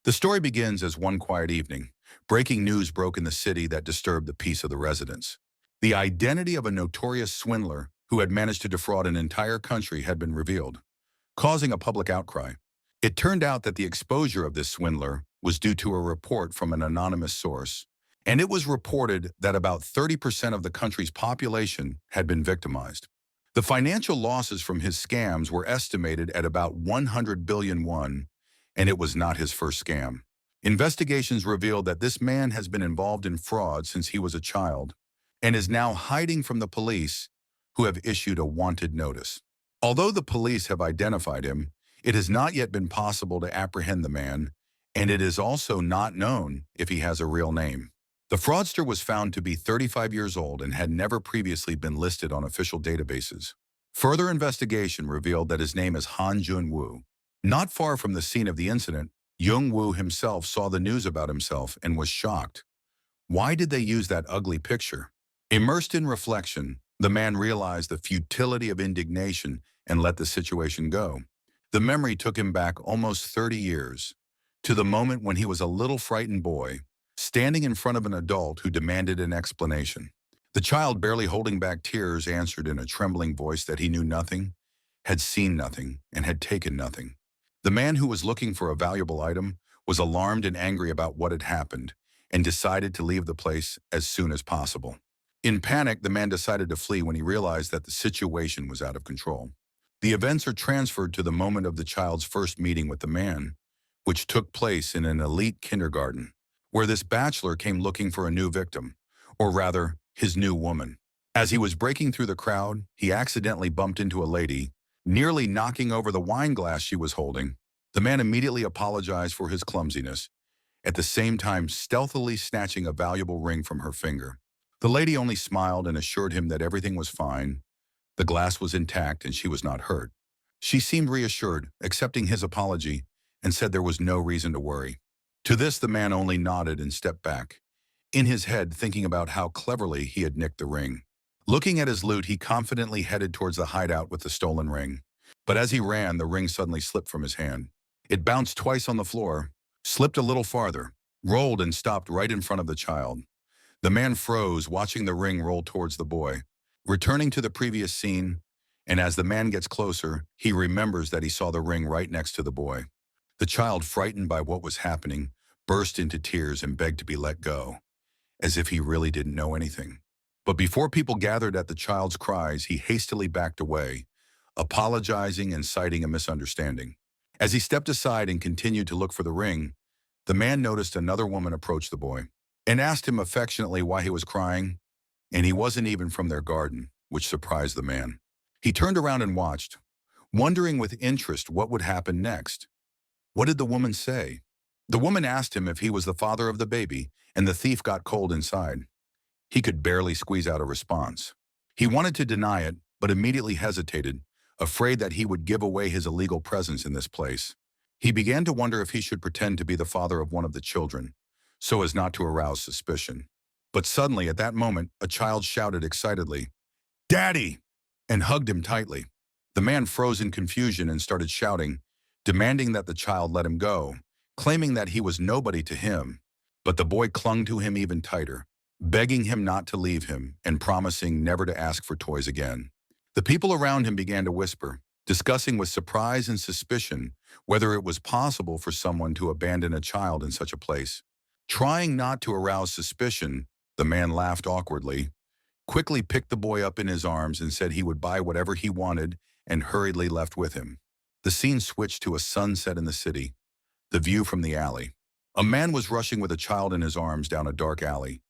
The story begins as one quiet evening. Breaking news broke in the city that disturbed the peace of the residents. The identity of a notorious swindler who had managed to defraud an entire country had been revealed, causing a public outcry. It turned out that the exposure of this swindler was due to a report from an anonymous source, and it was reported that about 30% of the country's population had been victimized. The financial losses from his scams were estimated at about 100 billion won, and it was not his first scam. Investigations revealed that this man has been involved in fraud since he was a child and is now hiding from the police, who have issued a wanted notice. Although the police have identified him, it has not yet been possible to apprehend the man, and it is also not known if he has a real name. The fraudster was found to be 35 years old and had never previously been listed on official databases. Further investigation revealed that his name is Han Jun-woo. Not far from the scene of the incident, Jung-woo himself saw the news about himself and was shocked. Why did they use that ugly picture? Immersed in reflection, the man realized the futility of indignation and let the situation go. The memory took him back almost 30 years, to the moment when he was a little frightened boy, standing in front of an adult who demanded an explanation. The child, barely holding back tears, answered in a trembling voice that he knew nothing, had seen nothing, and had taken nothing. The man, who was looking for a valuable item, was alarmed and angry about what had happened and decided to leave the place as soon as possible. In panic, the man decided to flee when he realized that the situation was out of control. The events are transferred to the moment of the child's first meeting with the man, which took place in an elite kindergarten, where this bachelor came looking for a new victim, or rather, his new woman. As he was breaking through the crowd, he accidentally bumped into a lady, nearly knocking over the wine glass she was holding. The man immediately apologized for his clumsiness, at the same time stealthily snatching a valuable ring from her finger. The lady only smiled and assured him that everything was fine. The glass was intact and she was not hurt. She seemed reassured, accepting his apology, and said there was no reason to worry. To this, the man only nodded and stepped back, in his head thinking about how cleverly he had nicked the ring. Looking at his loot, he confidently headed towards the hideout with the stolen ring. But as he ran, the ring suddenly slipped from his hand. It bounced twice on the floor, slipped a little farther, rolled and stopped right in front of the child. The man froze, watching the ring roll towards the boy. Returning to the previous scene, and as the man gets closer, he remembers that he saw the ring right next to the boy. The child, frightened by what was happening, burst into tears and begged to be let go, as if he really didn't know anything. But before people gathered at the child's cries, he hastily backed away, apologizing and citing a misunderstanding. As he stepped aside and continued to look for the ring, the man noticed another woman approach the boy and asked him affectionately why he was crying, and he wasn't even from their garden, which surprised the man. He turned around and watched, wondering with interest what would happen next. What did the woman say? The woman asked him if he was the father of the baby, and the thief got cold inside. He could barely squeeze out a response. He wanted to deny it, but immediately hesitated, afraid that he would give away his illegal presence in this place. He began to wonder if he should pretend to be the father of one of the children, so as not to arouse suspicion. But suddenly, at that moment, a child shouted excitedly, "Daddy!" and hugged him tightly. The man froze in confusion and started shouting, demanding that the child let him go, claiming that he was nobody to him. But the boy clung to him even tighter, begging him not to leave him and promising never to ask for toys again. The people around him began to whisper, discussing with surprise and suspicion whether it was possible for someone to abandon a child in such a place. Trying not to arouse suspicion, the man laughed awkwardly, quickly picked the boy up in his arms and said he would buy whatever he wanted and hurriedly left with him. The scene switched to a sunset in the city, the view from the alley. A man was rushing with a child in his arms down a dark alley,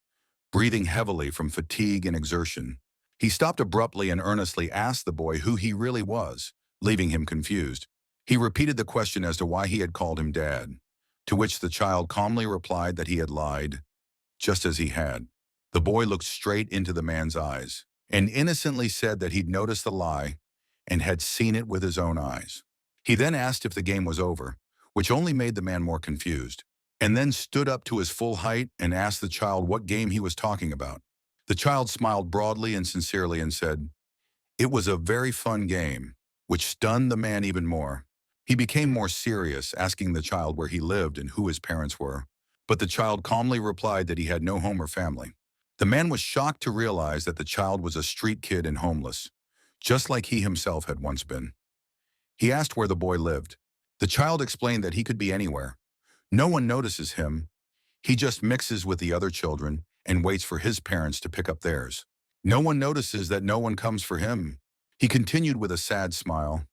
breathing heavily from fatigue and exertion. He stopped abruptly and earnestly asked the boy who he really was, leaving him confused. He repeated the question as to why he had called him dad, to which the child calmly replied that he had lied, just as he had. The boy looked straight into the man's eyes and innocently said that he'd noticed the lie and had seen it with his own eyes. He then asked if the game was over, which only made the man more confused, and then stood up to his full height and asked the child what game he was talking about. The child smiled broadly and sincerely and said, "It was a very fun game," which stunned the man even more. He became more serious, asking the child where he lived and who his parents were. But the child calmly replied that he had no home or family. The man was shocked to realize that the child was a street kid and homeless, just like he himself had once been. He asked where the boy lived. The child explained that he could be anywhere. No one notices him. He just mixes with the other children and waits for his parents to pick up theirs. No one notices that no one comes for him. He continued with a sad smile,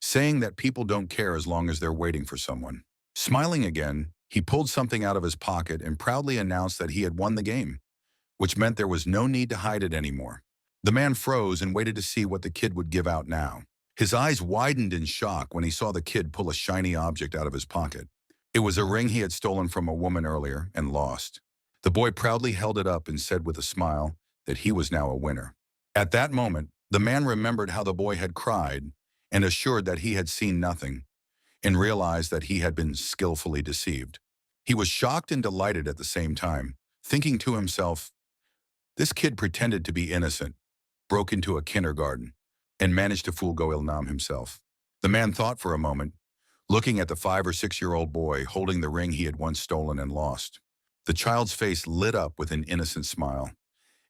saying that people don't care as long as they're waiting for someone. Smiling again, he pulled something out of his pocket and proudly announced that he had won the game, which meant there was no need to hide it anymore. The man froze and waited to see what the kid would give out now. His eyes widened in shock when he saw the kid pull a shiny object out of his pocket. It was a ring he had stolen from a woman earlier and lost. The boy proudly held it up and said with a smile that he was now a winner. At that moment, the man remembered how the boy had cried and assured that he had seen nothing, and realized that he had been skillfully deceived. He was shocked and delighted at the same time, thinking to himself, this kid pretended to be innocent, broke into a kindergarten, and managed to fool Go Il-nam himself. The man thought for a moment, looking at the 5 or 6-year-old boy holding the ring he had once stolen and lost. The child's face lit up with an innocent smile,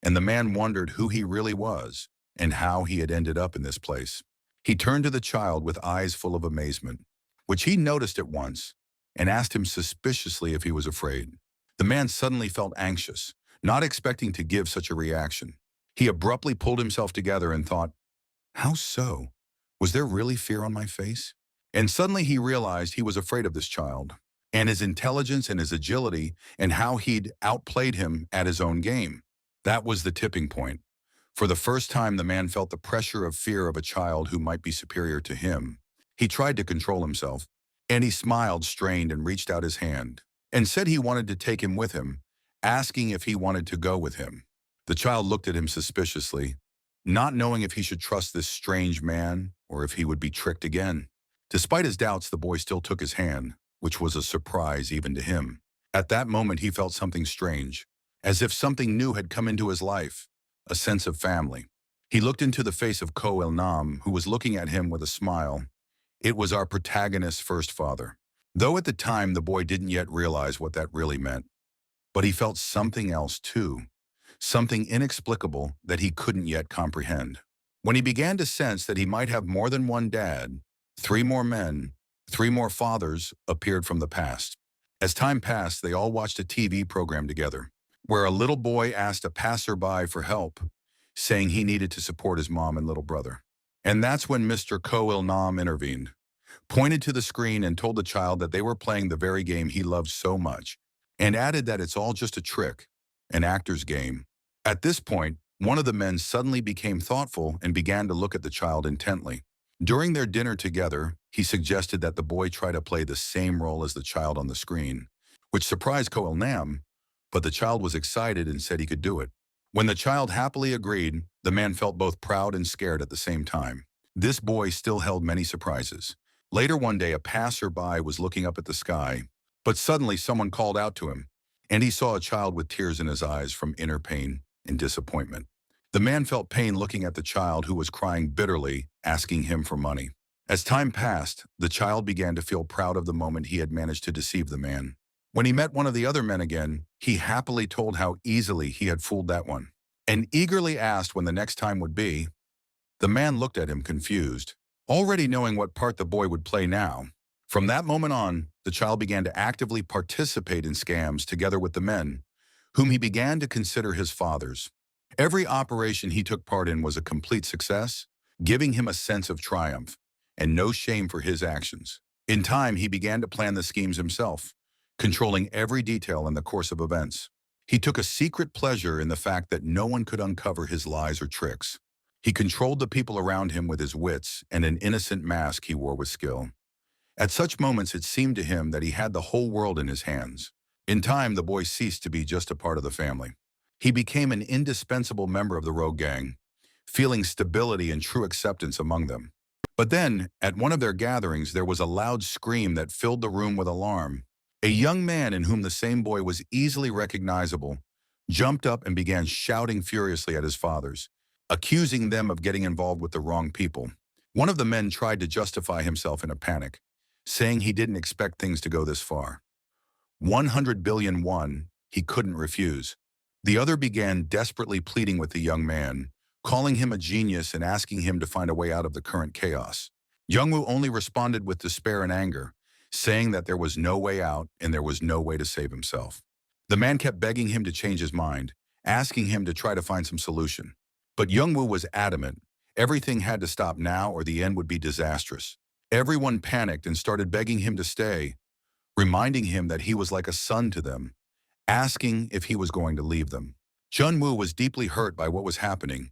and the man wondered who he really was and how he had ended up in this place. He turned to the child with eyes full of amazement, which he noticed at once, and asked him suspiciously if he was afraid. The man suddenly felt anxious, not expecting to give such a reaction. He abruptly pulled himself together and thought, how so? Was there really fear on my face? And suddenly he realized he was afraid of this child, and his intelligence and his agility, and how he'd outplayed him at his own game. That was the tipping point. For the first time, the man felt the pressure of fear of a child who might be superior to him. He tried to control himself, and he smiled, strained, and reached out his hand, and said he wanted to take him with him, asking if he wanted to go with him. The child looked at him suspiciously, not knowing if he should trust this strange man or if he would be tricked again. Despite his doubts, the boy still took his hand, which was a surprise even to him. At that moment, he felt something strange, as if something new had come into his life, a sense of family. He looked into the face of Go Il-nam, who was looking at him with a smile. It was our protagonist's first father. Though at the time the boy didn't yet realize what that really meant. But he felt something else too, something inexplicable that he couldn't yet comprehend. When he began to sense that he might have more than one dad, 3 more men, 3 more fathers appeared from the past. As time passed, they all watched a TV program together, where a little boy asked a passerby for help, saying he needed to support his mom and little brother. And that's when Mr. Go Il-nam intervened, pointed to the screen and told the child that they were playing the very game he loved so much, and added that it's all just a trick, an actor's game. At this point, one of the men suddenly became thoughtful and began to look at the child intently. During their dinner together, he suggested that the boy try to play the same role as the child on the screen, which surprised Go Il-nam, but the child was excited and said he could do it. When the child happily agreed, the man felt both proud and scared at the same time. This boy still held many surprises. Later one day, a passerby was looking up at the sky, but suddenly someone called out to him, and he saw a child with tears in his eyes from inner pain and disappointment. The man felt pain looking at the child, who was crying bitterly, asking him for money. As time passed, the child began to feel proud of the moment he had managed to deceive the man. When he met one of the other men again, he happily told how easily he had fooled that one, and eagerly asked when the next time would be. The man looked at him confused, already knowing what part the boy would play now. From that moment on, the child began to actively participate in scams together with the men, whom he began to consider his fathers. Every operation he took part in was a complete success, giving him a sense of triumph and no shame for his actions. In time, he began to plan the schemes himself, controlling every detail in the course of events. He took a secret pleasure in the fact that no one could uncover his lies or tricks. He controlled the people around him with his wits and an innocent mask he wore with skill. At such moments, it seemed to him that he had the whole world in his hands. In time, the boy ceased to be just a part of the family. He became an indispensable member of the rogue gang, feeling stability and true acceptance among them. But then, at one of their gatherings, there was a loud scream that filled the room with alarm. A young man, in whom the same boy was easily recognizable, jumped up and began shouting furiously at his fathers, accusing them of getting involved with the wrong people. One of the men tried to justify himself in a panic, saying he didn't expect things to go this far. 100 billion won, he couldn't refuse. The other began desperately pleading with the young man, calling him a genius and asking him to find a way out of the current chaos. Youngwoo only responded with despair and anger, saying that there was no way out and there was no way to save himself. The man kept begging him to change his mind, asking him to try to find some solution. But Youngwoo was adamant. Everything had to stop now or the end would be disastrous. Everyone panicked and started begging him to stay, reminding him that he was like a son to them, asking if he was going to leave them. Junwoo was deeply hurt by what was happening,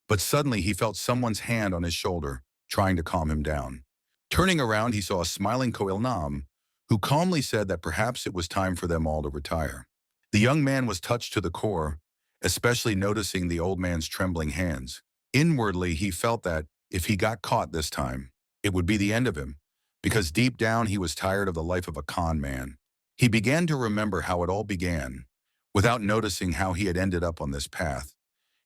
but suddenly he felt someone's hand on his shoulder, trying to calm him down. Turning around, he saw a smiling Ko Il-nam, who calmly said that perhaps it was time for them all to retire. The young man was touched to the core, especially noticing the old man's trembling hands. Inwardly, he felt that, if he got caught this time, it would be the end of him, because deep down he was tired of the life of a con man. He began to remember how it all began, without noticing how he had ended up on this path,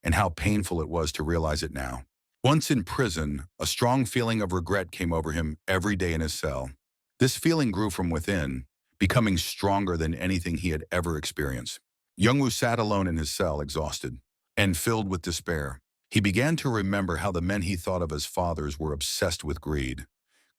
and how painful it was to realize it now. Once in prison, a strong feeling of regret came over him every day in his cell. This feeling grew from within, becoming stronger than anything he had ever experienced. Youngwoo sat alone in his cell, exhausted and filled with despair. He began to remember how the men he thought of as fathers were obsessed with greed,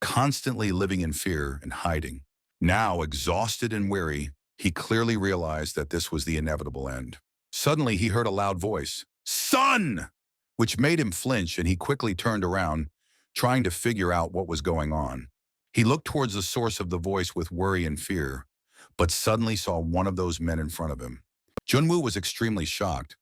constantly living in fear and hiding. Now, exhausted and weary, he clearly realized that this was the inevitable end. Suddenly, he heard a loud voice, "Son!" which made him flinch, and he quickly turned around, trying to figure out what was going on. He looked towards the source of the voice with worry and fear, but suddenly saw one of those men in front of him. Junwoo was extremely shocked,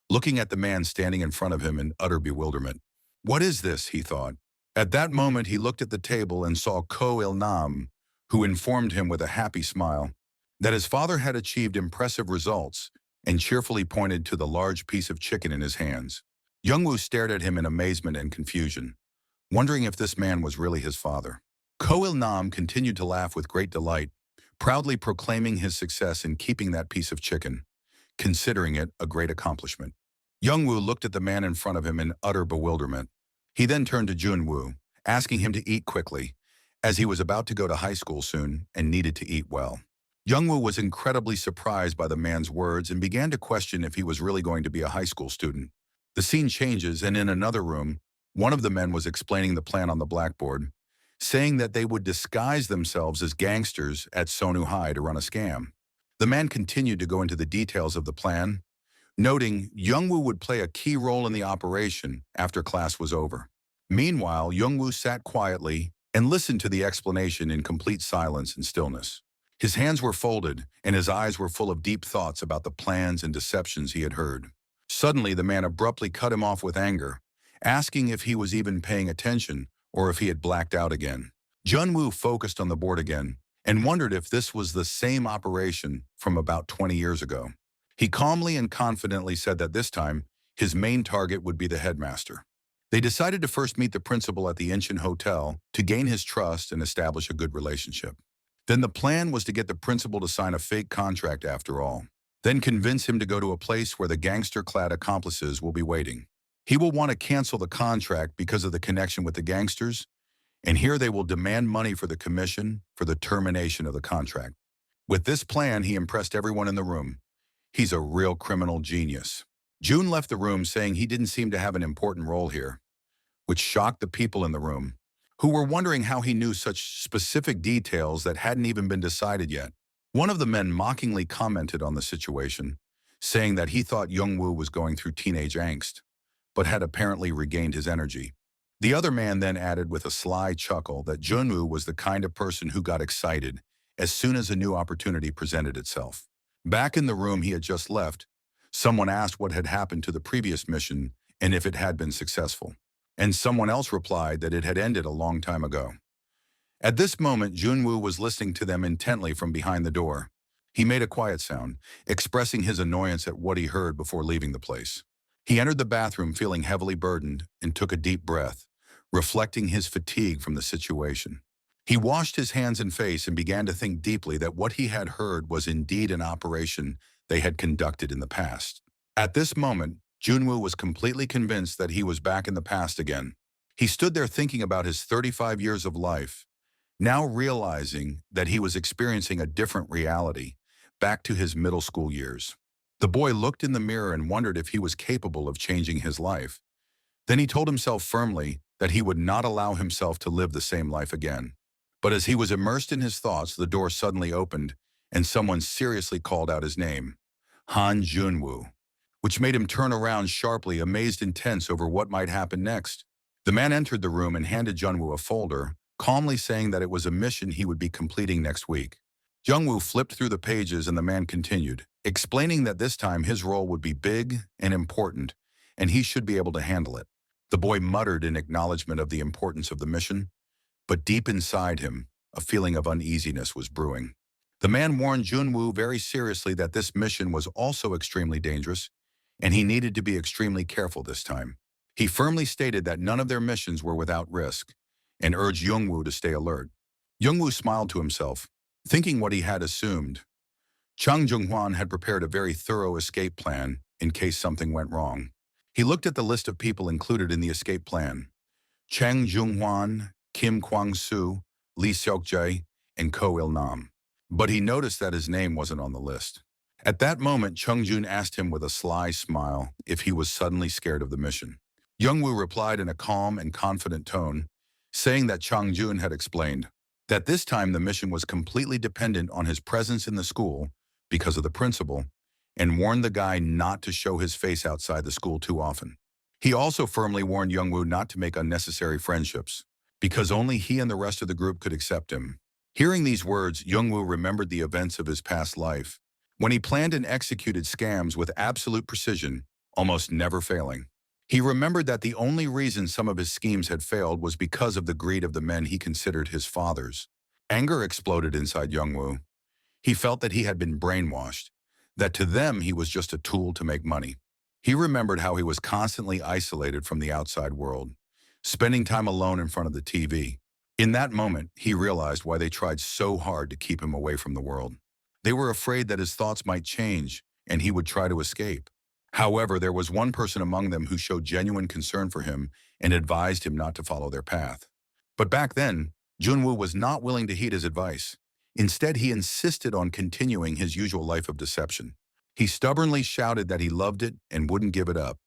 looking at the man standing in front of him in utter bewilderment. "What is this?" he thought. At that moment, he looked at the table and saw Ko Il-nam, who informed him with a happy smile that his father had achieved impressive results and cheerfully pointed to the large piece of chicken in his hands. Youngwoo stared at him in amazement and confusion, wondering if this man was really his father. Ko Il-nam continued to laugh with great delight, proudly proclaiming his success in keeping that piece of chicken, considering it a great accomplishment. Youngwoo looked at the man in front of him in utter bewilderment. He then turned to Junwoo, asking him to eat quickly, as he was about to go to high school soon and needed to eat well. Youngwoo was incredibly surprised by the man's words and began to question if he was really going to be a high school student. The scene changes, and in another room, one of the men was explaining the plan on the blackboard, saying that they would disguise themselves as gangsters at Sonu High to run a scam. The man continued to go into the details of the plan, noting Youngwoo would play a key role in the operation after class was over. Meanwhile, Youngwoo sat quietly and listened to the explanation in complete silence and stillness. His hands were folded, and his eyes were full of deep thoughts about the plans and deceptions he had heard. Suddenly, the man abruptly cut him off with anger, asking if he was even paying attention or if he had blacked out again. Junwoo focused on the board again and wondered if this was the same operation from about 20 years ago. He calmly and confidently said that this time, his main target would be the headmaster. They decided to first meet the principal at the Incheon Hotel to gain his trust and establish a good relationship. Then the plan was to get the principal to sign a fake contract after all. Then convince him to go to a place where the gangster-clad accomplices will be waiting. He will want to cancel the contract because of the connection with the gangsters, and here they will demand money for the commission for the termination of the contract. With this plan, he impressed everyone in the room. He's a real criminal genius. June left the room saying he didn't seem to have an important role here, which shocked the people in the room, who were wondering how he knew such specific details that hadn't even been decided yet. One of the men mockingly commented on the situation, saying that he thought Youngwoo was going through teenage angst, but had apparently regained his energy. The other man then added with a sly chuckle that Junwoo was the kind of person who got excited as soon as a new opportunity presented itself. Back in the room he had just left, someone asked what had happened to the previous mission and if it had been successful. And someone else replied that it had ended a long time ago. At this moment, Junwoo was listening to them intently from behind the door. He made a quiet sound, expressing his annoyance at what he heard before leaving the place. He entered the bathroom feeling heavily burdened and took a deep breath, reflecting his fatigue from the situation. He washed his hands and face and began to think deeply that what he had heard was indeed an operation they had conducted in the past. At this moment, Junwoo was completely convinced that he was back in the past again. He stood there thinking about his 35 years of life, now realizing that he was experiencing a different reality, back to his middle school years. The boy looked in the mirror and wondered if he was capable of changing his life. Then he told himself firmly that he would not allow himself to live the same life again. But as he was immersed in his thoughts, the door suddenly opened and someone seriously called out his name, Han Junwoo, which made him turn around sharply, amazed and tense over what might happen next. The man entered the room and handed Junwoo a folder, calmly saying that it was a mission he would be completing next week. Junwoo flipped through the pages and the man continued, explaining that this time his role would be big and important, and he should be able to handle it. The boy muttered in acknowledgement of the importance of the mission, but deep inside him, a feeling of uneasiness was brewing. The man warned Junwoo very seriously that this mission was also extremely dangerous, and he needed to be extremely careful this time. He firmly stated that none of their missions were without risk, and urged Jungwoo to stay alert. Jungwoo smiled to himself, thinking what he had assumed. Chung Jung-hwan had prepared a very thorough escape plan in case something went wrong. He looked at the list of people included in the escape plan. Chang Jung-hwan, Kim Kwang-soo, Lee Seok-jae, and Ko Il-nam. But he noticed that his name wasn't on the list. At that moment, Chung-jun asked him with a sly smile if he was suddenly scared of the mission. Jungwoo replied in a calm and confident tone, saying that Chung-jun had explained that this time the mission was completely dependent on his presence in the school because of the principal, and warned the guy not to show his face outside the school too often. He also firmly warned Jungwoo not to make unnecessary friendships, because only he and the rest of the group could accept him. Hearing these words, Jungwoo remembered the events of his past life, when he planned and executed scams with absolute precision, almost never failing. He remembered that the only reason some of his schemes had failed was because of the greed of the men he considered his fathers. Anger exploded inside Jungwoo. He felt that he had been brainwashed, that to them he was just a tool to make money. He remembered how he was constantly isolated from the outside world, spending time alone in front of the TV. In that moment, he realized why they tried so hard to keep him away from the world. They were afraid that his thoughts might change and he would try to escape. However, there was one person among them who showed genuine concern for him and advised him not to follow their path. But back then, Junwoo was not willing to heed his advice. Instead, he insisted on continuing his usual life of deception. He stubbornly shouted that he loved it and wouldn't give it up,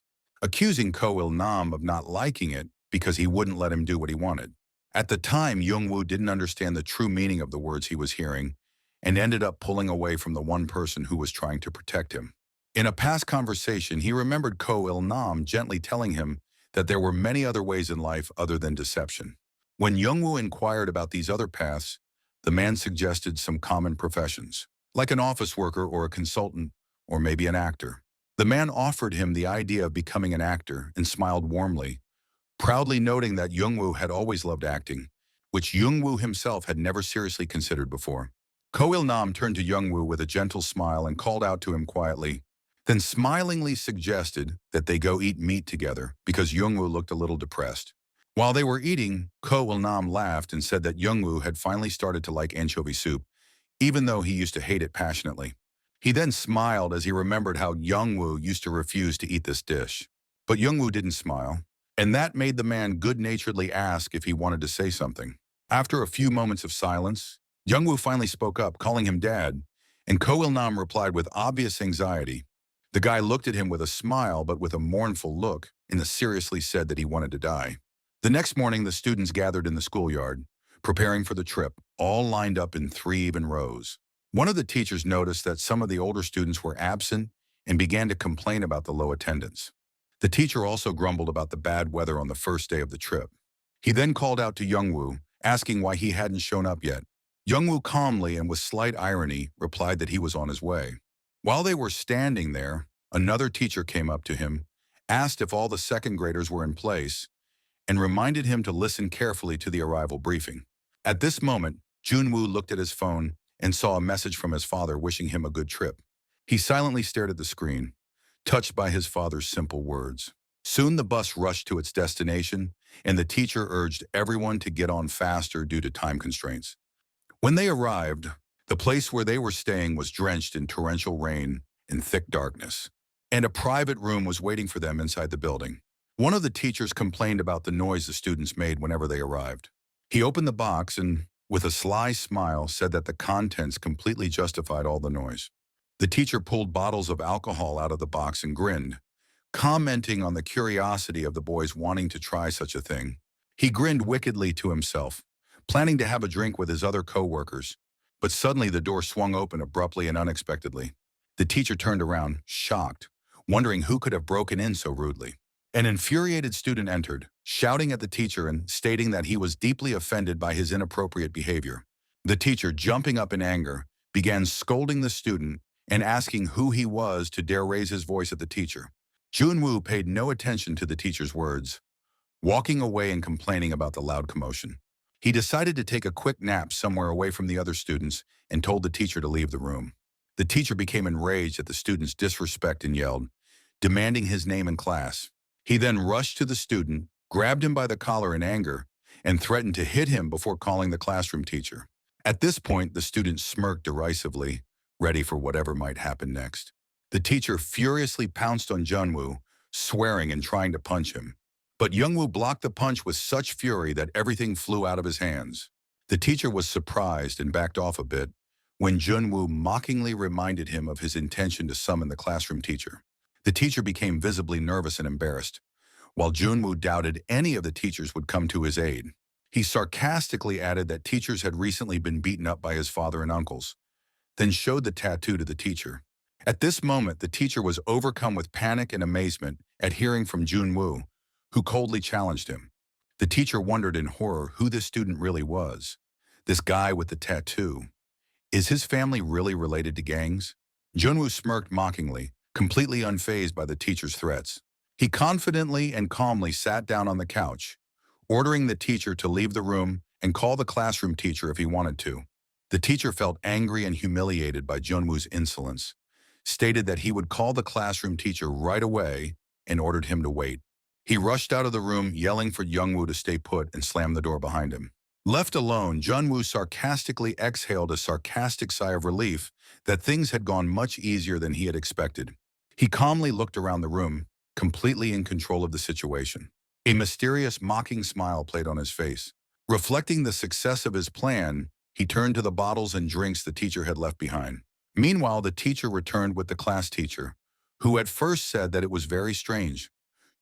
accusing Ko Il-nam of not liking it because he wouldn't let him do what he wanted. At the time, Jungwoo didn't understand the true meaning of the words he was hearing and ended up pulling away from the one person who was trying to protect him. In a past conversation, he remembered Ko Il-nam gently telling him that there were many other ways in life other than deception. When Jungwoo inquired about these other paths, the man suggested some common professions, like an office worker or a consultant, or maybe an actor. The man offered him the idea of becoming an actor and smiled warmly, proudly noting that Jungwoo had always loved acting, which Jungwoo himself had never seriously considered before. Ko Il-nam turned to Jungwoo with a gentle smile and called out to him quietly, then smilingly suggested that they go eat meat together because Jungwoo looked a little depressed. While they were eating, Ko Il-nam laughed and said that Jungwoo had finally started to like anchovy soup, even though he used to hate it passionately. He then smiled as he remembered how Jungwoo used to refuse to eat this dish. But Jungwoo didn't smile, and that made the man good-naturedly ask if he wanted to say something. After a few moments of silence, Jungwoo finally spoke up, calling him Dad, and Ko Il-nam replied with obvious anxiety. The guy looked at him with a smile but with a mournful look and seriously said that he wanted to die. The next morning, the students gathered in the schoolyard, preparing for the trip, all lined up in 3 even rows. One of the teachers noticed that some of the older students were absent and began to complain about the low attendance. The teacher also grumbled about the bad weather on the first day of the trip. He then called out to Jungwoo, asking why he hadn't shown up yet. Jungwoo calmly and with slight irony replied that he was on his way. While they were standing there, another teacher came up to him, asked if all the second graders were in place, and reminded him to listen carefully to the arrival briefing. At this moment, Junwoo looked at his phone and saw a message from his father wishing him a good trip. He silently stared at the screen, touched by his father's simple words. Soon the bus rushed to its destination, and the teacher urged everyone to get on faster due to time constraints. When they arrived, the place where they were staying was drenched in torrential rain and thick darkness, and a private room was waiting for them inside the building. One of the teachers complained about the noise the students made whenever they arrived. He opened the box and, with a sly smile, said that the contents completely justified all the noise. The teacher pulled bottles of alcohol out of the box and grinned, commenting on the curiosity of the boys wanting to try such a thing. He grinned wickedly to himself, planning to have a drink with his other co-workers. But suddenly the door swung open abruptly and unexpectedly. The teacher turned around, shocked, wondering who could have broken in so rudely. An infuriated student entered, shouting at the teacher and stating that he was deeply offended by his inappropriate behavior. The teacher, jumping up in anger, began scolding the student and asking who he was to dare raise his voice at the teacher. Junwoo paid no attention to the teacher's words, walking away and complaining about the loud commotion. He decided to take a quick nap somewhere away from the other students and told the teacher to leave the room. The teacher became enraged at the student's disrespect and yelled, demanding his name in class. He then rushed to the student, grabbed him by the collar in anger, and threatened to hit him before calling the classroom teacher. At this point, the student smirked derisively, ready for whatever might happen next. The teacher furiously pounced on Junwoo, swearing and trying to punch him. But Jungwoo blocked the punch with such fury that everything flew out of his hands. The teacher was surprised and backed off a bit when Junwoo mockingly reminded him of his intention to summon the classroom teacher. The teacher became visibly nervous and embarrassed, while Junwoo doubted any of the teachers would come to his aid. He sarcastically added that teachers had recently been beaten up by his father and uncles, then showed the tattoo to the teacher. At this moment, the teacher was overcome with panic and amazement at hearing from Junwoo, who coldly challenged him. The teacher wondered in horror who this student really was. This guy with the tattoo. Is his family really related to gangs? Junwoo smirked mockingly, completely unfazed by the teacher's threats. He confidently and calmly sat down on the couch, ordering the teacher to leave the room and call the classroom teacher if he wanted to. The teacher felt angry and humiliated by Junwoo's insolence, stated that he would call the classroom teacher right away and ordered him to wait. He rushed out of the room, yelling for Jungwoo to stay put and slammed the door behind him. Left alone, Junwoo sarcastically exhaled a sarcastic sigh of relief that things had gone much easier than he had expected. He calmly looked around the room, completely in control of the situation. A mysterious, mocking smile played on his face. Reflecting the success of his plan, he turned to the bottles and drinks the teacher had left behind. Meanwhile, the teacher returned with the class teacher, who at first said that it was very strange.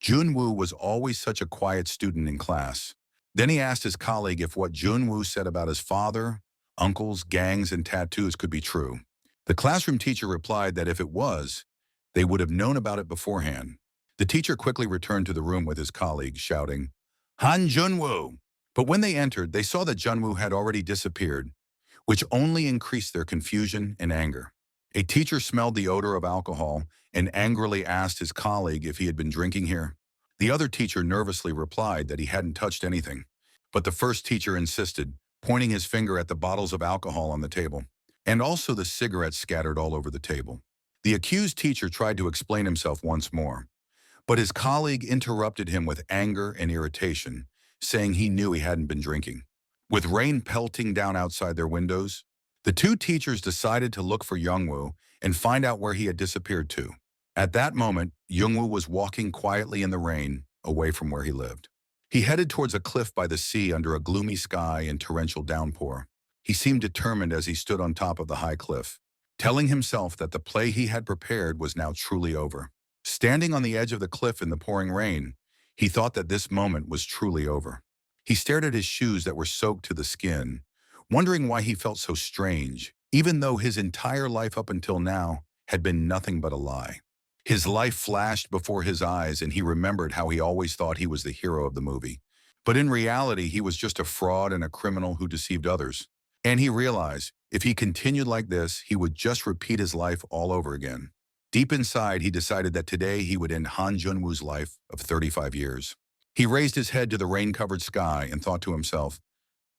Junwoo was always such a quiet student in class. Then he asked his colleague if what Junwoo said about his father, uncles, gangs, and tattoos could be true. The classroom teacher replied that if it was, they would have known about it beforehand. The teacher quickly returned to the room with his colleague, shouting, "Han Junwoo!" But when they entered, they saw that Junwoo had already disappeared, which only increased their confusion and anger. A teacher smelled the odor of alcohol and angrily asked his colleague if he had been drinking here. The other teacher nervously replied that he hadn't touched anything, but the first teacher insisted, pointing his finger at the bottles of alcohol on the table, and also the cigarettes scattered all over the table. The accused teacher tried to explain himself once more, but his colleague interrupted him with anger and irritation, saying he knew he hadn't been drinking. With rain pelting down outside their windows, the two teachers decided to look for Jungwoo and find out where he had disappeared to. At that moment, Jungwoo was walking quietly in the rain, away from where he lived. He headed towards a cliff by the sea under a gloomy sky and torrential downpour. He seemed determined as he stood on top of the high cliff, telling himself that the play he had prepared was now truly over. Standing on the edge of the cliff in the pouring rain, he thought that this moment was truly over. He stared at his shoes that were soaked to the skin, wondering why he felt so strange, even though his entire life up until now had been nothing but a lie. His life flashed before his eyes and he remembered how he always thought he was the hero of the movie. But in reality, he was just a fraud and a criminal who deceived others. And he realized if he continued like this, he would just repeat his life all over again. Deep inside, he decided that today he would end Han Junwoo's life of 35 years. He raised his head to the rain-covered sky and thought to himself,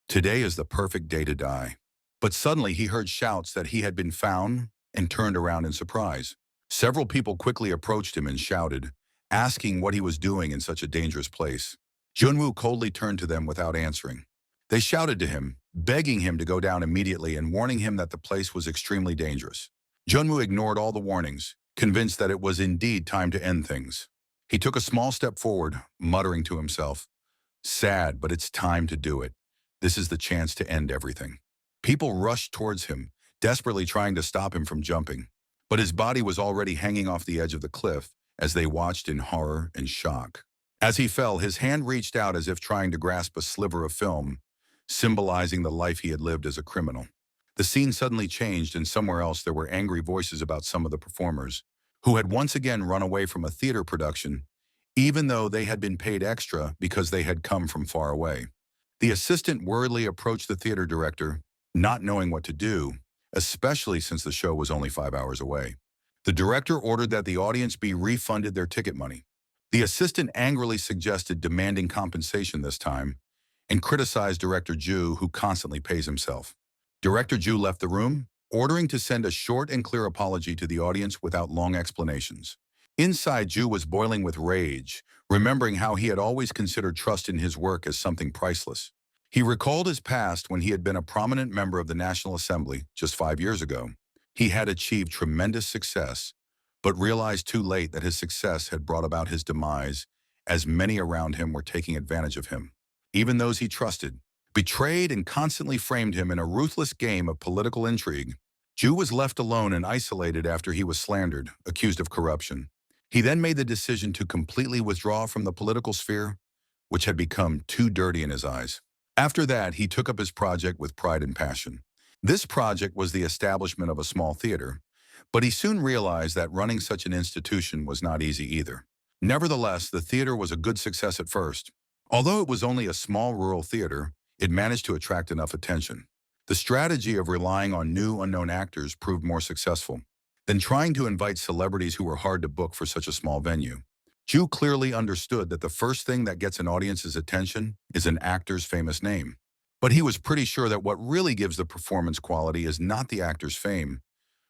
today is the perfect day to die. But suddenly he heard shouts that he had been found and turned around in surprise. Several people quickly approached him and shouted, asking what he was doing in such a dangerous place. Junwoo coldly turned to them without answering. They shouted to him, begging him to go down immediately and warning him that the place was extremely dangerous. Junwoo ignored all the warnings, convinced that it was indeed time to end things. He took a small step forward, muttering to himself, sad, but it's time to do it. This is the chance to end everything. People rushed towards him, desperately trying to stop him from jumping. But his body was already hanging off the edge of the cliff as they watched in horror and shock. As he fell, his hand reached out as if trying to grasp a sliver of film, symbolizing the life he had lived as a criminal. The scene suddenly changed, and somewhere else there were angry voices about some of the performers, who had once again run away from a theater production, even though they had been paid extra because they had come from far away. The assistant worriedly approached the theater director, not knowing what to do, especially since the show was only 5 hours away. The director ordered that the audience be refunded their ticket money. The assistant angrily suggested demanding compensation this time and criticized Director Ju, who constantly pays himself. Director Ju left the room, ordering to send a short and clear apology to the audience without long explanations. Inside, Ju was boiling with rage, remembering how he had always considered trust in his work as something priceless. He recalled his past when he had been a prominent member of the National Assembly just 5 years ago. He had achieved tremendous success, but realized too late that his success had brought about his demise, as many around him were taking advantage of him. Even those he trusted, betrayed and constantly framed him in a ruthless game of political intrigue. Ju was left alone and isolated after he was slandered, accused of corruption. He then made the decision to completely withdraw from the political sphere, which had become too dirty in his eyes. After that, he took up his project with pride and passion. This project was the establishment of a small theater, but he soon realized that running such an institution was not easy either. Nevertheless, the theater was a good success at first. Although it was only a small rural theater, it managed to attract enough attention. The strategy of relying on new, unknown actors proved more successful than trying to invite celebrities who were hard to book for such a small venue. Ju clearly understood that the first thing that gets an audience's attention is an actor's famous name. But he was pretty sure that what really gives the performance quality is not the actor's fame,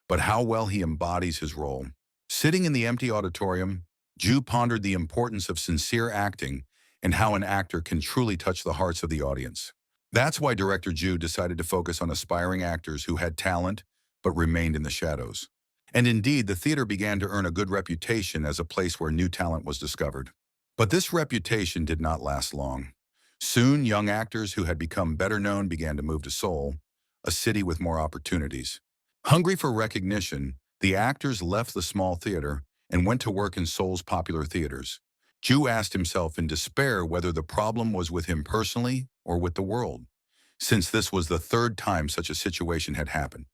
but how well he embodies his role. Sitting in the empty auditorium, Ju pondered the importance of sincere acting and how an actor can truly touch the hearts of the audience. That's why director Ju decided to focus on aspiring actors who had talent but remained in the shadows. And indeed, the theater began to earn a good reputation as a place where new talent was discovered. But this reputation did not last long. Soon, young actors who had become better known began to move to Seoul, a city with more opportunities. Hungry for recognition, the actors left the small theater and went to work in Seoul's popular theaters. Ju asked himself in despair whether the problem was with him personally or with the world, since this was the third time such a situation had happened.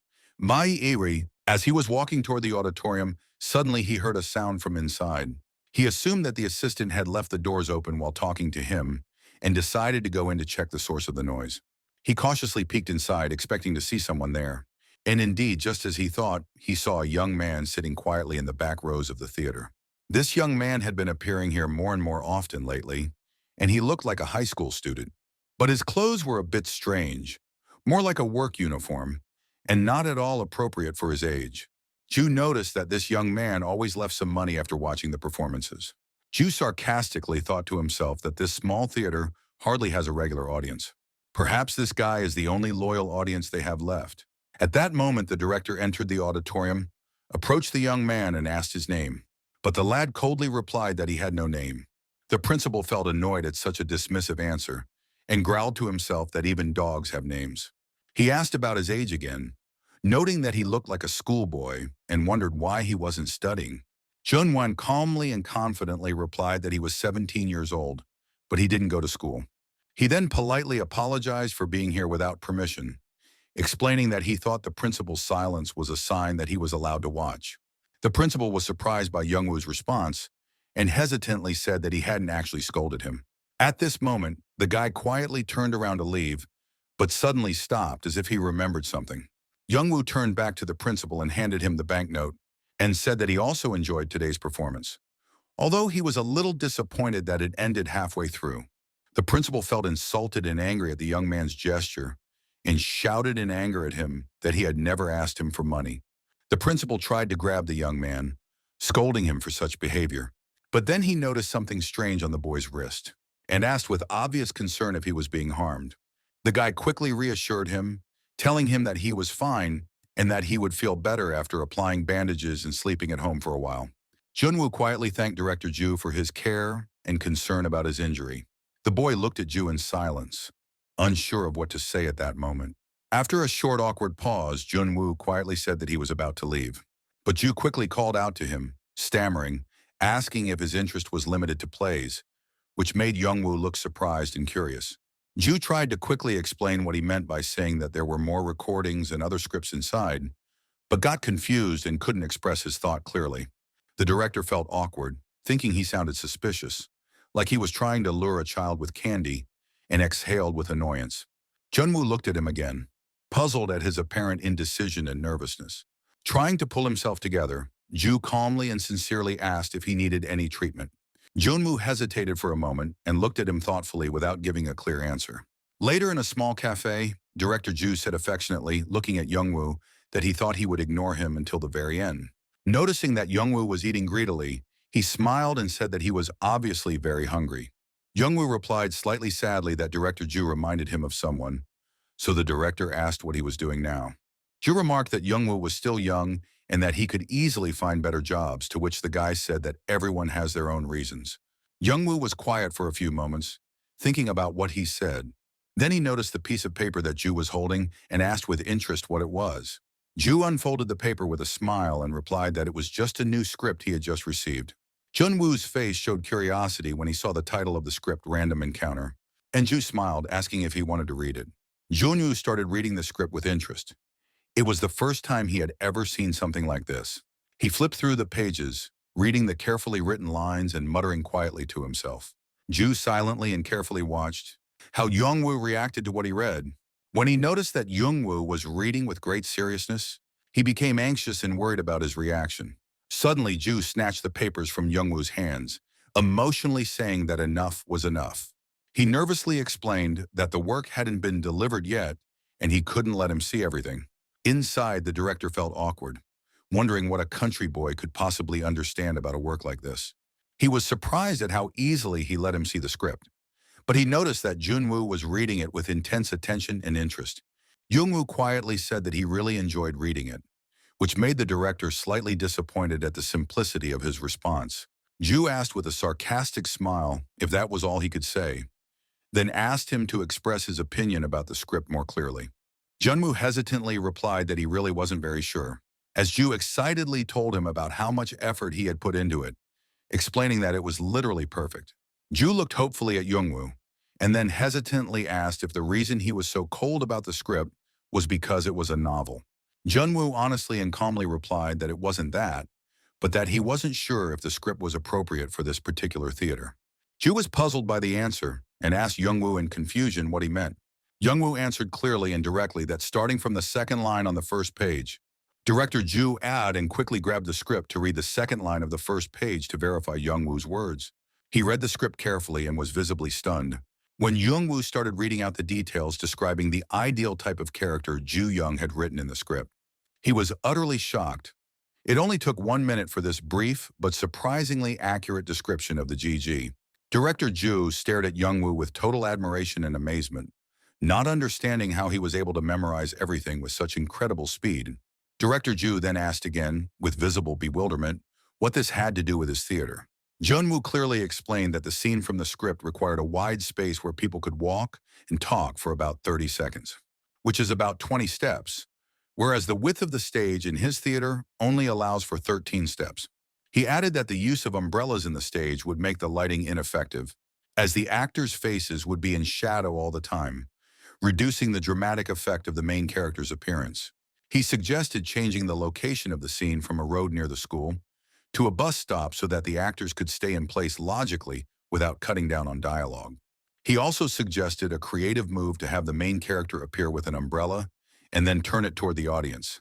As he was walking toward the auditorium, suddenly he heard a sound from inside. He assumed that the assistant had left the doors open while talking to him and decided to go in to check the source of the noise. He cautiously peeked inside, expecting to see someone there. And indeed, just as he thought, he saw a young man sitting quietly in the back rows of the theater. This young man had been appearing here more and more often lately, and he looked like a high school student. But his clothes were a bit strange, more like a work uniform, and not at all appropriate for his age. Ju noticed that this young man always left some money after watching the performances. Ju sarcastically thought to himself that this small theater hardly has a regular audience. Perhaps this guy is the only loyal audience they have left. At that moment, the director entered the auditorium, approached the young man, and asked his name. But the lad coldly replied that he had no name. The principal felt annoyed at such a dismissive answer and growled to himself that even dogs have names. He asked about his age again, noting that he looked like a schoolboy and wondered why he wasn't studying. Junwan calmly and confidently replied that he was 17 years old, but he didn't go to school. He then politely apologized for being here without permission, explaining that he thought the principal's silence was a sign that he was allowed to watch. The principal was surprised by Youngwoo's response and hesitantly said that he hadn't actually scolded him. At this moment, the guy quietly turned around to leave, but suddenly stopped as if he remembered something. Youngwoo turned back to the principal and handed him the banknote and said that he also enjoyed today's performance, although he was a little disappointed that it ended halfway through. The principal felt insulted and angry at the young man's gesture and shouted in anger at him that he had never asked him for money. The principal tried to grab the young man, scolding him for such behavior. But then he noticed something strange on the boy's wrist and asked with obvious concern if he was being harmed. The guy quickly reassured him, telling him that he was fine and that he would feel better after applying bandages and sleeping at home for a while. Junwoo quietly thanked Director Ju for his care and concern about his injury. The boy looked at Ju in silence, unsure of what to say at that moment. After a short awkward pause, Junwoo quietly said that he was about to leave. But Ju quickly called out to him, stammering, asking if his interest was limited to plays, which made Youngwoo look surprised and curious. Ju tried to quickly explain what he meant by saying that there were more recordings and other scripts inside, but got confused and couldn't express his thought clearly. The director felt awkward, thinking he sounded suspicious, like he was trying to lure a child with candy, and exhaled with annoyance. Junwoo looked at him again, puzzled at his apparent indecision and nervousness. Trying to pull himself together, Ju calmly and sincerely asked if he needed any treatment. Junwoo hesitated for a moment and looked at him thoughtfully without giving a clear answer. Later in a small cafe, Director Ju said affectionately, looking at Youngwoo, that he thought he would ignore him until the very end. Noticing that Youngwoo was eating greedily, he smiled and said that he was obviously very hungry. Youngwoo replied slightly sadly that Director Ju reminded him of someone, so the director asked what he was doing now. Ju remarked that Youngwoo was still young and that he could easily find better jobs, to which the guy said that everyone has their own reasons. Youngwoo was quiet for a few moments, thinking about what he said. Then he noticed the piece of paper that Ju was holding and asked with interest what it was. Ju unfolded the paper with a smile and replied that it was just a new script he had just received. Junwoo's face showed curiosity when he saw the title of the script, Random Encounter, and Ju smiled, asking if he wanted to read it. Junwoo started reading the script with interest. It was the first time he had ever seen something like this. He flipped through the pages, reading the carefully written lines and muttering quietly to himself. Ju silently and carefully watched how Youngwoo reacted to what he read. When he noticed that Youngwoo was reading with great seriousness, he became anxious and worried about his reaction. Suddenly, Ju snatched the papers from Youngwoo's hands, emotionally saying that enough was enough. He nervously explained that the work hadn't been delivered yet, and he couldn't let him see everything. Inside, the director felt awkward, wondering what a country boy could possibly understand about a work like this. He was surprised at how easily he let him see the script, but he noticed that Junwoo was reading it with intense attention and interest. Youngwoo quietly said that he really enjoyed reading it, which made the director slightly disappointed at the simplicity of his response. Ju asked with a sarcastic smile if that was all he could say, then asked him to express his opinion about the script more clearly. Junwoo hesitantly replied that he really wasn't very sure, as Ju excitedly told him about how much effort he had put into it, explaining that it was literally perfect. Ju looked hopefully at Youngwoo, and then hesitantly asked if the reason he was so cold about the script was because it was a novel. Junwoo honestly and calmly replied that it wasn't that, but that he wasn't sure if the script was appropriate for this particular theater. Ju was puzzled by the answer and asked Youngwoo in confusion what he meant. Youngwoo answered clearly and directly that starting from the second line on the first page, Director Ju added and quickly grabbed the script to read the second line of the first page to verify Youngwoo's words. He read the script carefully and was visibly stunned. When Youngwoo started reading out the details describing the ideal type of character Ju Young had written in the script, he was utterly shocked. It only took 1 minute for this brief but surprisingly accurate description of the GG. Director Ju stared at Youngwoo with total admiration and amazement, not understanding how he was able to memorize everything with such incredible speed. Director Ju then asked again, with visible bewilderment, what this had to do with his theater. Junwoo clearly explained that the scene from the script required a wide space where people could walk and talk for about 30 seconds, which is about 20 steps, whereas the width of the stage in his theater only allows for 13 steps. He added that the use of umbrellas in the stage would make the lighting ineffective, as the actors' faces would be in shadow all the time, reducing the dramatic effect of the main character's appearance. He suggested changing the location of the scene from a road near the school to a bus stop so that the actors could stay in place logically without cutting down on dialogue. He also suggested a creative move to have the main character appear with an umbrella and then turn it toward the audience,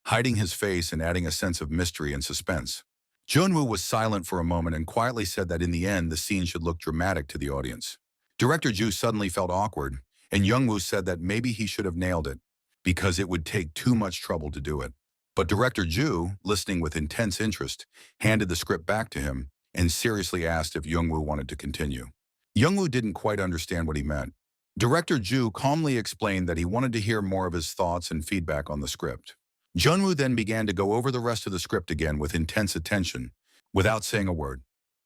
hiding his face and adding a sense of mystery and suspense. Junwoo was silent for a moment and quietly said that in the end the scene should look dramatic to the audience. Director Ju suddenly felt awkward, and Youngwoo said that maybe he should have nailed it, because it would take too much trouble to do it. But Director Ju, listening with intense interest, handed the script back to him and seriously asked if Youngwoo wanted to continue. Youngwoo didn't quite understand what he meant. Director Ju calmly explained that he wanted to hear more of his thoughts and feedback on the script. Junwoo then began to go over the rest of the script again with intense attention, without saying a word.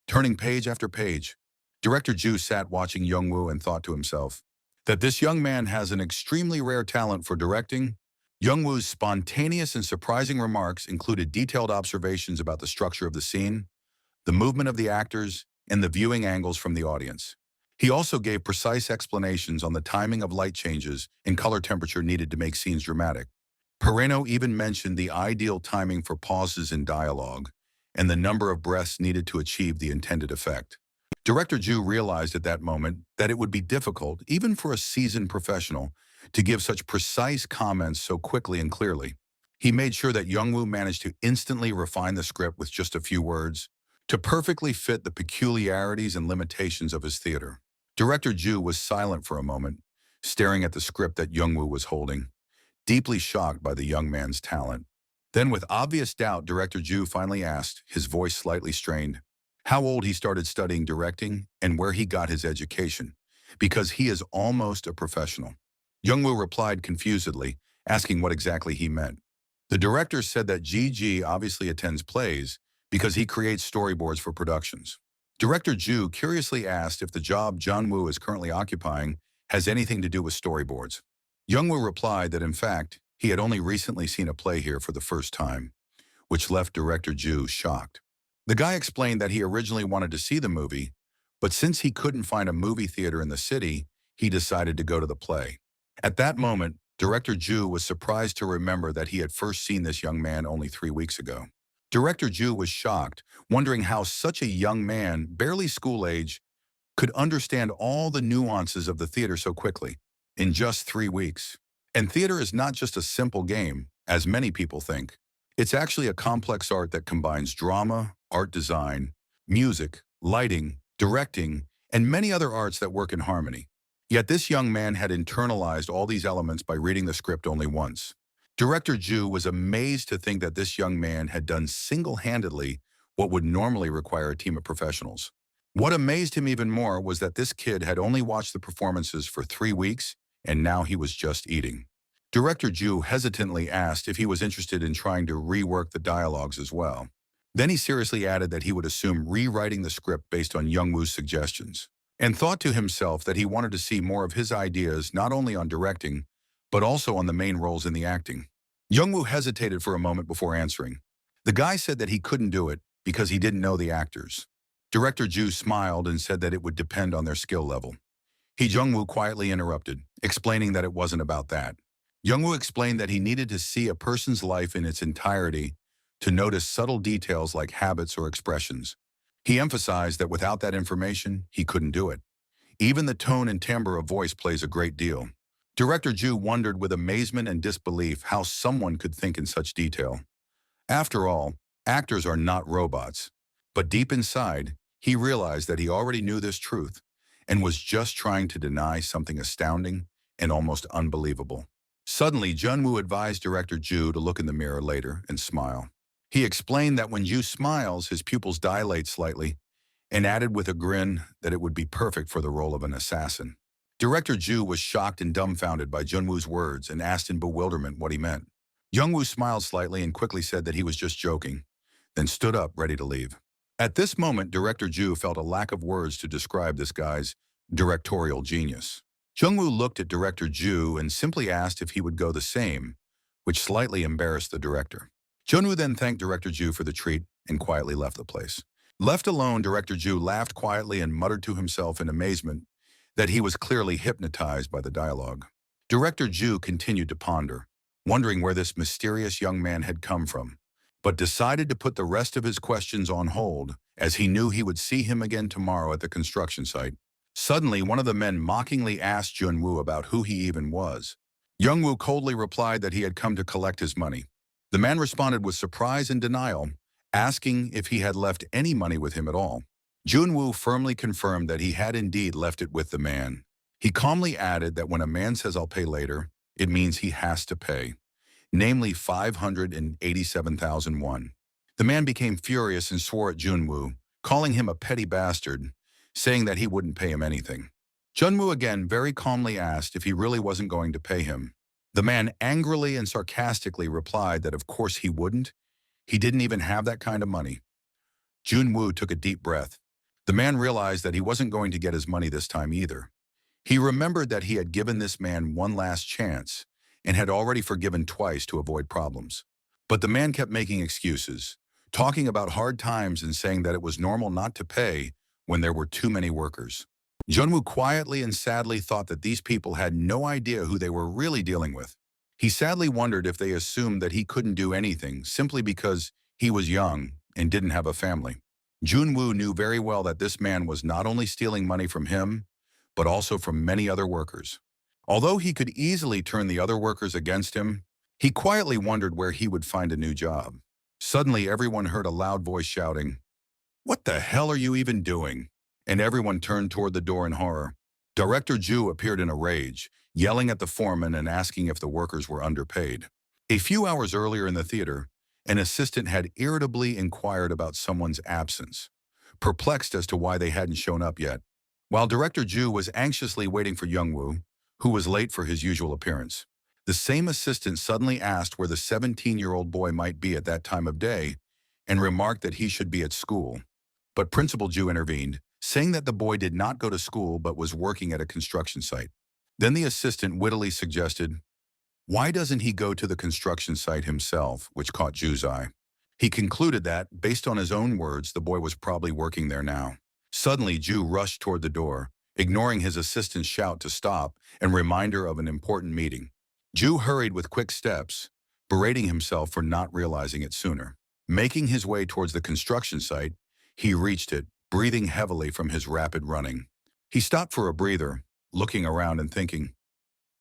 Turning page after page, Director Ju sat watching Youngwoo and thought to himself, that this young man has an extremely rare talent for directing. Youngwoo's spontaneous and surprising remarks included detailed observations about the structure of the scene, the movement of the actors, and the viewing angles from the audience. He also gave precise explanations on the timing of light changes and color temperature needed to make scenes dramatic. Pereno even mentioned the ideal timing for pauses in dialogue and the number of breaths needed to achieve the intended effect. Director Ju realized at that moment that it would be difficult, even for a seasoned professional, to give such precise comments so quickly and clearly. He made sure that Youngwoo managed to instantly refine the script with just a few words, to perfectly fit the peculiarities and limitations of his theater. Director Ju was silent for a moment, staring at the script that Youngwoo was holding, deeply shocked by the young man's talent. Then, with obvious doubt, Director Ju finally asked, his voice slightly strained, how old he started studying directing and where he got his education, because he is almost a professional. Youngwoo replied confusedly, asking what exactly he meant. The director said that GG obviously attends plays because he creates storyboards for productions. Director Ju curiously asked if the job Jungwoo is currently occupying has anything to do with storyboards. Youngwoo replied that in fact, he had only recently seen a play here for the first time, which left Director Ju shocked. The guy explained that he originally wanted to see the movie, but since he couldn't find a movie theater in the city, he decided to go to the play. At that moment, Director Ju was surprised to remember that he had first seen this young man only 3 weeks ago. Director Ju was shocked, wondering how such a young man, barely school age, could understand all the nuances of the theater so quickly, in just 3 weeks. And theater is not just a simple game, as many people think. It's actually a complex art that combines drama, art design, music, lighting, directing, and many other arts that work in harmony. Yet this young man had internalized all these elements by reading the script only once. Director Ju was amazed to think that this young man had done single-handedly what would normally require a team of professionals. What amazed him even more was that this kid had only watched the performances for 3 weeks, and now he was just eating. Director Ju hesitantly asked if he was interested in trying to rework the dialogues as well. Then he seriously added that he would assume rewriting the script based on Youngwoo's suggestions, and thought to himself that he wanted to see more of his ideas not only on directing, but also on the main roles in the acting. Youngwoo hesitated for a moment before answering. The guy said that he couldn't do it because he didn't know the actors. Director Ju smiled and said that it would depend on their skill level. Youngwoo quietly interrupted, explaining that it wasn't about that. Youngwoo explained that he needed to see a person's life in its entirety to notice subtle details like habits or expressions. He emphasized that without that information, he couldn't do it. Even the tone and timbre of voice plays a great deal. Director Ju wondered with amazement and disbelief how someone could think in such detail. After all, actors are not robots. But deep inside, he realized that he already knew this truth and was just trying to deny something astounding and almost unbelievable. Suddenly, Jungwoo advised Director Ju to look in the mirror later and smile. He explained that when Ju smiles, his pupils dilate slightly, and added with a grin that it would be perfect for the role of an assassin. Director Ju was shocked and dumbfounded by Jungwoo's words and asked in bewilderment what he meant. Jungwoo smiled slightly and quickly said that he was just joking, then stood up ready to leave. At this moment, Director Ju felt a lack of words to describe this guy's directorial genius. Jungwoo looked at Director Ju and simply asked if he would go the same, which slightly embarrassed the director. Jungwoo then thanked Director Ju for the treat and quietly left the place. Left alone, Director Ju laughed quietly and muttered to himself in amazement that he was clearly hypnotized by the dialogue. Director Ju continued to ponder, wondering where this mysterious young man had come from, but decided to put the rest of his questions on hold as he knew he would see him again tomorrow at the construction site. Suddenly, one of the men mockingly asked Jungwoo about who he even was. Jungwoo coldly replied that he had come to collect his money. The man responded with surprise and denial, asking if he had left any money with him at all. Jungwoo firmly confirmed that he had indeed left it with the man. He calmly added that when a man says "I'll pay later," it means he has to pay, namely 587,000 won. The man became furious and swore at Jungwoo, calling him a petty bastard, saying that he wouldn't pay him anything. Jungwoo again very calmly asked if he really wasn't going to pay him. The man angrily and sarcastically replied that of course he wouldn't. He didn't even have that kind of money. Jungwoo took a deep breath. The man realized that he wasn't going to get his money this time either. He remembered that he had given this man one last chance and had already forgiven twice to avoid problems. But the man kept making excuses, talking about hard times and saying that it was normal not to pay when there were too many workers. Junwoo quietly and sadly thought that these people had no idea who they were really dealing with. He sadly wondered if they assumed that he couldn't do anything simply because he was young and didn't have a family. Junwoo knew very well that this man was not only stealing money from him, but also from many other workers. Although he could easily turn the other workers against him, he quietly wondered where he would find a new job. Suddenly, everyone heard a loud voice shouting, "What the hell are you even doing?" And everyone turned toward the door in horror. Director Ju appeared in a rage, yelling at the foreman and asking if the workers were underpaid. A few hours earlier in the theater, an assistant had irritably inquired about someone's absence, perplexed as to why they hadn't shown up yet. While Director Ju was anxiously waiting for Youngwoo, who was late for his usual appearance, the same assistant suddenly asked where the 17-year-old boy might be at that time of day and remarked that he should be at school. But Principal Ju intervened, saying that the boy did not go to school but was working at a construction site. Then the assistant wittily suggested, "Why doesn't he go to the construction site himself?" which caught Ju's eye. He concluded that, based on his own words, the boy was probably working there now. Suddenly, Ju rushed toward the door, ignoring his assistant's shout to stop and reminder of an important meeting. Ju hurried with quick steps, berating himself for not realizing it sooner. Making his way towards the construction site, he reached it, breathing heavily from his rapid running. He stopped for a breather, looking around and thinking,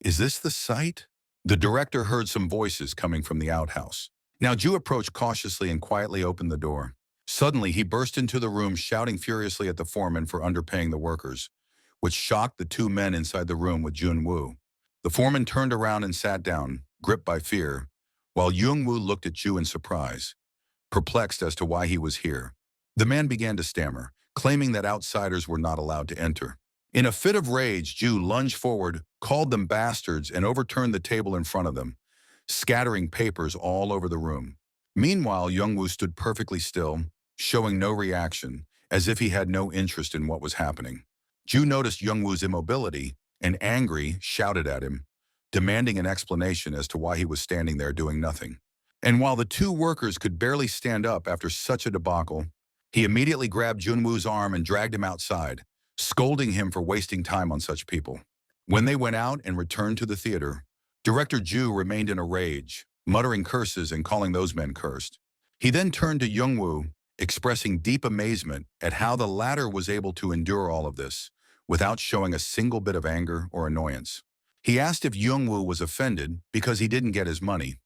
"Is this the site?" The director heard some voices coming from the outhouse. Now Ju approached cautiously and quietly opened the door. Suddenly, he burst into the room shouting furiously at the foreman for underpaying the workers, which shocked the two men inside the room with Junwoo. The foreman turned around and sat down, gripped by fear, while Jungwoo looked at Ju in surprise, perplexed as to why he was here. The man began to stammer, claiming that outsiders were not allowed to enter. In a fit of rage, Ju lunged forward, called them bastards, and overturned the table in front of them, scattering papers all over the room. Meanwhile, Jungwoo stood perfectly still, showing no reaction, as if he had no interest in what was happening. Ju noticed Jungwoo's immobility and, angry, shouted at him, demanding an explanation as to why he was standing there doing nothing. And while the two workers could barely stand up after such a debacle, he immediately grabbed Junwoo's arm and dragged him outside, scolding him for wasting time on such people. When they went out and returned to the theater, Director Ju remained in a rage, muttering curses and calling those men cursed. He then turned to Jungwoo, expressing deep amazement at how the latter was able to endure all of this without showing a single bit of anger or annoyance. He asked if Jungwoo was offended because he didn't get his money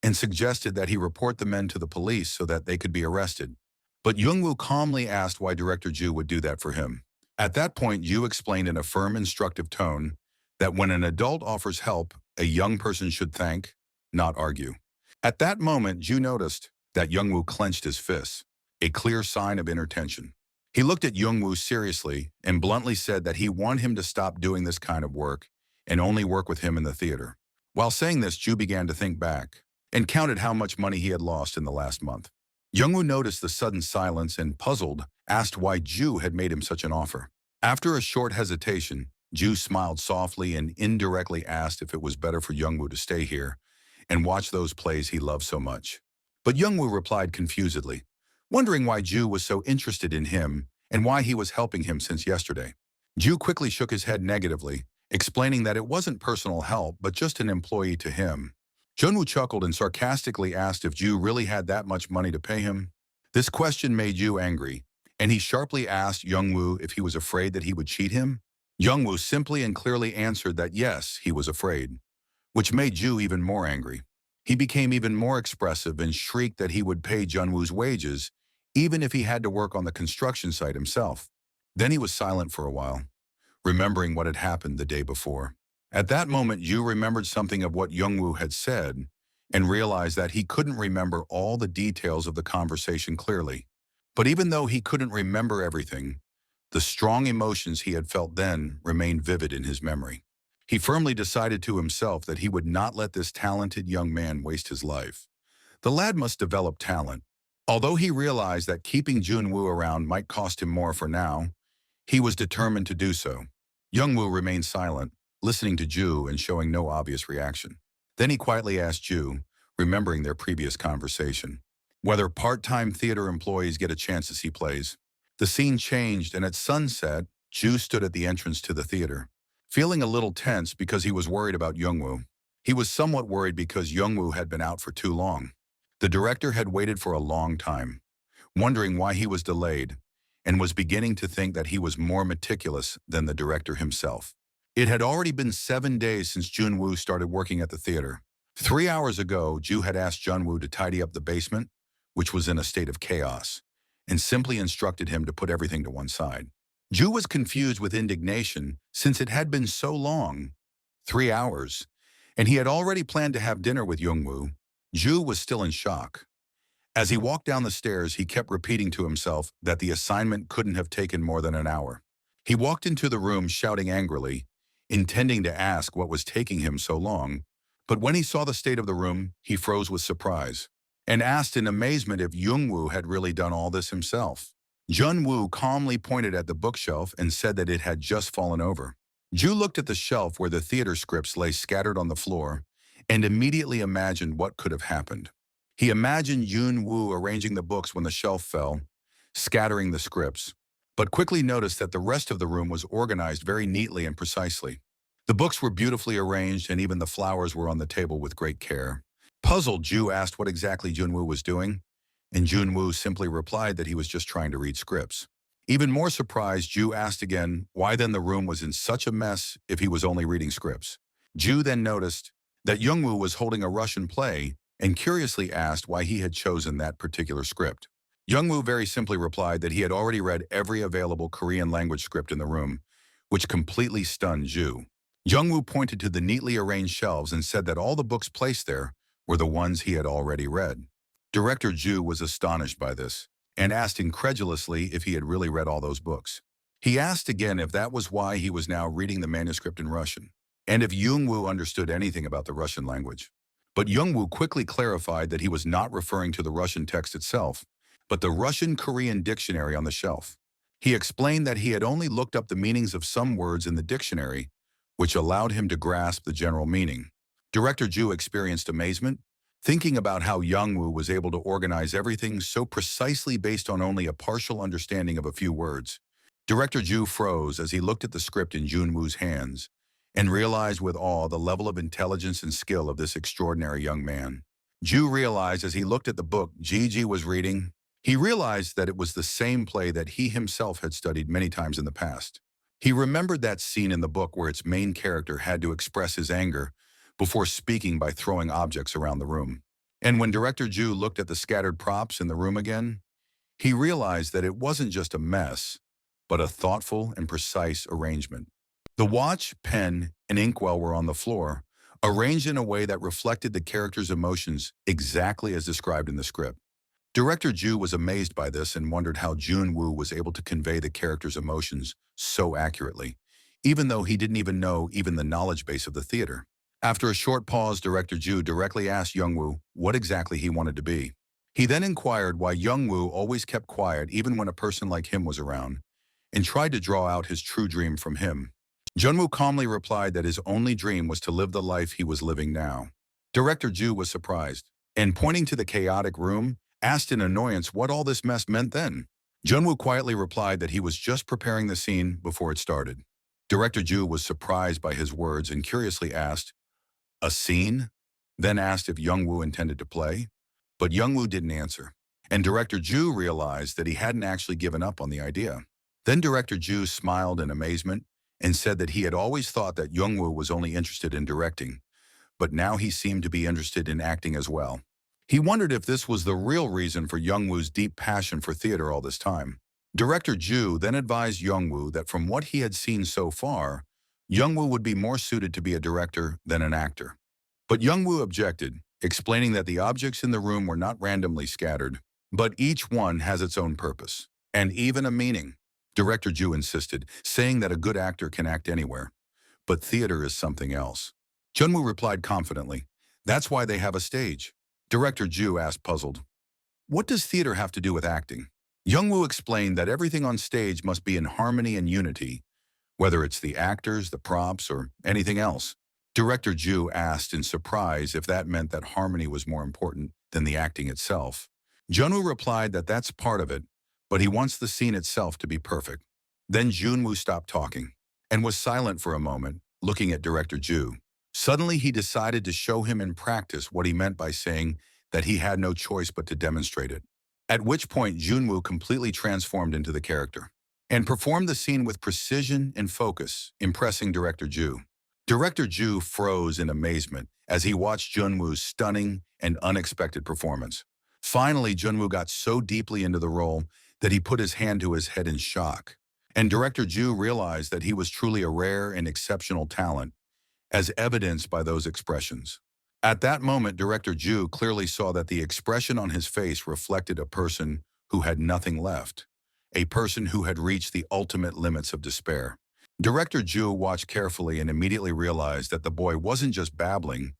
and suggested that he report the men to the police so that they could be arrested. But Jungwoo calmly asked why Director Ju would do that for him. At that point, Ju explained in a firm, instructive tone that when an adult offers help, a young person should thank, not argue. At that moment, Ju noticed that Jungwoo clenched his fists, a clear sign of inner tension. He looked at Jungwoo seriously and bluntly said that he wanted him to stop doing this kind of work and only work with him in the theater. While saying this, Ju began to think back and counted how much money he had lost in the last month. Jungwoo noticed the sudden silence and, puzzled, asked why Ju had made him such an offer. After a short hesitation, Ju smiled softly and indirectly asked if it was better for Jungwoo to stay here and watch those plays he loved so much. But Jungwoo replied confusedly, wondering why Ju was so interested in him and why he was helping him since yesterday. Ju quickly shook his head negatively, explaining that it wasn't personal help but just an employee to him. Jungwoo chuckled and sarcastically asked if Ju really had that much money to pay him. This question made Ju angry, and he sharply asked Jungwoo if he was afraid that he would cheat him. Jungwoo simply and clearly answered that yes, he was afraid, which made Ju even more angry. He became even more expressive and shrieked that he would pay Jungwoo's wages, even if he had to work on the construction site himself. Then he was silent for a while, remembering what had happened the day before. At that moment, Ju remembered something of what Jungwoo had said and realized that he couldn't remember all the details of the conversation clearly. But even though he couldn't remember everything, the strong emotions he had felt then remained vivid in his memory. He firmly decided to himself that he would not let this talented young man waste his life. The lad must develop talent. Although he realized that keeping Junwoo around might cost him more for now, he was determined to do so. Youngwoo remained silent, listening to Ju and showing no obvious reaction. Then he quietly asked Ju, remembering their previous conversation, whether part-time theater employees get a chance to see plays. The scene changed, and at sunset, Ju stood at the entrance to the theater, feeling a little tense because he was worried about Youngwoo. He was somewhat worried because Youngwoo had been out for too long. The director had waited for a long time, wondering why he was delayed, and was beginning to think that he was more meticulous than the director himself. It had already been 7 days since Junwoo started working at the theater. 3 hours ago, Ju had asked Junwoo to tidy up the basement, which was in a state of chaos, and simply instructed him to put everything to one side. Ju was confused with indignation since it had been so long, 3 hours, and he had already planned to have dinner with Youngwoo. Ju was still in shock. As he walked down the stairs, he kept repeating to himself that the assignment couldn't have taken more than an hour. He walked into the room shouting angrily, intending to ask what was taking him so long, but when he saw the state of the room, he froze with surprise and asked in amazement if Youngwoo had really done all this himself. Junwoo calmly pointed at the bookshelf and said that it had just fallen over. Ju looked at the shelf where the theater scripts lay scattered on the floor and immediately imagined what could have happened. He imagined Yoon Woo arranging the books when the shelf fell, scattering the scripts, but quickly noticed that the rest of the room was organized very neatly and precisely. The books were beautifully arranged, and even the flowers were on the table with great care. Puzzled, Ju asked what exactly Junwoo was doing, and Junwoo simply replied that he was just trying to read scripts. Even more surprised, Ju asked again why then the room was in such a mess if he was only reading scripts. Ju then noticed that Youngwoo was holding a Russian play and curiously asked why he had chosen that particular script. Youngwoo very simply replied that he had already read every available Korean language script in the room, which completely stunned Ju. Youngwoo pointed to the neatly arranged shelves and said that all the books placed there were the ones he had already read. Director Ju was astonished by this and asked incredulously if he had really read all those books. He asked again if that was why he was now reading the manuscript in Russian, and if Youngwoo understood anything about the Russian language. But Youngwoo quickly clarified that he was not referring to the Russian text itself, but the Russian-Korean dictionary on the shelf. He explained that he had only looked up the meanings of some words in the dictionary, which allowed him to grasp the general meaning. Director Ju experienced amazement, thinking about how Youngwoo was able to organize everything so precisely based on only a partial understanding of a few words. Director Ju froze as he looked at the script in Junwoo's hands and realized with awe the level of intelligence and skill of this extraordinary young man. Ju realized as he looked at the book Gigi was reading, he realized that it was the same play that he himself had studied many times in the past. He remembered that scene in the book where its main character had to express his anger before speaking by throwing objects around the room. And when Director Ju looked at the scattered props in the room again, he realized that it wasn't just a mess, but a thoughtful and precise arrangement. The watch, pen, and inkwell were on the floor, arranged in a way that reflected the character's emotions exactly as described in the script. Director Ju was amazed by this and wondered how Junwoo was able to convey the character's emotions so accurately, even though he didn't even know the knowledge base of the theater. After a short pause, Director Ju directly asked Youngwoo what exactly he wanted to be. He then inquired why Youngwoo always kept quiet even when a person like him was around, and tried to draw out his true dream from him. Junwoo calmly replied that his only dream was to live the life he was living now. Director Ju was surprised, and pointing to the chaotic room, asked in annoyance what all this mess meant then. Junwoo quietly replied that he was just preparing the scene before it started. Director Ju was surprised by his words and curiously asked, "A scene?" Then asked if Youngwoo intended to play. But Youngwoo didn't answer, and Director Ju realized that he hadn't actually given up on the idea. Then Director Ju smiled in amazement and said that he had always thought that Youngwoo was only interested in directing, but now he seemed to be interested in acting as well. He wondered if this was the real reason for Youngwoo's deep passion for theater all this time. Director Ju then advised Youngwoo that from what he had seen so far, Youngwoo would be more suited to be a director than an actor. But Youngwoo objected, explaining that the objects in the room were not randomly scattered, but each one has its own purpose, and even a meaning. Director Ju insisted, saying that a good actor can act anywhere, but theater is something else. Junwoo replied confidently, "That's why they have a stage." Director Ju asked puzzled, "What does theater have to do with acting?" Youngwoo explained that everything on stage must be in harmony and unity, whether it's the actors, the props, or anything else. Director Ju asked in surprise if that meant that harmony was more important than the acting itself. Junwoo replied that that's part of it, but he wants the scene itself to be perfect. Then Junwoo stopped talking and was silent for a moment, looking at Director Ju. Suddenly, he decided to show him in practice what he meant by saying that he had no choice but to demonstrate it. At which point, Junwoo completely transformed into the character and performed the scene with precision and focus, impressing Director Ju. Director Ju froze in amazement as he watched Junwoo's stunning and unexpected performance. Finally, Junwoo got so deeply into the role that he put his hand to his head in shock. And Director Ju realized that he was truly a rare and exceptional talent, as evidenced by those expressions. At that moment, Director Ju clearly saw that the expression on his face reflected a person who had nothing left, a person who had reached the ultimate limits of despair. Director Ju watched carefully and immediately realized that the boy wasn't just babbling,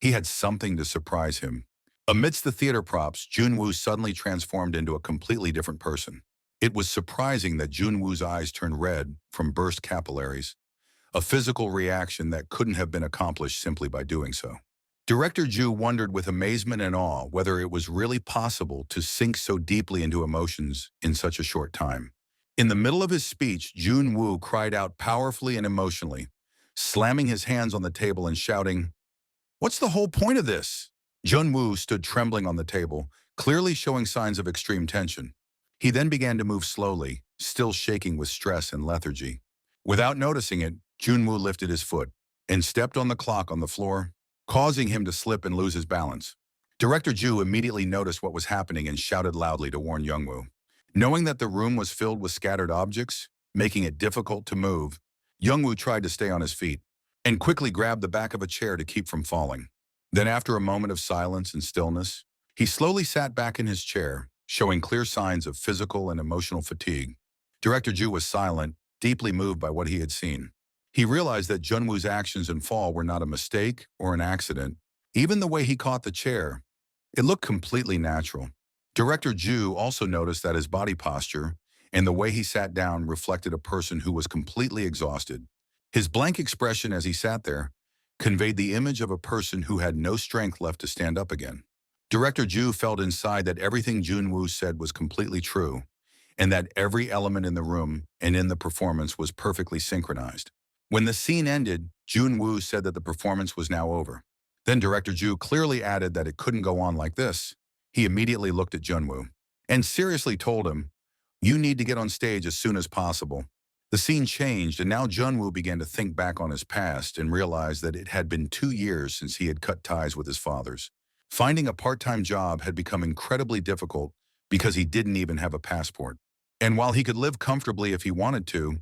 he had something to surprise him. Amidst the theater props, Junwoo suddenly transformed into a completely different person. It was surprising that Junwoo's eyes turned red from burst capillaries, a physical reaction that couldn't have been accomplished simply by doing so. Director Ju wondered with amazement and awe whether it was really possible to sink so deeply into emotions in such a short time. In the middle of his speech, Junwoo cried out powerfully and emotionally, slamming his hands on the table and shouting, "What's the whole point of this?" Junwoo stood trembling on the table, clearly showing signs of extreme tension. He then began to move slowly, still shaking with stress and lethargy. Without noticing it, Junwoo lifted his foot and stepped on the clock on the floor, causing him to slip and lose his balance. Director Ju immediately noticed what was happening and shouted loudly to warn Youngwoo. Knowing that the room was filled with scattered objects, making it difficult to move, Youngwoo tried to stay on his feet and quickly grabbed the back of a chair to keep from falling. Then after a moment of silence and stillness, he slowly sat back in his chair, showing clear signs of physical and emotional fatigue. Director Ju was silent, deeply moved by what he had seen. He realized that Junwoo's actions and fall were not a mistake or an accident. Even the way he caught the chair, it looked completely natural. Director Ju also noticed that his body posture and the way he sat down reflected a person who was completely exhausted. His blank expression as he sat there conveyed the image of a person who had no strength left to stand up again. Director Ju felt inside that everything Junwoo said was completely true, and that every element in the room and in the performance was perfectly synchronized. When the scene ended, Junwoo said that the performance was now over. Then Director Ju clearly added that it couldn't go on like this. He immediately looked at Junwoo and seriously told him, "You need to get on stage as soon as possible." The scene changed, and now Junwoo began to think back on his past and realized that it had been 2 years since he had cut ties with his fathers. Finding a part-time job had become incredibly difficult because he didn't even have a passport. And while he could live comfortably if he wanted to,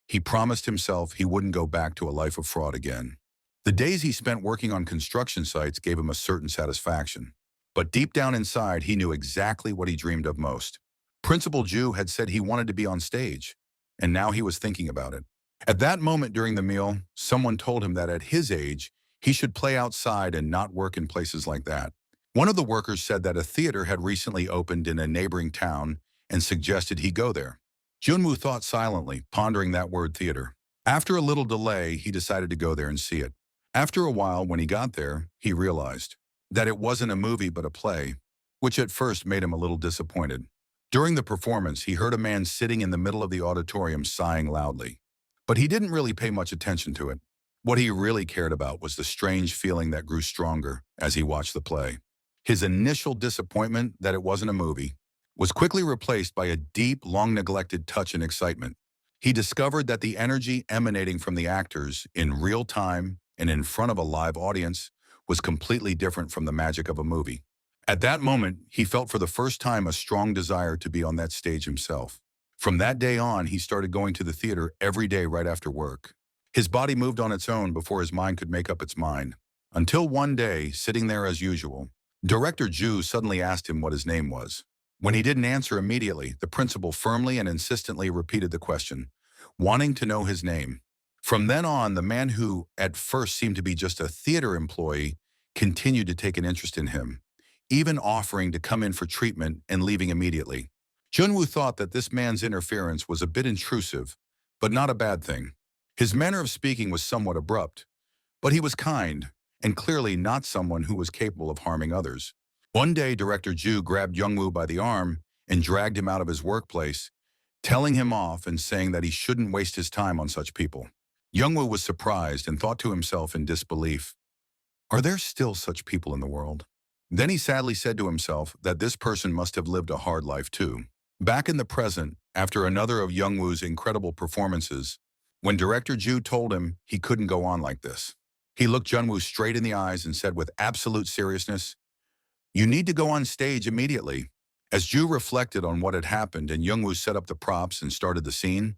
he promised himself he wouldn't go back to a life of fraud again. The days he spent working on construction sites gave him a certain satisfaction. But deep down inside, he knew exactly what he dreamed of most. Principal Ju had said he wanted to be on stage, and now he was thinking about it. At that moment during the meal, someone told him that at his age, he should play outside and not work in places like that. One of the workers said that a theater had recently opened in a neighboring town and suggested he go there. Junwoo thought silently, pondering that word theater. After a little delay, he decided to go there and see it. After a while, when he got there, he realized that it wasn't a movie but a play, which at first made him a little disappointed. During the performance, he heard a man sitting in the middle of the auditorium sighing loudly. But he didn't really pay much attention to it. What he really cared about was the strange feeling that grew stronger as he watched the play. His initial disappointment that it wasn't a movie was quickly replaced by a deep, long-neglected touch and excitement. He discovered that the energy emanating from the actors in real time and in front of a live audience was completely different from the magic of a movie. At that moment, he felt for the first time a strong desire to be on that stage himself. From that day on, he started going to the theater every day right after work. His body moved on its own before his mind could make up its mind. Until one day, sitting there as usual, Director Ju suddenly asked him what his name was. When he didn't answer immediately, the principal firmly and insistently repeated the question, wanting to know his name. From then on, the man who, at first seemed to be just a theater employee, continued to take an interest in him, even offering to come in for treatment and leaving immediately. Junwoo thought that this man's interference was a bit intrusive, but not a bad thing. His manner of speaking was somewhat abrupt, but he was kind and clearly not someone who was capable of harming others. One day, Director Ju grabbed Youngwoo by the arm and dragged him out of his workplace, telling him off and saying that he shouldn't waste his time on such people. Youngwoo was surprised and thought to himself in disbelief, are there still such people in the world? Then he sadly said to himself that this person must have lived a hard life too. Back in the present, after another of Youngwoo's incredible performances, when Director Ju told him he couldn't go on like this, he looked Junwoo straight in the eyes and said with absolute seriousness, you need to go on stage immediately. As Ju reflected on what had happened and Youngwoo set up the props and started the scene,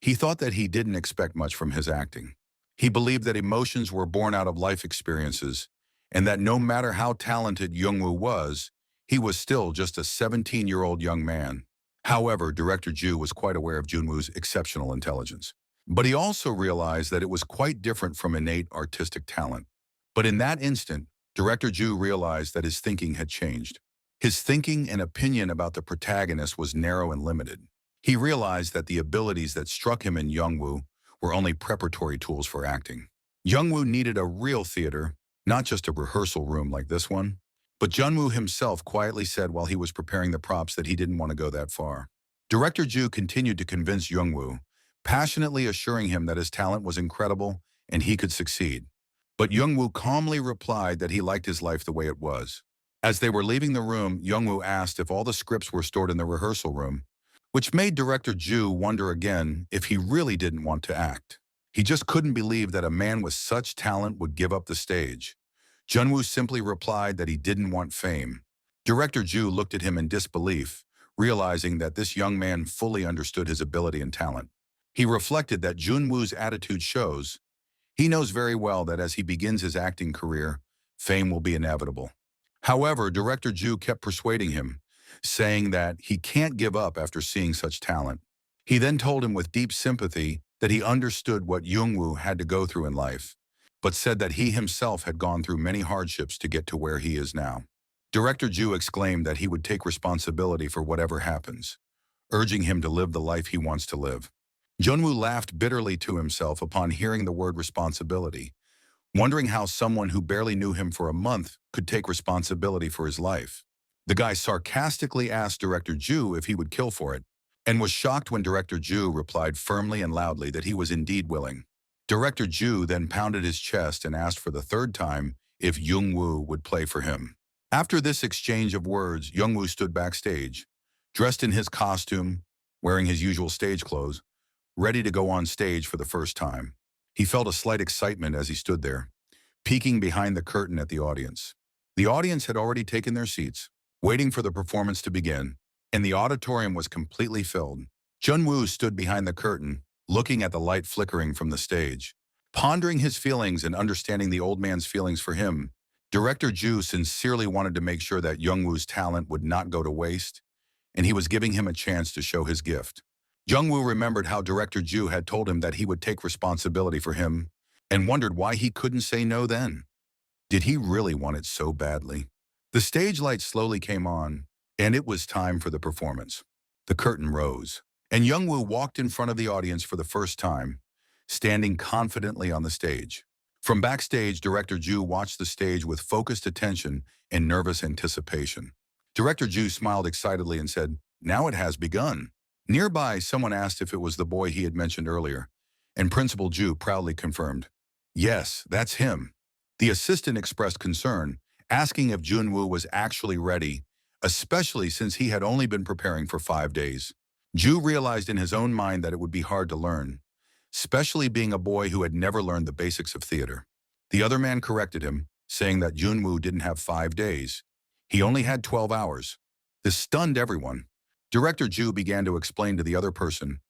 he thought that he didn't expect much from his acting. He believed that emotions were born out of life experiences and that no matter how talented Youngwoo was, he was still just a 17-year-old young man. However, Director Ju was quite aware of Junwoo's exceptional intelligence. But he also realized that it was quite different from innate artistic talent. But in that instant, Director Ju realized that his thinking had changed. His thinking and opinion about the protagonist was narrow and limited. He realized that the abilities that struck him in Youngwoo were only preparatory tools for acting. Youngwoo needed a real theater, not just a rehearsal room like this one. But Junwoo himself quietly said while he was preparing the props that he didn't want to go that far. Director Ju continued to convince Youngwoo, passionately assuring him that his talent was incredible and he could succeed. But Youngwoo calmly replied that he liked his life the way it was. As they were leaving the room, Youngwoo asked if all the scripts were stored in the rehearsal room, which made Director Ju wonder again if he really didn't want to act. He just couldn't believe that a man with such talent would give up the stage. Junwoo simply replied that he didn't want fame. Director Ju looked at him in disbelief, realizing that this young man fully understood his ability and talent. He reflected that Junwoo's attitude shows he knows very well that as he begins his acting career, fame will be inevitable. However, Director Ju kept persuading him, saying that he can't give up after seeing such talent. He then told him with deep sympathy that he understood what Youngwoo had to go through in life, but said that he himself had gone through many hardships to get to where he is now. Director Ju exclaimed that he would take responsibility for whatever happens, urging him to live the life he wants to live. Junwoo laughed bitterly to himself upon hearing the word responsibility, wondering how someone who barely knew him for a month could take responsibility for his life. The guy sarcastically asked Director Ju if he would kill for it, and was shocked when Director Ju replied firmly and loudly that he was indeed willing. Director Ju then pounded his chest and asked for the third time if Youngwoo would play for him. After this exchange of words, Youngwoo stood backstage, dressed in his costume, wearing his usual stage clothes, ready to go on stage for the first time. He felt a slight excitement as he stood there, peeking behind the curtain at the audience. The audience had already taken their seats, waiting for the performance to begin, and the auditorium was completely filled. Junwoo stood behind the curtain, looking at the light flickering from the stage. Pondering his feelings and understanding the old man's feelings for him, Director Ju sincerely wanted to make sure that Youngwoo's talent would not go to waste, and he was giving him a chance to show his gift. Youngwoo remembered how Director Ju had told him that he would take responsibility for him, and wondered why he couldn't say no then. Did he really want it so badly? The stage lights slowly came on, and it was time for the performance. The curtain rose, and Youngwoo walked in front of the audience for the first time, standing confidently on the stage. From backstage, Director Ju watched the stage with focused attention and nervous anticipation. Director Ju smiled excitedly and said, "Now it has begun." Nearby, someone asked if it was the boy he had mentioned earlier, and Principal Ju proudly confirmed, "Yes, that's him." The assistant expressed concern, asking if Junwoo was actually ready, especially since he had only been preparing for 5 days. Ju realized in his own mind that it would be hard to learn, especially being a boy who had never learned the basics of theater. The other man corrected him, saying that Junwoo didn't have 5 days. He only had 12 hours. This stunned everyone. Director Ju began to explain to the other person,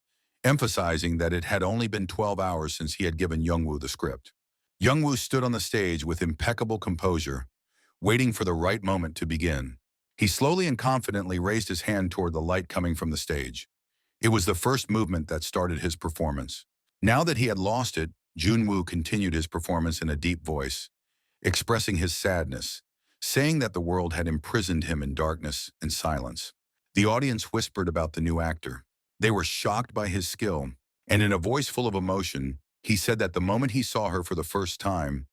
emphasizing that it had only been 12 hours since he had given Youngwoo the script. Youngwoo stood on the stage with impeccable composure, waiting for the right moment to begin. He slowly and confidently raised his hand toward the light coming from the stage. It was the first movement that started his performance. Now that he had lost it, Junwoo continued his performance in a deep voice, expressing his sadness, saying that the world had imprisoned him in darkness and silence. The audience whispered about the new actor. They were shocked by his skill, and in a voice full of emotion, He said that the moment he saw her for the first time,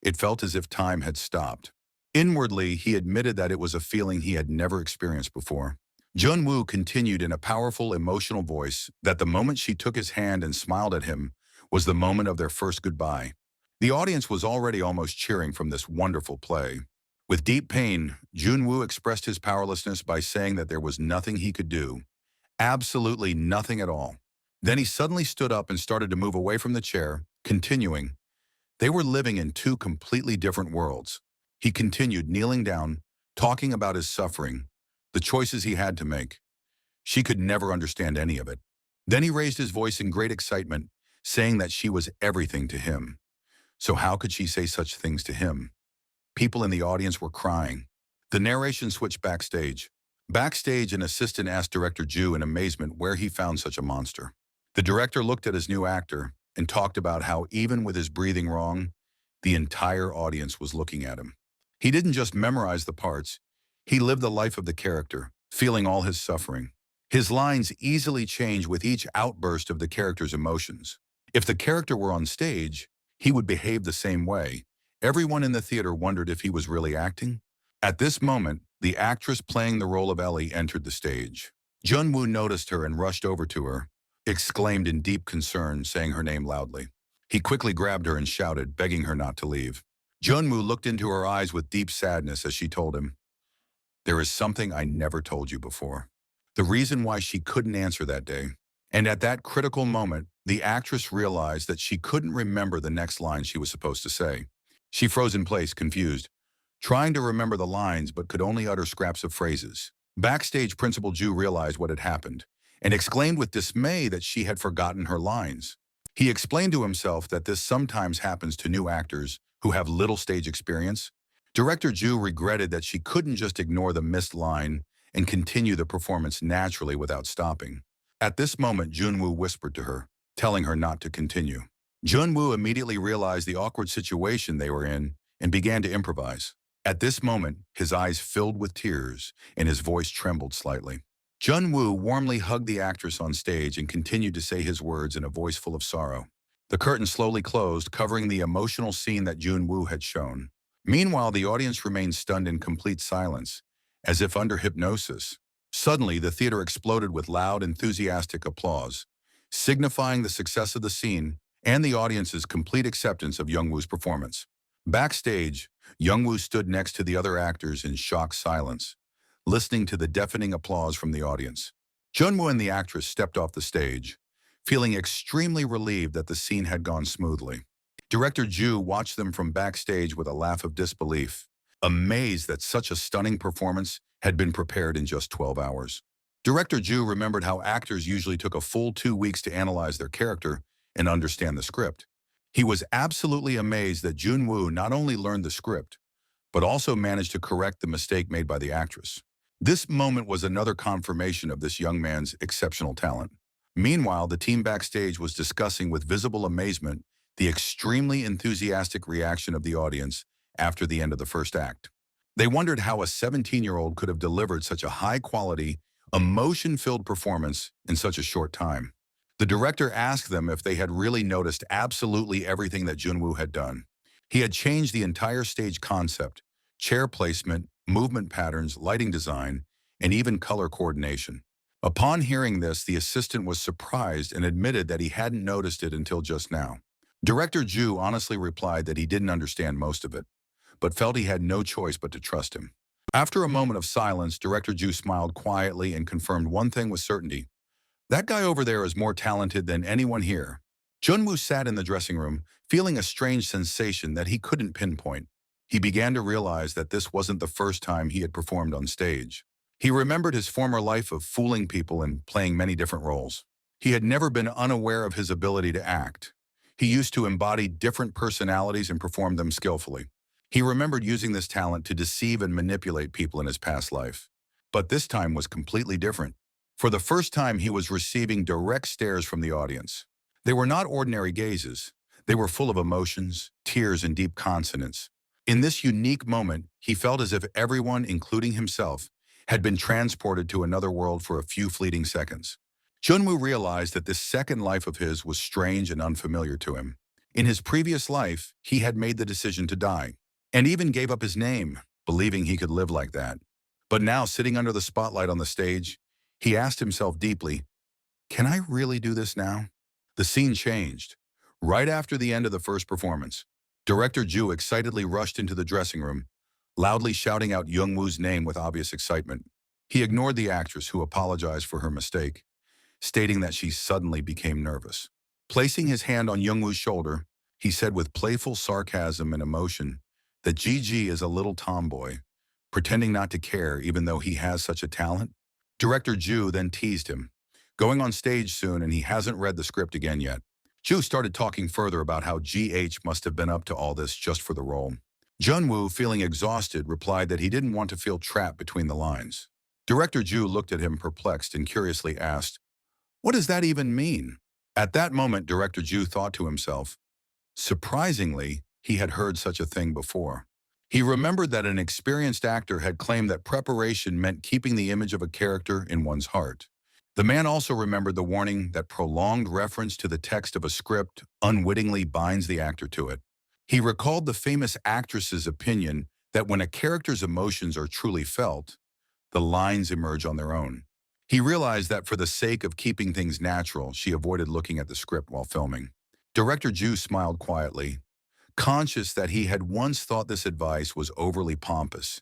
it felt as if time had stopped. Inwardly, he admitted that it was a feeling he had never experienced before. Jun-woo continued in a powerful, emotional voice that the moment she took his hand and smiled at him was the moment of their first goodbye. The audience was already almost cheering from this wonderful play. With deep pain, Jun-woo expressed his powerlessness by saying that there was nothing he could do. Absolutely nothing at all. Then he suddenly stood up and started to move away from the chair, continuing, they were living in two completely different worlds. He continued kneeling down, talking about his suffering, the choices he had to make. She could never understand any of it. Then he raised his voice in great excitement, saying that she was everything to him. So how could she say such things to him? People in the audience were crying. The narration switched backstage. Backstage, an assistant asked Director Ju in amazement where he found such a monster. The director looked at his new actor and talked about how even with his breathing wrong, the entire audience was looking at him. He didn't just memorize the parts, he lived the life of the character, feeling all his suffering. His lines easily change with each outburst of the character's emotions. If the character were on stage, he would behave the same way. Everyone in the theater wondered if he was really acting. At this moment, the actress playing the role of Ellie entered the stage. Jun-woo noticed her and rushed over to her, exclaimed in deep concern, saying her name loudly. He quickly grabbed her and shouted, begging her not to leave. Jun-woo looked into her eyes with deep sadness as she told him, there is something I never told you before. The reason why she couldn't answer that day. And at that critical moment, the actress realized that she couldn't remember the next line she was supposed to say. She froze in place, confused, trying to remember the lines but could only utter scraps of phrases. Backstage, Principal Ju realized what had happened and exclaimed with dismay that she had forgotten her lines. He explained to himself that this sometimes happens to new actors who have little stage experience. Director Ju regretted that she couldn't just ignore the missed line and continue the performance naturally without stopping. At this moment, Jun-woo whispered to her, telling her not to continue. Jun-woo immediately realized the awkward situation they were in and began to improvise. At this moment, his eyes filled with tears and his voice trembled slightly. Jun-woo warmly hugged the actress on stage and continued to say his words in a voice full of sorrow. The curtain slowly closed, covering the emotional scene that Jun-woo had shown. Meanwhile, the audience remained stunned in complete silence, as if under hypnosis. Suddenly, the theater exploded with loud, enthusiastic applause, signifying the success of the scene and the audience's complete acceptance of Jung-woo's performance. Backstage, Jung-woo stood next to the other actors in shocked silence, listening to the deafening applause from the audience. Jun-woo and the actress stepped off the stage, feeling extremely relieved that the scene had gone smoothly. Director Ju watched them from backstage with a laugh of disbelief, amazed that such a stunning performance had been prepared in just 12 hours. Director Ju remembered how actors usually took a full 2 weeks to analyze their character and understand the script. He was absolutely amazed that Jun-woo not only learned the script, but also managed to correct the mistake made by the actress. This moment was another confirmation of this young man's exceptional talent. Meanwhile, the team backstage was discussing with visible amazement the extremely enthusiastic reaction of the audience after the end of the first act. They wondered how a 17-year-old could have delivered such a high-quality, emotion-filled performance in such a short time. The director asked them if they had really noticed absolutely everything that Jun-woo had done. He had changed the entire stage concept, chair placement, movement patterns, lighting design, and even color coordination. Upon hearing this, the assistant was surprised and admitted that he hadn't noticed it until just now. Director Ju honestly replied that he didn't understand most of it, but felt he had no choice but to trust him. After a moment of silence, Director Ju smiled quietly and confirmed one thing with certainty. That guy over there is more talented than anyone here. Jun-woo sat in the dressing room, feeling a strange sensation that he couldn't pinpoint. He began to realize that this wasn't the first time he had performed on stage. He remembered his former life of fooling people and playing many different roles. He had never been unaware of his ability to act. He used to embody different personalities and perform them skillfully. He remembered using this talent to deceive and manipulate people in his past life. But this time was completely different. For the first time, he was receiving direct stares from the audience. They were not ordinary gazes. They were full of emotions, tears, and deep consonance. In this unique moment, he felt as if everyone, including himself, had been transported to another world for a few fleeting seconds. Junwoo realized that this second life of his was strange and unfamiliar to him. In his previous life, he had made the decision to die, and even gave up his name, believing he could live like that. But now, sitting under the spotlight on the stage, he asked himself deeply, can I really do this now? The scene changed. Right after the end of the first performance, director Ju excitedly rushed into the dressing room, loudly shouting out Youngwoo's name with obvious excitement. He ignored the actress, who apologized for her mistake, stating that she suddenly became nervous. Placing his hand on Youngwoo's shoulder, he said with playful sarcasm and emotion that Gigi is a little tomboy, pretending not to care even though he has such a talent. Director Ju then teased him, going on stage soon and he hasn't read the script again yet. Ju started talking further about how GH must have been up to all this just for the role. Junwoo, feeling exhausted, replied that he didn't want to feel trapped between the lines. Director Ju looked at him perplexed and curiously asked, what does that even mean? At that moment, Director Ju thought to himself, surprisingly, he had heard such a thing before. He remembered that an experienced actor had claimed that preparation meant keeping the image of a character in one's heart. The man also remembered the warning that prolonged reference to the text of a script unwittingly binds the actor to it. He recalled the famous actress's opinion that when a character's emotions are truly felt, the lines emerge on their own. He realized that for the sake of keeping things natural, she avoided looking at the script while filming. Director Ju smiled quietly, conscious that he had once thought this advice was overly pompous,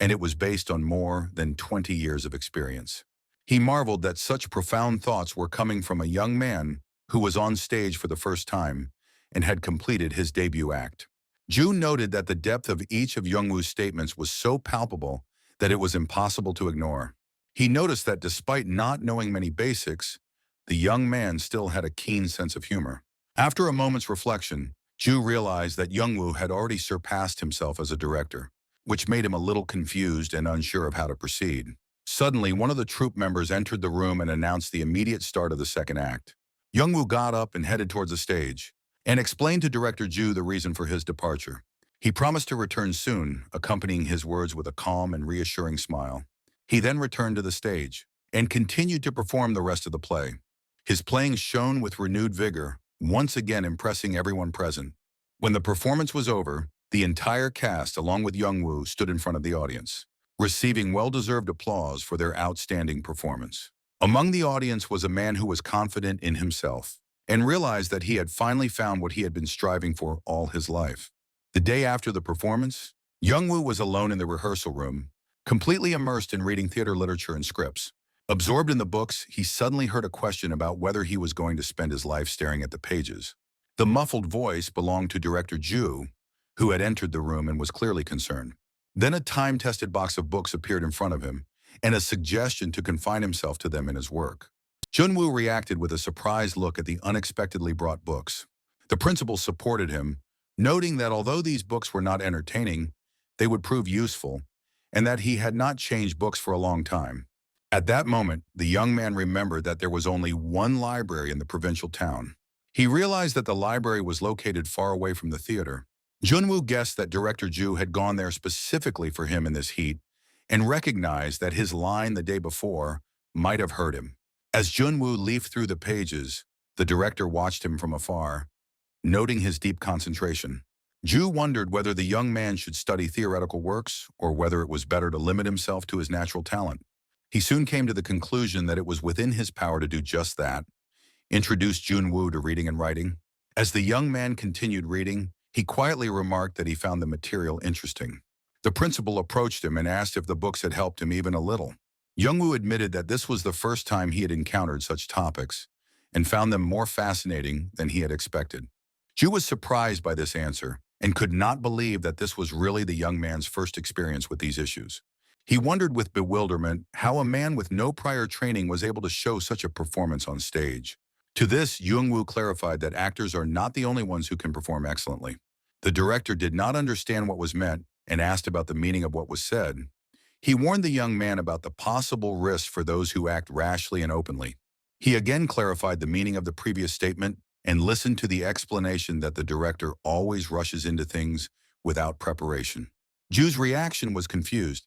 and it was based on more than 20 years of experience. He marveled that such profound thoughts were coming from a young man who was on stage for the first time and had completed his debut act. Ju noted that the depth of each of Youngwoo's statements was so palpable that it was impossible to ignore. He noticed that despite not knowing many basics, the young man still had a keen sense of humor. After a moment's reflection, Ju realized that Youngwoo had already surpassed himself as a director, which made him a little confused and unsure of how to proceed. Suddenly, one of the troupe members entered the room and announced the immediate start of the second act. Youngwoo got up and headed towards the stage, and explained to Director Ju the reason for his departure. He promised to return soon, accompanying his words with a calm and reassuring smile. He then returned to the stage, and continued to perform the rest of the play. His playing shone with renewed vigor, once again impressing everyone present. When the performance was over, the entire cast, along with Youngwoo, stood in front of the audience, receiving well-deserved applause for their outstanding performance. Among the audience was a man who was confident in himself, and realized that he had finally found what he had been striving for all his life. The day after the performance, Youngwoo was alone in the rehearsal room, completely immersed in reading theater literature and scripts. Absorbed in the books, he suddenly heard a question about whether he was going to spend his life staring at the pages. The muffled voice belonged to Director Ju, who had entered the room and was clearly concerned. Then a time-tested box of books appeared in front of him, and a suggestion to confine himself to them in his work. Junwoo reacted with a surprised look at the unexpectedly brought books. The principal supported him, noting that although these books were not entertaining, they would prove useful, and that he had not changed books for a long time. At that moment, the young man remembered that there was only one library in the provincial town. He realized that the library was located far away from the theater. Junwoo guessed that Director Ju had gone there specifically for him in this heat, and recognized that his line the day before might have hurt him. As Junwoo leafed through the pages, the director watched him from afar, noting his deep concentration. Ju wondered whether the young man should study theoretical works or whether it was better to limit himself to his natural talent. He soon came to the conclusion that it was within his power to do just that, introduced Junwoo to reading and writing. As the young man continued reading, he quietly remarked that he found the material interesting. The principal approached him and asked if the books had helped him even a little. Youngwoo admitted that this was the first time he had encountered such topics, and found them more fascinating than he had expected. Ju was surprised by this answer, and could not believe that this was really the young man's first experience with these issues. He wondered with bewilderment how a man with no prior training was able to show such a performance on stage. To this, Youngwoo clarified that actors are not the only ones who can perform excellently. The director did not understand what was meant and asked about the meaning of what was said. He warned the young man about the possible risks for those who act rashly and openly. He again clarified the meaning of the previous statement and listened to the explanation that the director always rushes into things without preparation. Ju's reaction was confused,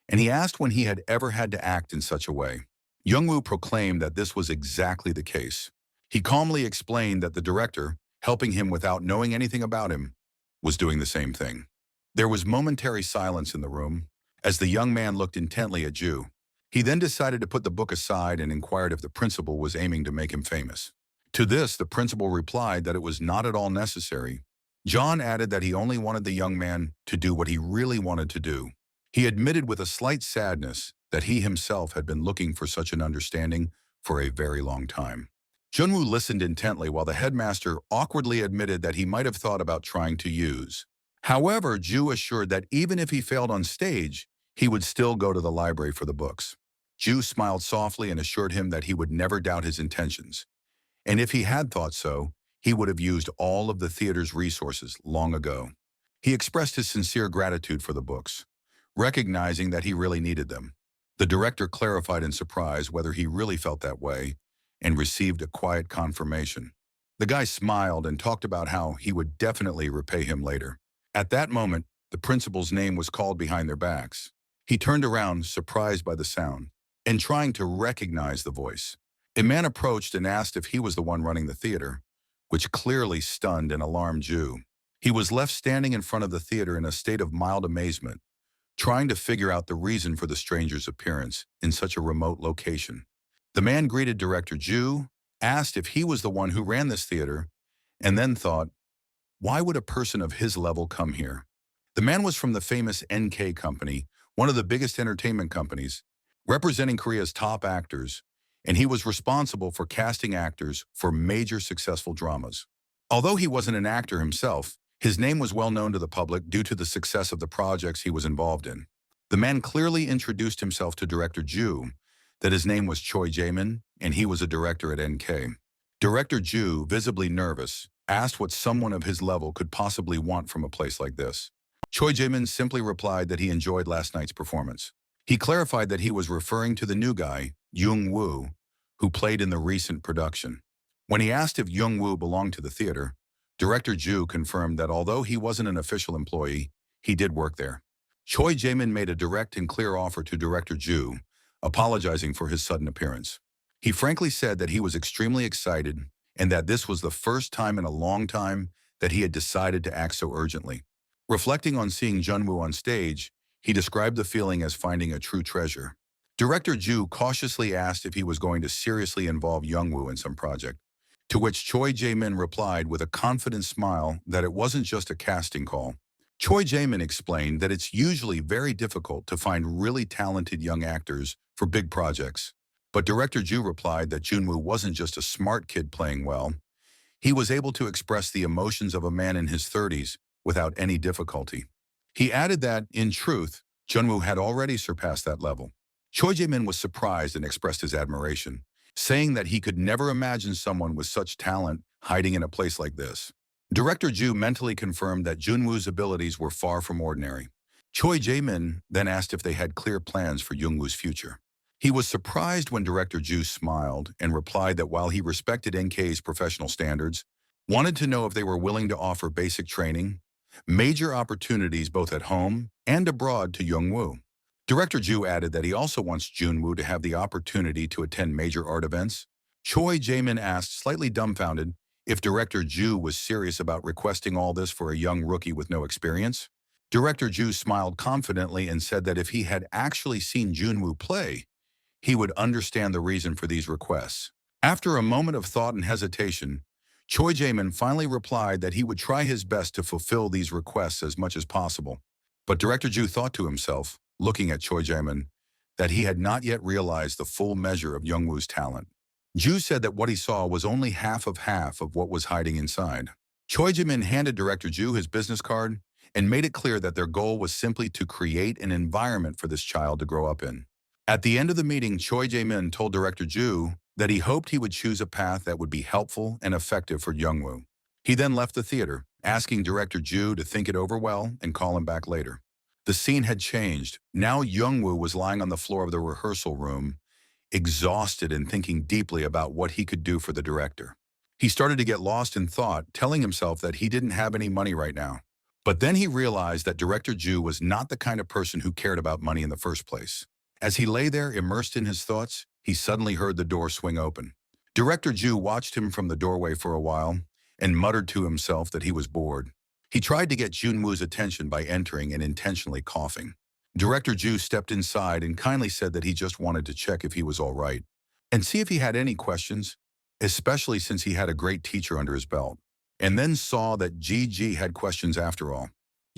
and he asked when he had ever had to act in such a way. Youngwoo proclaimed that this was exactly the case. He calmly explained that the director, helping him without knowing anything about him, was doing the same thing. There was momentary silence in the room as the young man looked intently at Ju. He then decided to put the book aside and inquired if the principal was aiming to make him famous. To this, the principal replied that it was not at all necessary. John added that he only wanted the young man to do what he really wanted to do. He admitted with a slight sadness that he himself had been looking for such an understanding for a very long time. Junwoo listened intently while the headmaster awkwardly admitted that he might have thought about trying to use. However, Ju assured that even if he failed on stage, he would still go to the library for the books. Ju smiled softly and assured him that he would never doubt his intentions. And if he had thought so, he would have used all of the theater's resources long ago. He expressed his sincere gratitude for the books, recognizing that he really needed them. The director clarified in surprise whether he really felt that way and received a quiet confirmation. The guy smiled and talked about how he would definitely repay him later. At that moment, the principal's name was called behind their backs. He turned around, surprised by the sound, and trying to recognize the voice. A man approached and asked if he was the one running the theater, which clearly stunned and alarmed Ju. He was left standing in front of the theater in a state of mild amazement, trying to figure out the reason for the stranger's appearance in such a remote location. The man greeted director Ju, asked if he was the one who ran this theater, and then thought, why would a person of his level come here? The man was from the famous NK company, one of the biggest entertainment companies, representing Korea's top actors, and he was responsible for casting actors for major successful dramas. Although he wasn't an actor himself, his name was well known to the public due to the success of the projects he was involved in. The man clearly introduced himself to director Ju, that his name was Choi Jae-min, and he was a director at NK. Director Ju, visibly nervous, asked what someone of his level could possibly want from a place like this. Choi Jae-min simply replied that he enjoyed last night's performance. He clarified that he was referring to the new guy, Young-woo, who played in the recent production. When he asked if Young-woo belonged to the theater, director Ju confirmed that although he wasn't an official employee, he did work there. Choi Jae-min made a direct and clear offer to director Ju, apologizing for his sudden appearance. He frankly said that he was extremely excited and that this was the first time in a long time that he had decided to act so urgently. Reflecting on seeing Junwoo on stage, he described the feeling as finding a true treasure. Director Ju cautiously asked if he was going to seriously involve Youngwoo in some project, to which Choi Jae-min replied with a confident smile that it wasn't just a casting call. Choi Jae-min explained that it's usually very difficult to find really talented young actors for big projects. But director Ju replied that Junwoo wasn't just a smart kid playing well. He was able to express the emotions of a man in his 30s without any difficulty. He added that, in truth, Junwoo had already surpassed that level. Choi Jae-min was surprised and expressed his admiration, saying that he could never imagine someone with such talent hiding in a place like this. Director Ju mentally confirmed that Junwoo's abilities were far from ordinary. Choi Jae-min then asked if they had clear plans for Youngwoo's future. He was surprised when director Ju smiled and replied that while he respected NK's professional standards, wanted to know if they were willing to offer basic training, major opportunities both at home and abroad to Youngwoo. Director Ju added that he also wants Junwoo to have the opportunity to attend major art events. Choi Jae-min asked, slightly dumbfounded, if director Ju was serious about requesting all this for a young rookie with no experience. Director Ju smiled confidently and said that if he had actually seen Junwoo play, he would understand the reason for these requests. After a moment of thought and hesitation, Choi Jae-min finally replied that he would try his best to fulfill these requests as much as possible. But director Ju thought to himself, looking at Choi Jae-min, that he had not yet realized the full measure of Youngwoo's talent. Ju said that what he saw was only half of what was hiding inside. Choi Jae-min handed director Ju his business card and made it clear that their goal was simply to create an environment for this child to grow up in. At the end of the meeting, Choi Jae-min told director Ju that he hoped he would choose a path that would be helpful and effective for Youngwoo. He then left the theater, asking director Ju to think it over well and call him back later. The scene had changed. Now Youngwoo was lying on the floor of the rehearsal room, exhausted and thinking deeply about what he could do for the director. He started to get lost in thought, telling himself that he didn't have any money right now. But then he realized that director Ju was not the kind of person who cared about money in the first place. As he lay there immersed in his thoughts, he suddenly heard the door swing open. Director Ju watched him from the doorway for a while and muttered to himself that he was bored. He tried to get Junwoo's attention by entering and intentionally coughing. Director Ju stepped inside and kindly said that he just wanted to check if he was all right and see if he had any questions, especially since he had a great teacher under his belt, and then saw that GG had questions after all.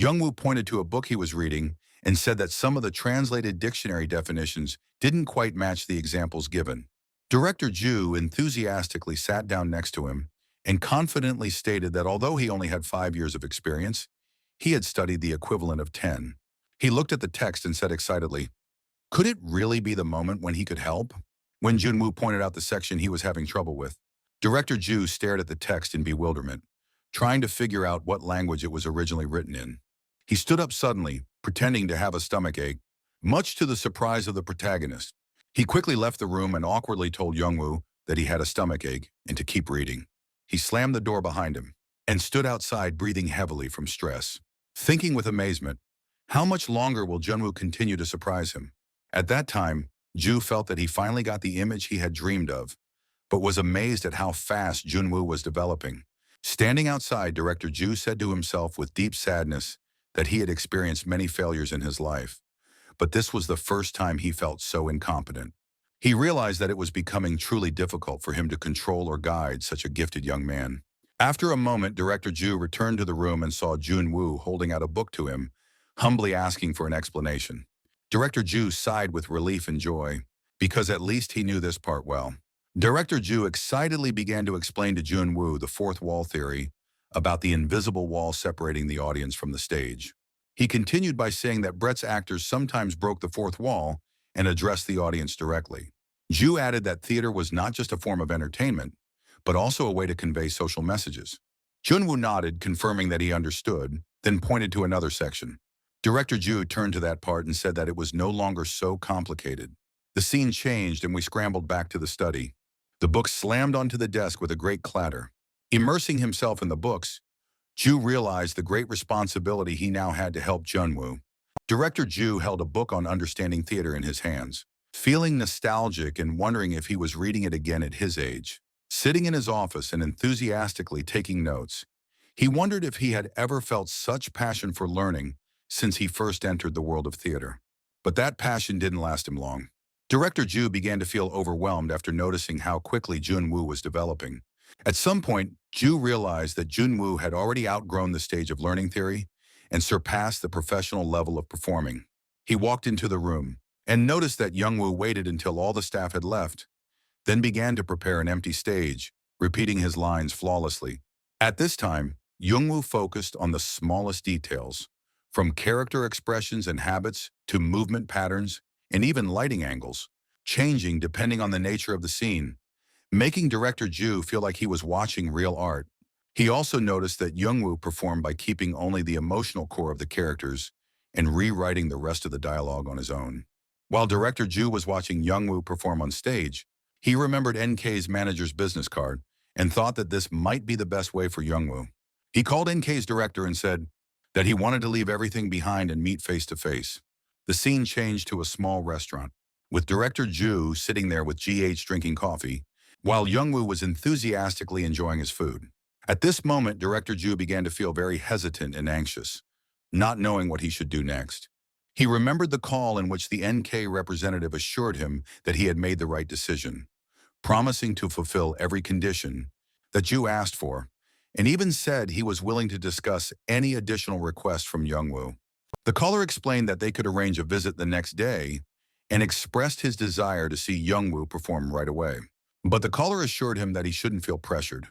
Youngwoo pointed to a book he was reading and said that some of the translated dictionary definitions didn't quite match the examples given. Director Ju enthusiastically sat down next to him and confidently stated that although he only had 5 years of experience, he had studied the equivalent of 10. He looked at the text and said excitedly, "Could it really be the moment when he could help?" When Junwoo pointed out the section he was having trouble with, Director Ju stared at the text in bewilderment, trying to figure out what language it was originally written in. He stood up suddenly, pretending to have a stomachache, much to the surprise of the protagonist. He quickly left the room and awkwardly told Youngwoo that he had a stomachache and to keep reading. He slammed the door behind him and stood outside breathing heavily from stress, thinking with amazement, how much longer will Junwoo continue to surprise him? At that time, Ju felt that he finally got the image he had dreamed of, but was amazed at how fast Junwoo was developing. Standing outside, Director Ju said to himself with deep sadness that he had experienced many failures in his life, but this was the first time he felt so incompetent. He realized that it was becoming truly difficult for him to control or guide such a gifted young man. After a moment, Director Ju returned to the room and saw Junwoo holding out a book to him, humbly asking for an explanation. Director Ju sighed with relief and joy, because at least he knew this part well. Director Ju excitedly began to explain to Junwoo the fourth wall theory about the invisible wall separating the audience from the stage. He continued by saying that Brett's actors sometimes broke the fourth wall and addressed the audience directly. Ju added that theater was not just a form of entertainment, but also a way to convey social messages. Junwoo nodded, confirming that he understood, then pointed to another section. Director Ju turned to that part and said that it was no longer so complicated. The scene changed and we scrambled back to the study. The book slammed onto the desk with a great clatter. Immersing himself in the books, Ju realized the great responsibility he now had to help Junwoo. Director Ju held a book on understanding theater in his hands, feeling nostalgic and wondering if he was reading it again at his age. Sitting in his office and enthusiastically taking notes, he wondered if he had ever felt such passion for learning since he first entered the world of theater. But that passion didn't last him long. Director Ju began to feel overwhelmed after noticing how quickly Junwoo was developing. At some point, Ju realized that Junwoo had already outgrown the stage of learning theory and surpassed the professional level of performing. He walked into the room and noticed that Youngwoo waited until all the staff had left, then began to prepare an empty stage, repeating his lines flawlessly. At this time, Youngwoo focused on the smallest details, from character expressions and habits to movement patterns and even lighting angles, changing depending on the nature of the scene, making Director Ju feel like he was watching real art. He also noticed that Youngwoo performed by keeping only the emotional core of the characters and rewriting the rest of the dialogue on his own. While Director Ju was watching Youngwoo perform on stage, he remembered NK's manager's business card and thought that this might be the best way for Youngwoo. He called NK's director and said that he wanted to leave everything behind and meet face to face. The scene changed to a small restaurant, with Director Ju sitting there with GH drinking coffee, while Youngwoo was enthusiastically enjoying his food. At this moment, Director Ju began to feel very hesitant and anxious, not knowing what he should do next. He remembered the call in which the NK representative assured him that he had made the right decision, promising to fulfill every condition that Ju asked for, and even said he was willing to discuss any additional request from Youngwoo. The caller explained that they could arrange a visit the next day and expressed his desire to see Youngwoo perform right away. But the caller assured him that he shouldn't feel pressured,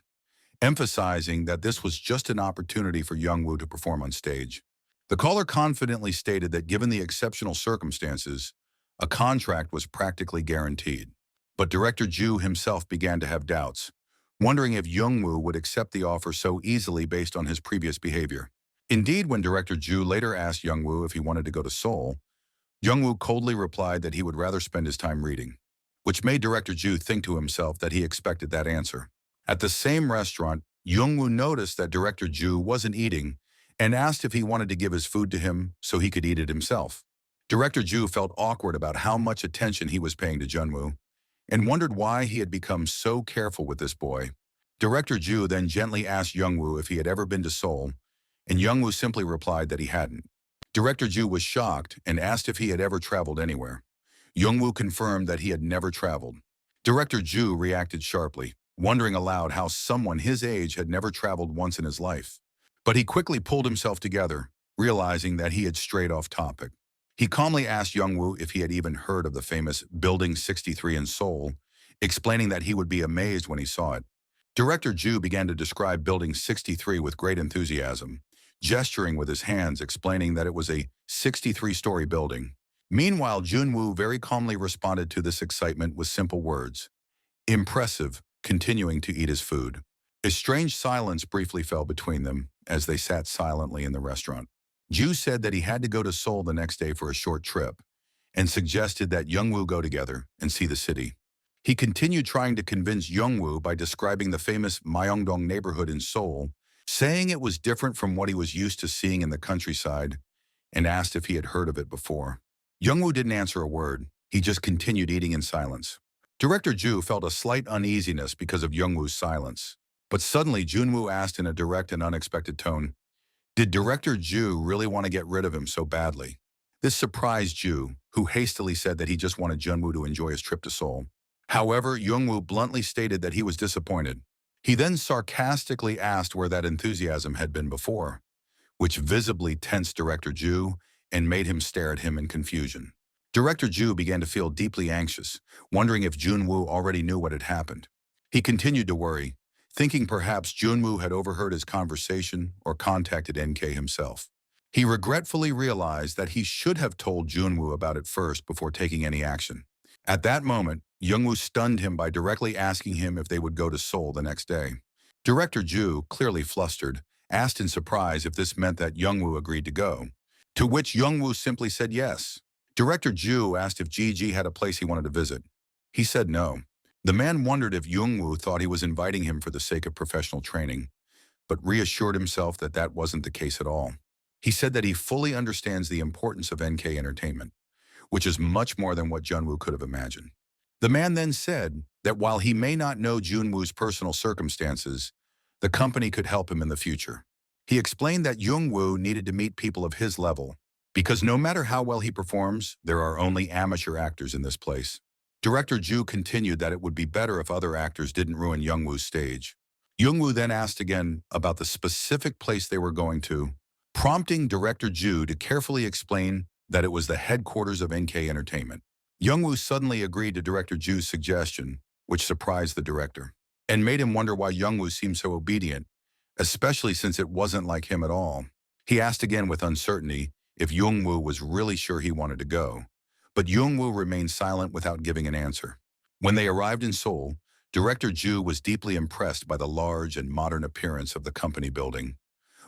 emphasizing that this was just an opportunity for Youngwoo to perform on stage. The caller confidently stated that given the exceptional circumstances, a contract was practically guaranteed. But Director Ju himself began to have doubts, wondering if Youngwoo would accept the offer so easily based on his previous behavior. Indeed, when Director Ju later asked Youngwoo if he wanted to go to Seoul, Youngwoo coldly replied that he would rather spend his time reading, which made Director Ju think to himself that he expected that answer. At the same restaurant, Youngwoo noticed that Director Ju wasn't eating and asked if he wanted to give his food to him so he could eat it himself. Director Ju felt awkward about how much attention he was paying to Junwoo and wondered why he had become so careful with this boy. Director Ju then gently asked Youngwoo if he had ever been to Seoul, and Youngwoo simply replied that he hadn't. Director Ju was shocked and asked if he had ever traveled anywhere. Youngwoo confirmed that he had never traveled. Director Ju reacted sharply, wondering aloud how someone his age had never traveled once in his life. But he quickly pulled himself together, realizing that he had strayed off topic. He calmly asked Youngwoo if he had even heard of the famous Building 63 in Seoul, explaining that he would be amazed when he saw it. Director Ju began to describe Building 63 with great enthusiasm, gesturing with his hands, explaining that it was a 63-story building. Meanwhile, Junwoo very calmly responded to this excitement with simple words. Impressive, continuing to eat his food. A strange silence briefly fell between them as they sat silently in the restaurant. Ju said that he had to go to Seoul the next day for a short trip and suggested that Youngwoo go together and see the city. He continued trying to convince Youngwoo by describing the famous Myeongdong neighborhood in Seoul, saying it was different from what he was used to seeing in the countryside, and asked if he had heard of it before. Youngwoo didn't answer a word. He just continued eating in silence. Director Ju felt a slight uneasiness because of Youngwoo's silence. But suddenly, Junwoo asked in a direct and unexpected tone, did Director Ju really want to get rid of him so badly? This surprised Ju, who hastily said that he just wanted Junwoo to enjoy his trip to Seoul. However, Youngwoo bluntly stated that he was disappointed. He then sarcastically asked where that enthusiasm had been before, which visibly tensed Director Ju and made him stare at him in confusion. Director Ju began to feel deeply anxious, wondering if Junwoo already knew what had happened. He continued to worry, thinking perhaps Junwoo had overheard his conversation or contacted NK himself. He regretfully realized that he should have told Junwoo about it first before taking any action. At that moment, Youngwoo stunned him by directly asking him if they would go to Seoul the next day. Director Ju, clearly flustered, asked in surprise if this meant that Youngwoo agreed to go, to which Youngwoo simply said yes. Director Ju asked if Gigi had a place he wanted to visit. He said no. The man wondered if Youngwoo thought he was inviting him for the sake of professional training, but reassured himself that that wasn't the case at all. He said that he fully understands the importance of NK Entertainment, which is much more than what Junwoo could have imagined. The man then said that while he may not know Junwoo's personal circumstances, the company could help him in the future. He explained that Youngwoo needed to meet people of his level, because no matter how well he performs, there are only amateur actors in this place. Director Ju continued that it would be better if other actors didn't ruin Youngwoo's stage. Youngwoo then asked again about the specific place they were going to, prompting Director Ju to carefully explain that it was the headquarters of NK Entertainment. Youngwoo suddenly agreed to Director Ju's suggestion, which surprised the director, and made him wonder why Youngwoo seemed so obedient, especially since it wasn't like him at all. He asked again with uncertainty if Youngwoo was really sure he wanted to go, but Youngwoo remained silent without giving an answer. When they arrived in Seoul, Director Ju was deeply impressed by the large and modern appearance of the company building,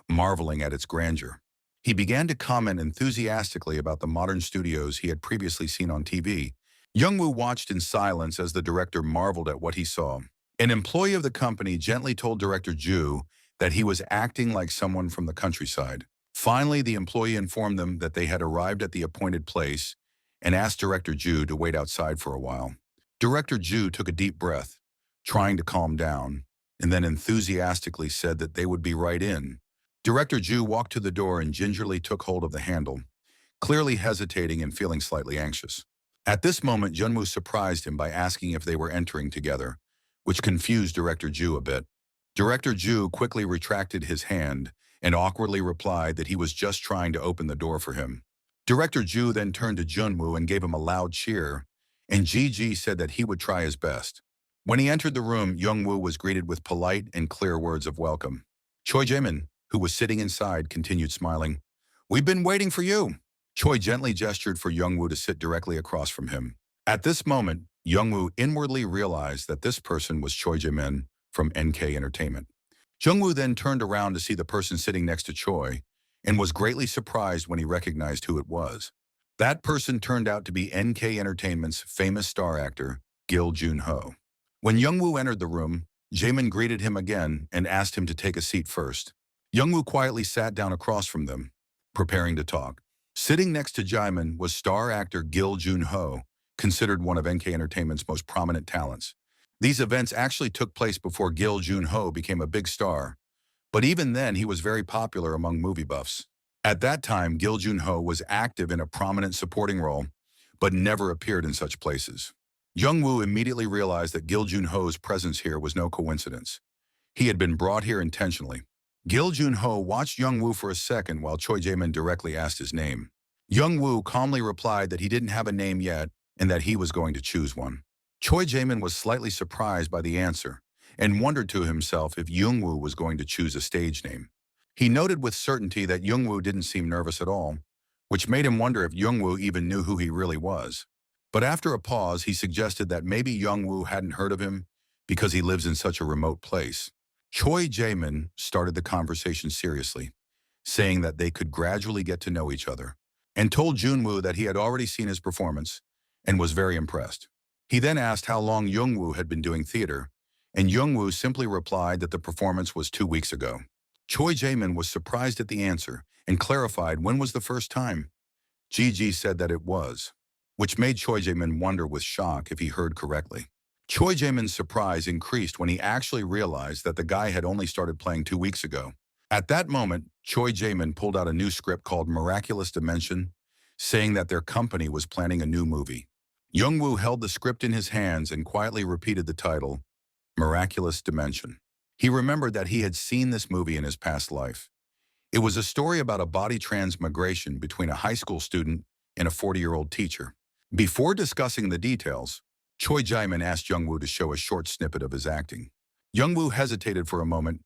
marveling at its grandeur. He began to comment enthusiastically about the modern studios he had previously seen on TV. Youngwoo watched in silence as the director marveled at what he saw. An employee of the company gently told Director Ju that he was acting like someone from the countryside. Finally, the employee informed them that they had arrived at the appointed place and asked Director Ju to wait outside for a while. Director Ju took a deep breath, trying to calm down, and then enthusiastically said that they would be right in. Director Ju walked to the door and gingerly took hold of the handle, clearly hesitating and feeling slightly anxious. At this moment, Junwoo surprised him by asking if they were entering together, which confused Director Ju a bit. Director Ju quickly retracted his hand and awkwardly replied that he was just trying to open the door for him. Director Ju then turned to Junwoo and gave him a loud cheer, and Gigi said that he would try his best. When he entered the room, Youngwoo was greeted with polite and clear words of welcome. Choi Jaemin, who was sitting inside, continued smiling. "We've been waiting for you." Choi gently gestured for Youngwoo to sit directly across from him. At this moment, Youngwoo inwardly realized that this person was Choi Jaemin from NK Entertainment. Jungwoo then turned around to see the person sitting next to Choi and was greatly surprised when he recognized who it was. That person turned out to be NK Entertainment's famous star actor, Gil Jun-ho. When Youngwoo entered the room, Jaemin greeted him again and asked him to take a seat first. Youngwoo quietly sat down across from them, preparing to talk. Sitting next to Jaemin was star actor Gil Jun-ho, considered one of NK Entertainment's most prominent talents. These events actually took place before Gil Jun-ho became a big star, but even then he was very popular among movie buffs. At that time, Gil Jun-ho was active in a prominent supporting role, but never appeared in such places. Jung-woo immediately realized that Gil Jun-ho's presence here was no coincidence. He had been brought here intentionally. Gil Jun-ho watched Jung-woo for a second while Choi Jae-min directly asked his name. Jung-woo calmly replied that he didn't have a name yet and that he was going to choose one. Choi Jae-min was slightly surprised by the answer and wondered to himself if Jung-woo was going to choose a stage name. He noted with certainty that Jung-woo didn't seem nervous at all, which made him wonder if Jung-woo even knew who he really was. But after a pause, he suggested that maybe Jung-woo hadn't heard of him because he lives in such a remote place. Choi Jae-min started the conversation seriously, saying that they could gradually get to know each other, and told Jung-woo that he had already seen his performance and was very impressed. He then asked how long Jung-woo had been doing theater, and Jung-woo simply replied that the performance was 2 weeks ago. Choi Jae-min was surprised at the answer and clarified when was the first time. Gigi said that it was, which made Choi Jae-min wonder with shock if he heard correctly. Choi Jae-min's surprise increased when he actually realized that the guy had only started playing 2 weeks ago. At that moment, Choi Jae-min pulled out a new script called Miraculous Dimension, saying that their company was planning a new movie. Jung-woo held the script in his hands and quietly repeated the title, Miraculous Dimension. He remembered that he had seen this movie in his past life. It was a story about a body transmigration between a high school student and a 40-year-old teacher. Before discussing the details, Choi Jae-min asked Jung-woo to show a short snippet of his acting. Jung-woo hesitated for a moment,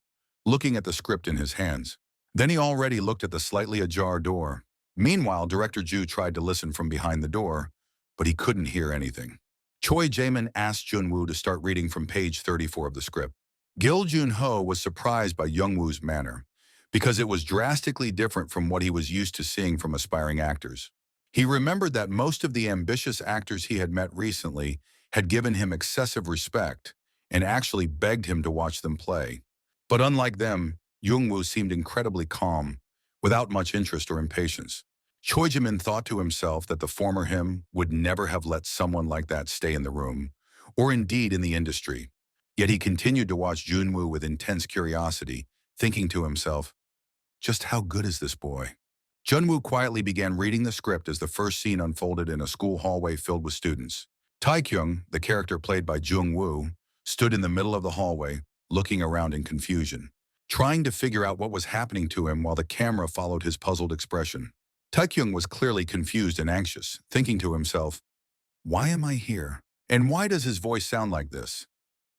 looking at the script in his hands. Then he already looked at the slightly ajar door. Meanwhile, Director Ju tried to listen from behind the door, but he couldn't hear anything. Choi Jae-min asked Jung-woo to start reading from page 34 of the script. Gil Jun-ho was surprised by Jung-woo's manner, because it was drastically different from what he was used to seeing from aspiring actors. He remembered that most of the ambitious actors he had met recently had given him excessive respect and actually begged him to watch them play. But unlike them, Jung-woo seemed incredibly calm, without much interest or impatience. Choi Jae-min thought to himself that the former him would never have let someone like that stay in the room, or indeed in the industry. Yet he continued to watch Jung-woo with intense curiosity, thinking to himself, just how good is this boy? Jung-woo quietly began reading the script as the first scene unfolded in a school hallway filled with students. Tae-kyung, the character played by Jung-woo, stood in the middle of the hallway, looking around in confusion, trying to figure out what was happening to him while the camera followed his puzzled expression. Tae-kyung was clearly confused and anxious, thinking to himself, why am I here? And why does his voice sound like this?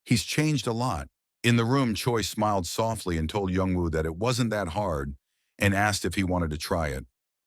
He's changed a lot. In the room, Choi smiled softly and told Jung-woo that it wasn't that hard and asked if he wanted to try it.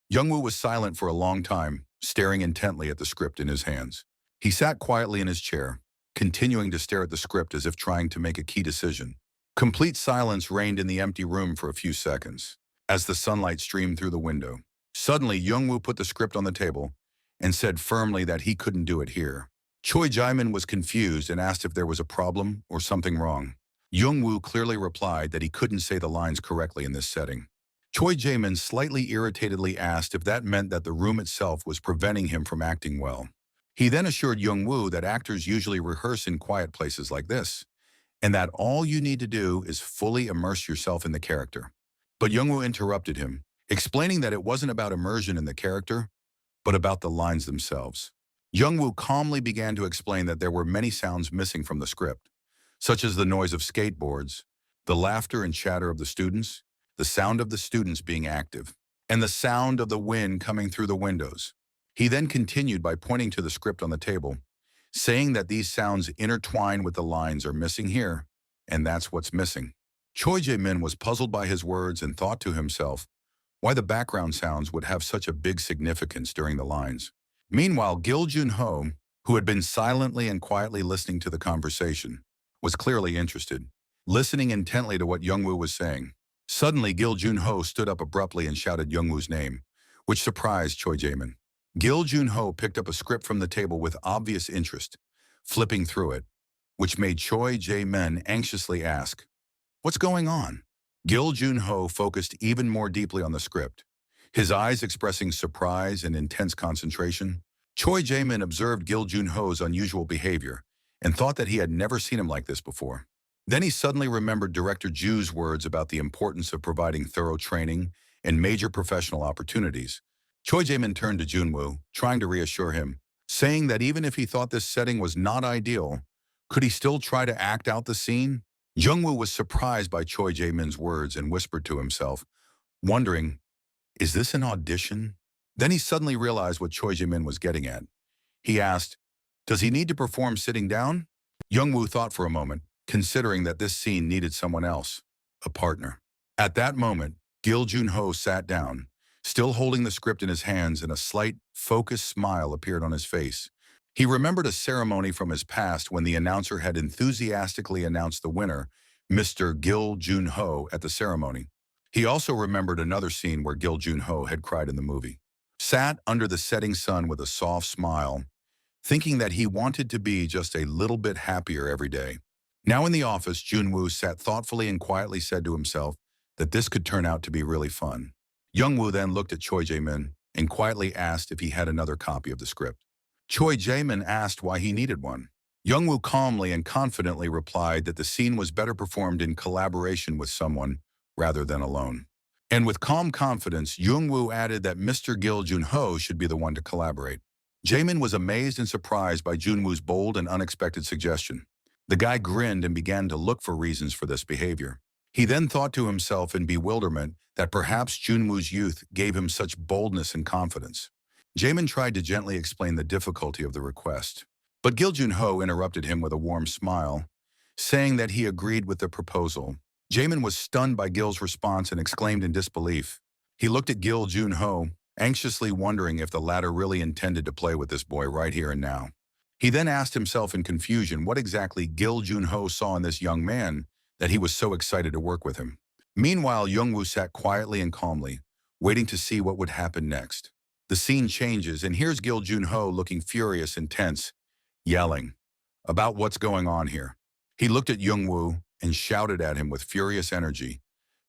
Jung-woo was silent for a long time, staring intently at the script in his hands. He sat quietly in his chair, continuing to stare at the script as if trying to make a key decision. Complete silence reigned in the empty room for a few seconds, as the sunlight streamed through the window. Suddenly, Jung-woo put the script on the table and said firmly that he couldn't do it here. Choi Jae-min was confused and asked if there was a problem or something wrong. Jung-woo clearly replied that he couldn't say the lines correctly in this setting. Choi Jae-min slightly irritatedly asked if that meant that the room itself was preventing him from acting well. He then assured Jung-woo that actors usually rehearse in quiet places like this, and that all you need to do is fully immerse yourself in the character. But Jung-woo interrupted him, explaining that it wasn't about immersion in the character, but about the lines themselves. Jung-woo calmly began to explain that there were many sounds missing from the script, such as the noise of skateboards, the laughter and chatter of the students, the sound of the students being active, and the sound of the wind coming through the windows. He then continued by pointing to the script on the table, saying that these sounds intertwine with the lines are missing here, and that's what's missing. Choi Jae-min was puzzled by his words and thought to himself why the background sounds would have such a big significance during the lines. Meanwhile, Gil Jun-ho, who had been silently and quietly listening to the conversation, was clearly interested, listening intently to what Jung-woo was saying. Suddenly, Gil Jun-ho stood up abruptly and shouted Jung-woo's name, which surprised Choi Jae-min. Gil Jun-ho picked up a script from the table with obvious interest, flipping through it, which made Choi Jae-min anxiously ask, what's going on? Gil Jun-ho focused even more deeply on the script, his eyes expressing surprise and intense concentration. Choi Jae-min observed Gil Jun-ho's unusual behavior and thought that he had never seen him like this before. Then he suddenly remembered Director Ju's words about the importance of providing thorough training and major professional opportunities. Choi Jae-min turned to Junwoo, trying to reassure him, saying that even if he thought this setting was not ideal, could he still try to act out the scene? Jungwoo was surprised by Choi Jae-min's words and whispered to himself, wondering, is this an audition? Then he suddenly realized what Choi Jae-min was getting at. He asked, does he need to perform sitting down? Jungwoo thought for a moment, considering that this scene needed someone else, a partner. At that moment, Gil Jun-ho sat down, still holding the script in his hands, and a slight, focused smile appeared on his face. He remembered a ceremony from his past when the announcer had enthusiastically announced the winner, Mr. Gil Jun-ho, at the ceremony. He also remembered another scene where Gil Jun-ho had cried in the movie. Sat under the setting sun with a soft smile, thinking that he wanted to be just a little bit happier every day. Now in the office, Junwoo sat thoughtfully and quietly said to himself that this could turn out to be really fun. Jungwoo then looked at Choi Jae-min and quietly asked if he had another copy of the script. Choi Jae-min asked why he needed one. Jungwoo calmly and confidently replied that the scene was better performed in collaboration with someone rather than alone. And with calm confidence, Jungwoo added that Mr. Gil Jun-ho should be the one to collaborate. Jaemin was amazed and surprised by Junwoo's bold and unexpected suggestion. The guy grinned and began to look for reasons for this behavior. He then thought to himself in bewilderment that perhaps Junwoo's youth gave him such boldness and confidence. Jaemin tried to gently explain the difficulty of the request, but Gil Jun-ho interrupted him with a warm smile, saying that he agreed with the proposal. Jaemin was stunned by Gil's response and exclaimed in disbelief. He looked at Gil Jun-ho, anxiously wondering if the latter really intended to play with this boy right here and now. He then asked himself in confusion what exactly Gil Jun-ho saw in this young man that he was so excited to work with him. Meanwhile, Jungwoo sat quietly and calmly, waiting to see what would happen next. The scene changes, and here's Gil Jun-ho looking furious and tense, yelling about what's going on here. He looked at Jungwoo and shouted at him with furious energy,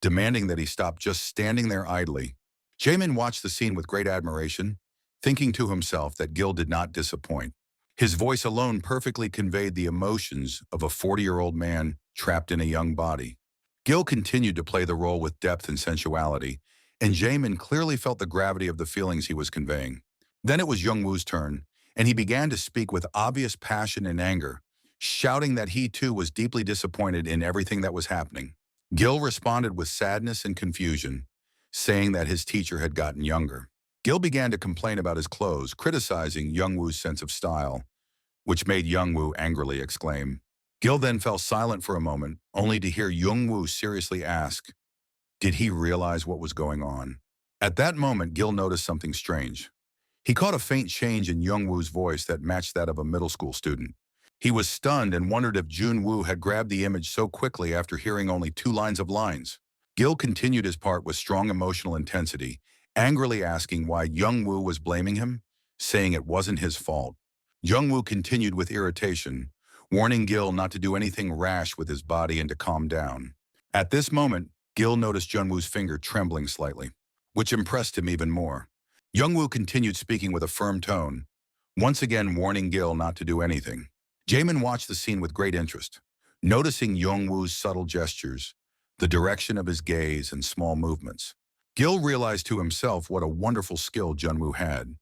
demanding that he stop just standing there idly. Jaemin watched the scene with great admiration, thinking to himself that Gil did not disappoint. His voice alone perfectly conveyed the emotions of a 40-year-old man trapped in a young body. Gil continued to play the role with depth and sensuality, and Jaemin clearly felt the gravity of the feelings he was conveying. Then it was Jungwoo's turn, and he began to speak with obvious passion and anger, shouting that he too was deeply disappointed in everything that was happening. Gil responded with sadness and confusion, saying that his teacher had gotten younger. Gil began to complain about his clothes, criticizing Jungwoo's sense of style, which made Jungwoo angrily exclaim. Gil then fell silent for a moment, only to hear Jungwoo seriously ask, did he realize what was going on? At that moment, Gil noticed something strange. He caught a faint change in Jungwoo's voice that matched that of a middle school student. He was stunned and wondered if Junwoo had grabbed the image so quickly after hearing only 2 lines of lines. Gil continued his part with strong emotional intensity, angrily asking why Jungwoo was blaming him, saying it wasn't his fault. Jungwoo continued with irritation, warning Gil not to do anything rash with his body and to calm down. At this moment, Gil noticed Jungwoo's finger trembling slightly, which impressed him even more. Jungwoo continued speaking with a firm tone, once again warning Gil not to do anything. Jaemin watched the scene with great interest, noticing Jungwoo's subtle gestures, the direction of his gaze, and small movements. Gil realized to himself what a wonderful skill Junwoo had,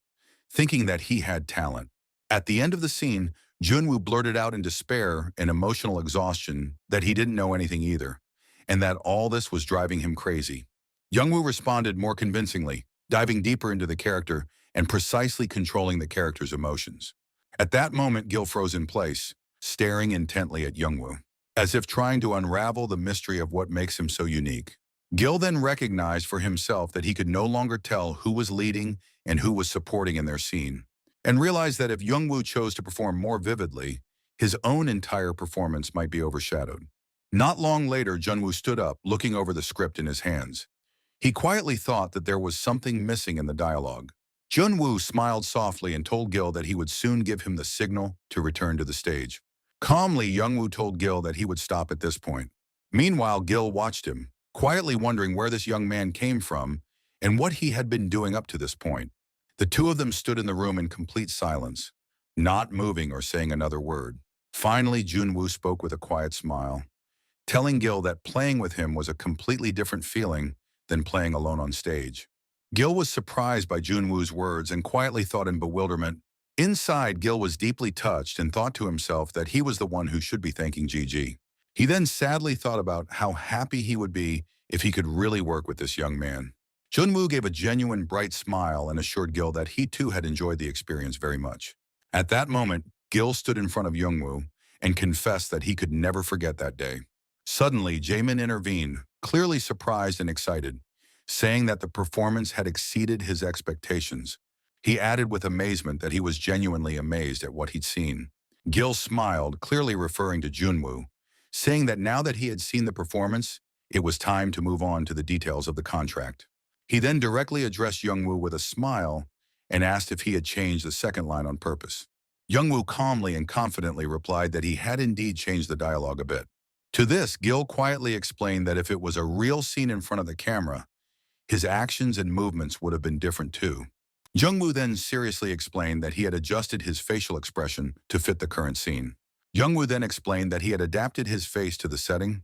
thinking that he had talent. At the end of the scene, Junwoo blurted out in despair and emotional exhaustion that he didn't know anything either, and that all this was driving him crazy. Jungwoo responded more convincingly, diving deeper into the character and precisely controlling the character's emotions. At that moment, Gil froze in place, staring intently at Jungwoo, as if trying to unravel the mystery of what makes him so unique. Gil then recognized for himself that he could no longer tell who was leading and who was supporting in their scene, and realized that if Jungwoo chose to perform more vividly, his own entire performance might be overshadowed. Not long later, Junwoo stood up, looking over the script in his hands. He quietly thought that there was something missing in the dialogue. Junwoo smiled softly and told Gil that he would soon give him the signal to return to the stage. Calmly, Jungwoo told Gil that he would stop at this point. Meanwhile, Gil watched him, quietly wondering where this young man came from and what he had been doing up to this point. The two of them stood in the room in complete silence, not moving or saying another word. Finally, Junwoo spoke with a quiet smile, telling Gil that playing with him was a completely different feeling than playing alone on stage. Gil was surprised by Junwoo's words and quietly thought in bewilderment. Inside, Gil was deeply touched and thought to himself that he was the one who should be thanking Gigi. He then sadly thought about how happy he would be if he could really work with this young man. Junwoo gave a genuine bright smile and assured Gil that he too had enjoyed the experience very much. At that moment, Gil stood in front of Jungwoo and confessed that he could never forget that day. Suddenly, Jaemin intervened, clearly surprised and excited, saying that the performance had exceeded his expectations. He added with amazement that he was genuinely amazed at what he'd seen. Gil smiled, clearly referring to Junwoo, saying that now that he had seen the performance, it was time to move on to the details of the contract. He then directly addressed Jungwoo with a smile and asked if he had changed the second line on purpose. Jungwoo calmly and confidently replied that he had indeed changed the dialogue a bit. To this, Gil quietly explained that if it was a real scene in front of the camera, his actions and movements would have been different too. Jungwoo then seriously explained that he had adjusted his facial expression to fit the current scene. Jungwoo then explained that he had adapted his face to the setting.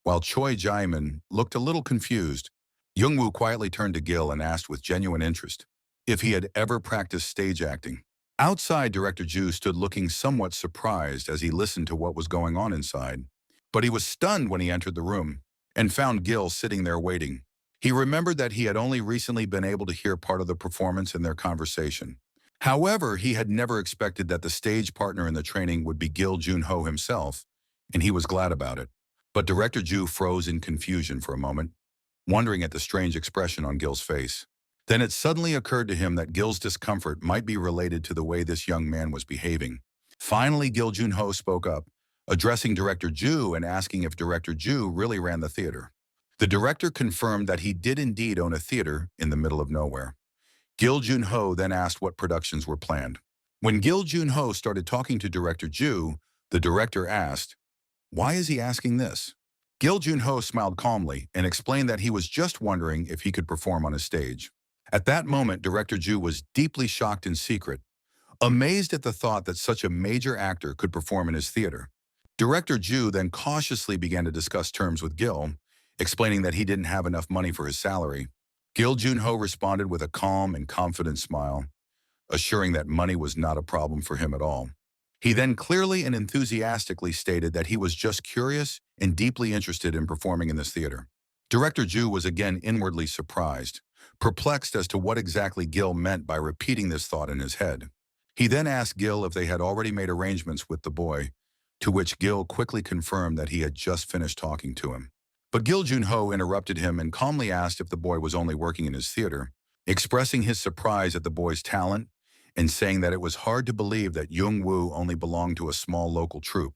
While Choi Jae-min looked a little confused, Jungwoo quietly turned to Gil and asked with genuine interest if he had ever practiced stage acting. Outside, Director Ju stood looking somewhat surprised as he listened to what was going on inside. But he was stunned when he entered the room and found Gil sitting there waiting. He remembered that he had only recently been able to hear part of the performance in their conversation. However, he had never expected that the stage partner in the training would be Gil Junho himself, and he was glad about it. But Director Ju froze in confusion for a moment, wondering at the strange expression on Gil's face. Then it suddenly occurred to him that Gil's discomfort might be related to the way this young man was behaving. Finally, Gil Junho spoke up, addressing Director Ju and asking if Director Ju really ran the theater. The director confirmed that he did indeed own a theater in the middle of nowhere. Gil Junho then asked what productions were planned. When Gil Junho started talking to Director Ju, the director asked, "Why is he asking this?" Gil Junho smiled calmly and explained that he was just wondering if he could perform on a stage. At that moment, Director Ju was deeply shocked in secret, amazed at the thought that such a major actor could perform in his theater. Director Ju then cautiously began to discuss terms with Gil, explaining that he didn't have enough money for his salary. Gil Junho responded with a calm and confident smile, assuring that money was not a problem for him at all. He then clearly and enthusiastically stated that he was just curious and deeply interested in performing in this theater. Director Ju was again inwardly surprised, perplexed as to what exactly Gil meant by repeating this thought in his head. He then asked Gil if they had already made arrangements with the boy, to which Gil quickly confirmed that he had just finished talking to him. But Gil Junho interrupted him and calmly asked if the boy was only working in his theater, expressing his surprise at the boy's talent and saying that it was hard to believe that Jungwoo only belonged to a small local troupe.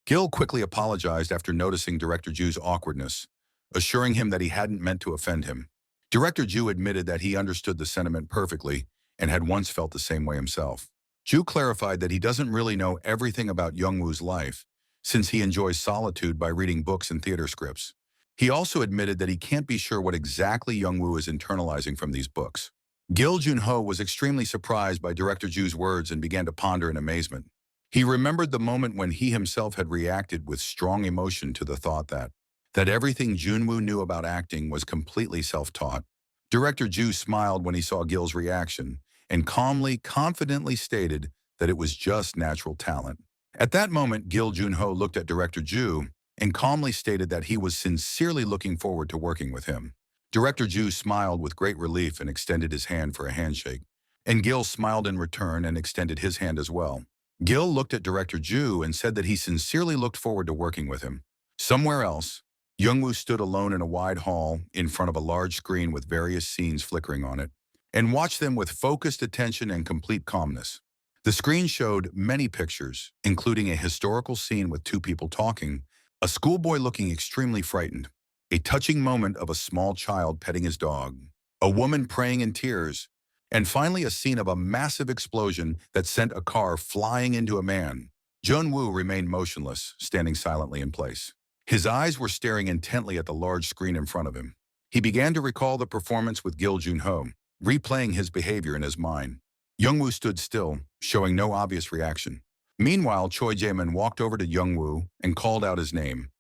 Gil quickly apologized after noticing Director Ju's awkwardness, assuring him that he hadn't meant to offend him. Director Ju admitted that he understood the sentiment perfectly and had once felt the same way himself. Ju clarified that he doesn't really know everything about Jungwoo's life, since he enjoys solitude by reading books and theater scripts. He also admitted that he can't be sure what exactly Jungwoo is internalizing from these books. Gil Junho was extremely surprised by Director Ju's words and began to ponder in amazement. He remembered the moment when he himself had reacted with strong emotion to the thought that everything Junwoo knew about acting was completely self-taught. Director Ju smiled when he saw Gil's reaction and calmly, confidently stated that it was just natural talent. At that moment, Gil Junho looked at Director Ju and calmly stated that he was sincerely looking forward to working with him. Director Ju smiled with great relief and extended his hand for a handshake, and Gil smiled in return and extended his hand as well. Gil looked at Director Ju and said that he sincerely looked forward to working with him. Somewhere else, Jungwoo stood alone in a wide hall in front of a large screen with various scenes flickering on it, and watched them with focused attention and complete calmness. The screen showed many pictures, including a historical scene with two people talking, a schoolboy looking extremely frightened, a touching moment of a small child petting his dog, a woman praying in tears, and finally a scene of a massive explosion that sent a car flying into a man. Junwoo remained motionless, standing silently in place. His eyes were staring intently at the large screen in front of him. He began to recall the performance with Gil Junho, replaying his behavior in his mind. Youngwoo stood still, showing no obvious reaction. Meanwhile, Choi Jae-min walked over to Youngwoo and called out his name,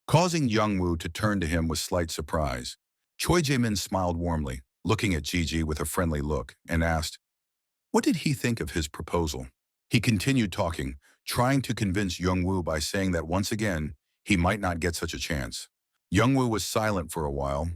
causing Youngwoo to turn to him with slight surprise. Choi Jae-min smiled warmly, looking at Gigi with a friendly look, and asked, what did he think of his proposal? He continued talking, trying to convince Youngwoo by saying that once again, he might not get such a chance. Youngwoo was silent for a while,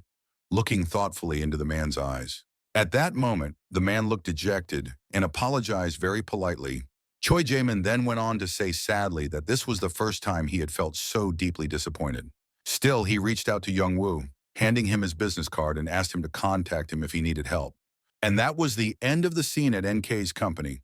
looking thoughtfully into the man's eyes. At that moment, the man looked dejected and apologized very politely. Choi Jae-min then went on to say sadly that this was the first time he had felt so deeply disappointed. Still, he reached out to Youngwoo, handing him his business card and asked him to contact him if he needed help. And that was the end of the scene at NK's company.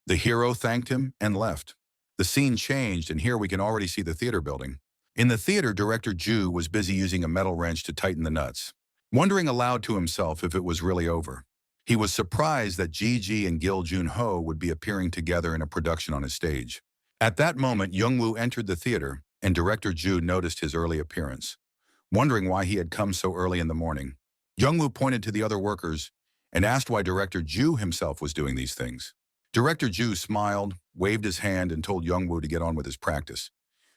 The hero thanked him and left. The scene changed, and here we can already see the theater building. In the theater, director Ju was busy using a metal wrench to tighten the nuts, wondering aloud to himself if it was really over. He was surprised that Gigi and Gil Jun-ho would be appearing together in a production on his stage. At that moment, Youngwoo entered the theater, and director Ju noticed his early appearance. Wondering why he had come so early in the morning, Youngwoo pointed to the other workers and asked why director Ju himself was doing these things. Director Ju smiled, waved his hand, and told Youngwoo to get on with his practice,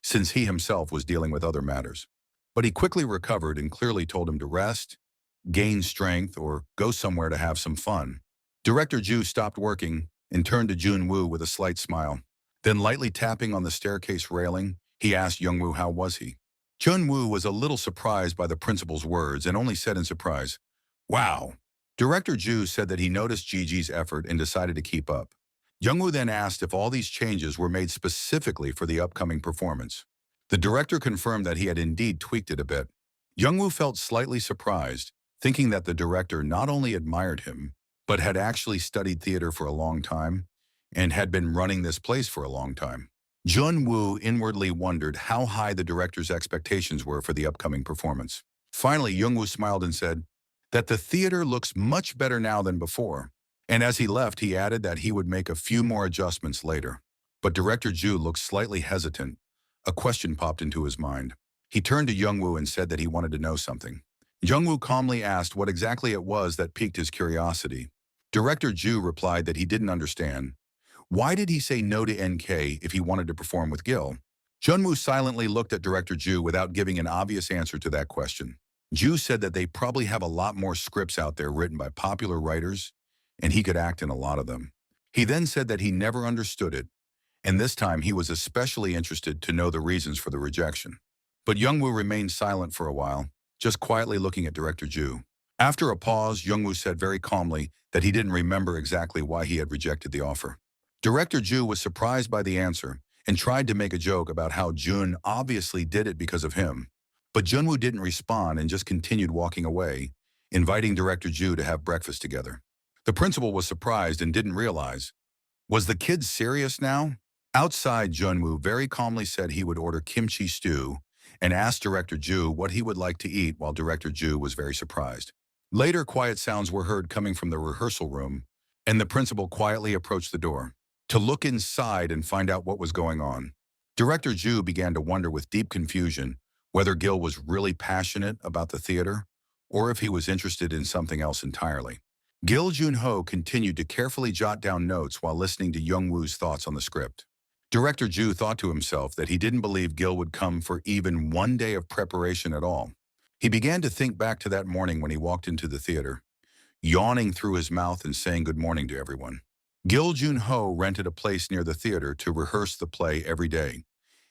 since he himself was dealing with other matters. But he quickly recovered and clearly told him to rest, gain strength, or go somewhere to have some fun. Director Ju stopped working and turned to Jun-woo with a slight smile. Then lightly tapping on the staircase railing, he asked Youngwoo how was he. Jun-woo was a little surprised by the principal's words and only said in surprise, "Wow." Director Ju said that he noticed Gigi's effort and decided to keep up. Youngwoo then asked if all these changes were made specifically for the upcoming performance. The director confirmed that he had indeed tweaked it a bit. Youngwoo felt slightly surprised, thinking that the director not only admired him, but had actually studied theater for a long time and had been running this place for a long time. Jun-woo inwardly wondered how high the director's expectations were for the upcoming performance. Finally, Youngwoo smiled and said that the theater looks much better now than before. And as he left, he added that he would make a few more adjustments later. But director Ju looked slightly hesitant. A question popped into his mind. He turned to Youngwoo and said that he wanted to know something. Youngwoo calmly asked what exactly it was that piqued his curiosity. Director Ju replied that he didn't understand. Why did he say no to NK if he wanted to perform with Gil? Jun-woo silently looked at director Ju without giving an obvious answer to that question. Ju said that they probably have a lot more scripts out there written by popular writers, and he could act in a lot of them. He then said that he never understood it, and this time he was especially interested to know the reasons for the rejection. But Youngwoo remained silent for a while, just quietly looking at director Ju. After a pause, Youngwoo said very calmly that he didn't remember exactly why he had rejected the offer. Director Ju was surprised by the answer and tried to make a joke about how Jun obviously did it because of him. But Junwoo didn't respond and just continued walking away, inviting director Ju to have breakfast together. The principal was surprised and didn't realize. Was the kid serious now? Outside, Junwoo very calmly said he would order kimchi stew and asked director Ju what he would like to eat while director Ju was very surprised. Later, quiet sounds were heard coming from the rehearsal room, and the principal quietly approached the door to look inside and find out what was going on. Director Ju began to wonder with deep confusion whether Gil was really passionate about the theater or if he was interested in something else entirely. Gil Jun-ho continued to carefully jot down notes while listening to Youngwoo's thoughts on the script. Director Ju thought to himself that he didn't believe Gil would come for even one day of preparation at all. He began to think back to that morning when he walked into the theater, yawning through his mouth and saying good morning to everyone. Gil Jun-ho rented a place near the theater to rehearse the play every day,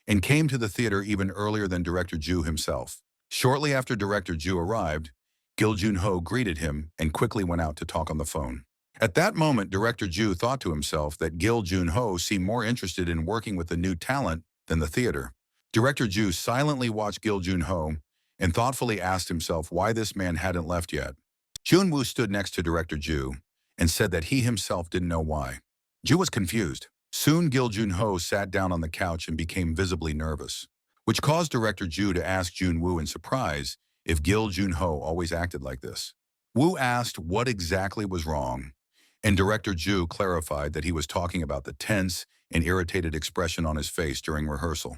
and came to the theater even earlier than director Ju himself. Shortly after director Ju arrived, Gil Jun-ho greeted him and quickly went out to talk on the phone. At that moment, director Ju thought to himself that Gil Jun-ho seemed more interested in working with the new talent than the theater. Director Ju silently watched Gil Jun-ho and thoughtfully asked himself why this man hadn't left yet. Jun-woo stood next to director Ju and said that he himself didn't know why. Ju was confused. Soon Gil Jun-ho sat down on the couch and became visibly nervous, which caused director Ju to ask Jun-woo in surprise if Gil Jun-ho always acted like this. Woo asked what exactly was wrong, and director Ju clarified that he was talking about the tense and irritated expression on his face during rehearsal.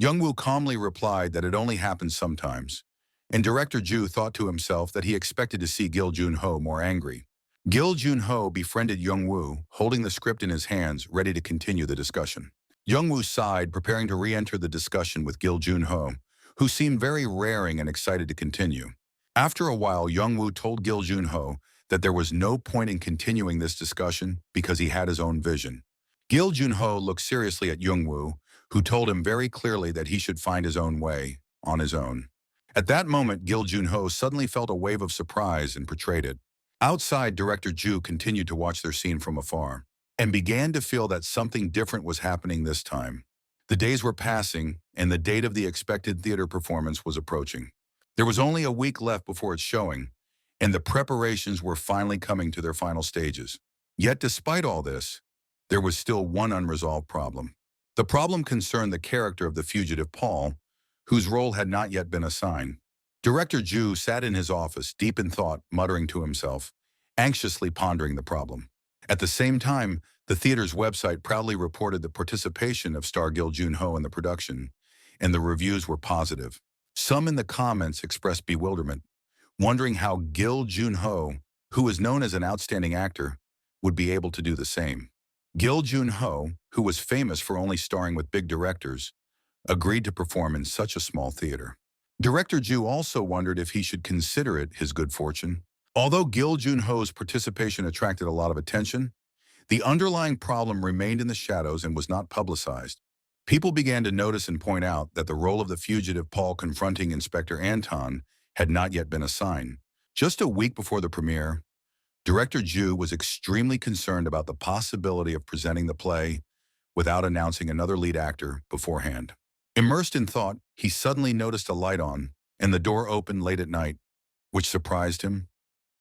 Youngwoo calmly replied that it only happens sometimes, and director Ju thought to himself that he expected to see Gil Jun-ho more angry. Gil Junho befriended Youngwoo, holding the script in his hands, ready to continue the discussion. Youngwoo sighed, preparing to re-enter the discussion with Gil Junho, who seemed very raring and excited to continue. After a while, Youngwoo told Gil Junho that there was no point in continuing this discussion because he had his own vision. Gil Junho looked seriously at Youngwoo, who told him very clearly that he should find his own way, on his own. At that moment, Gil Junho suddenly felt a wave of surprise and portrayed it. Outside, director Ju continued to watch their scene from afar and began to feel that something different was happening this time. The days were passing, and the date of the expected theater performance was approaching. There was only a week left before its showing, and the preparations were finally coming to their final stages. Yet despite all this, there was still one unresolved problem. The problem concerned the character of the fugitive Paul, whose role had not yet been assigned. Director Ju sat in his office, deep in thought, muttering to himself, anxiously pondering the problem. At the same time, the theater's website proudly reported the participation of star Gil Junho in the production, and the reviews were positive. Some in the comments expressed bewilderment, wondering how Gil Junho, who is known as an outstanding actor, would be able to do the same. Gil Junho, who was famous for only starring with big directors, agreed to perform in such a small theater. Director Ju also wondered if he should consider it his good fortune. Although Gil Junho's participation attracted a lot of attention, the underlying problem remained in the shadows and was not publicized. People began to notice and point out that the role of the fugitive Paul confronting Inspector Anton had not yet been assigned. Just a week before the premiere, Director Ju was extremely concerned about the possibility of presenting the play without announcing another lead actor beforehand. Immersed in thought, he suddenly noticed a light on, and the door opened late at night, which surprised him.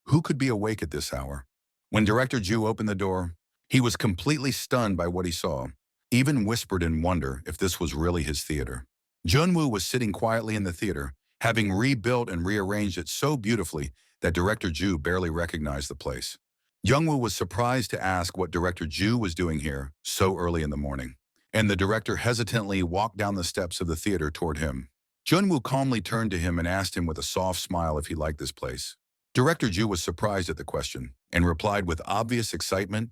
Who could be awake at this hour? When Director Ju opened the door, he was completely stunned by what he saw, even whispered in wonder if this was really his theater. Junwoo was sitting quietly in the theater, having rebuilt and rearranged it so beautifully that Director Ju barely recognized the place. Youngwoo was surprised to ask what Director Ju was doing here so early in the morning, and the director hesitantly walked down the steps of the theater toward him. Junwoo calmly turned to him and asked him with a soft smile if he liked this place. Director Ju was surprised at the question and replied with obvious excitement,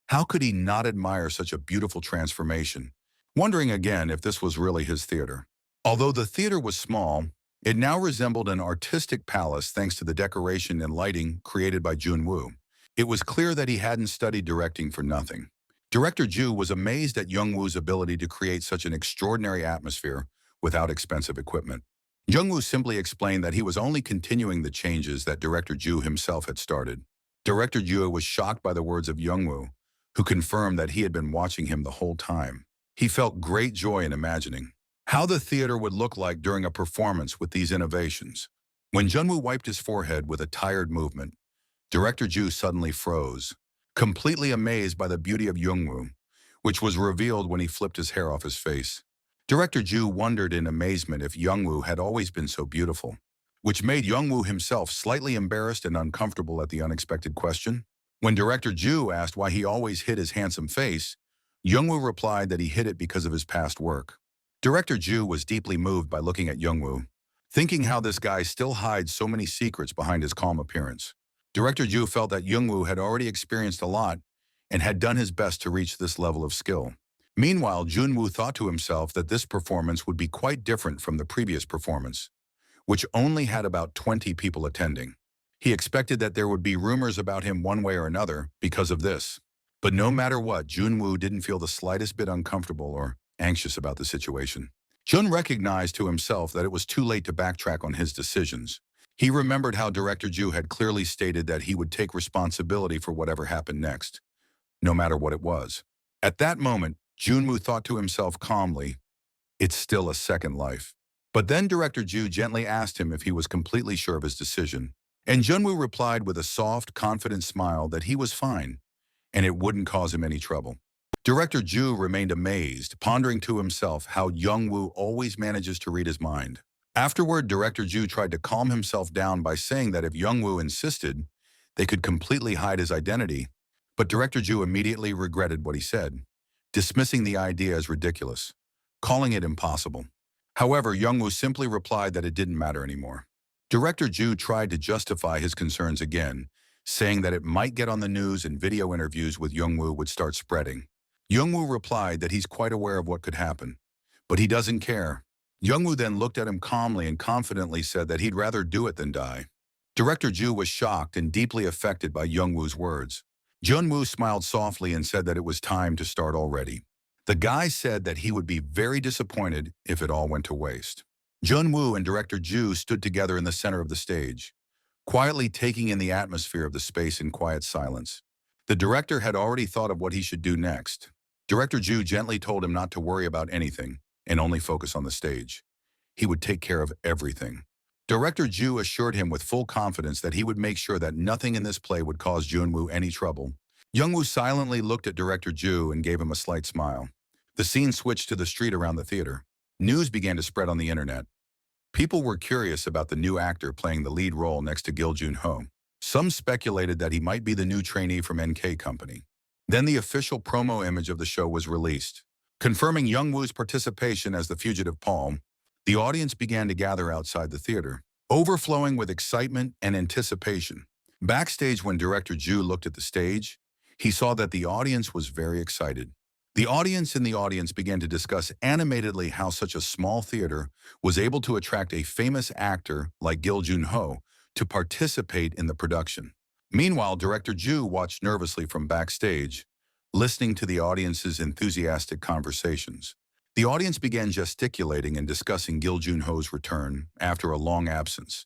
how could he not admire such a beautiful transformation, wondering again if this was really his theater. Although the theater was small, it now resembled an artistic palace thanks to the decoration and lighting created by Junwoo. It was clear that he hadn't studied directing for nothing. Director Ju was amazed at Youngwoo's ability to create such an extraordinary atmosphere without expensive equipment. Youngwoo simply explained that he was only continuing the changes that Director Ju himself had started. Director Ju was shocked by the words of Youngwoo, who confirmed that he had been watching him the whole time. He felt great joy in imagining how the theater would look like during a performance with these innovations. When Junwoo wiped his forehead with a tired movement, Director Ju suddenly froze, completely amazed by the beauty of Youngwoo, which was revealed when he flipped his hair off his face. Director Ju wondered in amazement if Youngwoo had always been so beautiful, which made Youngwoo himself slightly embarrassed and uncomfortable at the unexpected question. When Director Ju asked why he always hid his handsome face, Youngwoo replied that he hid it because of his past work. Director Ju was deeply moved by looking at Youngwoo, thinking how this guy still hides so many secrets behind his calm appearance. Director Ju felt that Youngwoo had already experienced a lot and had done his best to reach this level of skill. Meanwhile, Junwoo thought to himself that this performance would be quite different from the previous performance, which only had about 20 people attending. He expected that there would be rumors about him one way or another because of this. But no matter what, Junwoo didn't feel the slightest bit uncomfortable or anxious about the situation. Jun recognized to himself that it was too late to backtrack on his decisions. He remembered how Director Ju had clearly stated that he would take responsibility for whatever happened next, no matter what it was. At that moment, Junwoo thought to himself calmly, it's still a second life. But then Director Ju gently asked him if he was completely sure of his decision, and Junwoo replied with a soft, confident smile that he was fine, and it wouldn't cause him any trouble. Director Ju remained amazed, pondering to himself how Youngwoo always manages to read his mind. Afterward, Director Ju tried to calm himself down by saying that if Youngwoo insisted, they could completely hide his identity. But Director Ju immediately regretted what he said, dismissing the idea as ridiculous, calling it impossible. However, Youngwoo simply replied that it didn't matter anymore. Director Ju tried to justify his concerns again, saying that it might get on the news and video interviews with Youngwoo would start spreading. Youngwoo replied that he's quite aware of what could happen, but he doesn't care. Youngwoo then looked at him calmly and confidently said that he'd rather do it than die. Director Ju was shocked and deeply affected by Youngwoo's words. Junwoo smiled softly and said that it was time to start already. The guy said that he would be very disappointed if it all went to waste. Junwoo and Director Ju stood together in the center of the stage, quietly taking in the atmosphere of the space in quiet silence. The director had already thought of what he should do next. Director Ju gently told him not to worry about anything and only focus on the stage. He would take care of everything. Director Ju assured him with full confidence that he would make sure that nothing in this play would cause Junwoo any trouble. Youngwoo silently looked at Director Ju and gave him a slight smile. The scene switched to the street around the theater. News began to spread on the internet. People were curious about the new actor playing the lead role next to Gil Jun-ho. Some speculated that he might be the new trainee from NK Company. Then the official promo image of the show was released. Confirming Youngwoo's participation as the fugitive Paul, the audience began to gather outside the theater, overflowing with excitement and anticipation. Backstage, when Director Ju looked at the stage, he saw that the audience was very excited. The audience in the audience began to discuss animatedly how such a small theater was able to attract a famous actor like Gil Jun-ho to participate in the production. Meanwhile, Director Ju watched nervously from backstage, listening to the audience's enthusiastic conversations. The audience began gesticulating and discussing Gil Jun-ho's return after a long absence,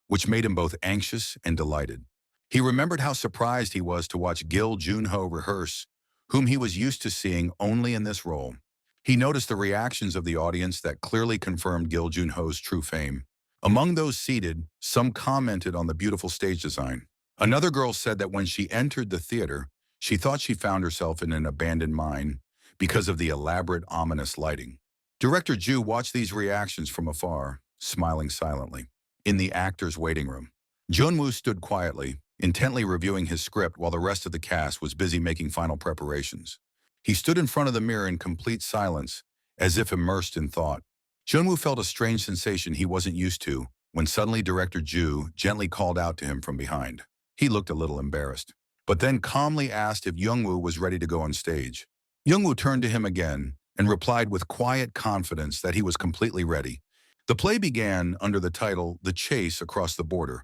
which made him both anxious and delighted. He remembered how surprised he was to watch Gil Jun-ho rehearse, whom he was used to seeing only in this role. He noticed the reactions of the audience that clearly confirmed Gil Jun-ho's true fame. Among those seated, some commented on the beautiful stage design. Another girl said that when she entered the theater, she thought she found herself in an abandoned mine because of the elaborate, ominous lighting. Director Ju watched these reactions from afar, smiling silently. In the actor's waiting room, Junwoo stood quietly, intently reviewing his script while the rest of the cast was busy making final preparations. He stood in front of the mirror in complete silence, as if immersed in thought. Junwoo felt a strange sensation he wasn't used to when suddenly Director Ju gently called out to him from behind. He looked a little embarrassed, but then calmly asked if Youngwoo was ready to go on stage. Youngwoo turned to him again and replied with quiet confidence that he was completely ready. The play began under the title The Chase Across the Border,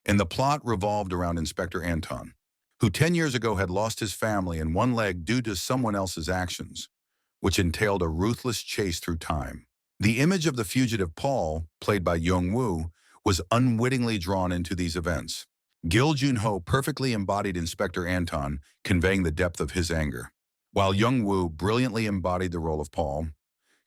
and the plot revolved around Inspector Anton, who 10 years ago had lost his family and one leg due to someone else's actions, which entailed a ruthless chase through time. The image of the fugitive Paul, played by Youngwoo, was unwittingly drawn into these events. Gil Jun-ho perfectly embodied Inspector Anton, conveying the depth of his anger, while Youngwoo brilliantly embodied the role of Paul,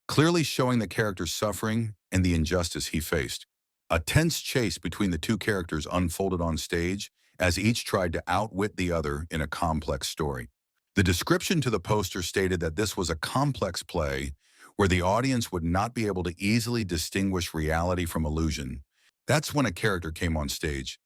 clearly showing the character's suffering and the injustice he faced. A tense chase between the two characters unfolded on stage as each tried to outwit the other in a complex story. The description to the poster stated that this was a complex play where the audience would not be able to easily distinguish reality from illusion. That's when a character came on stage,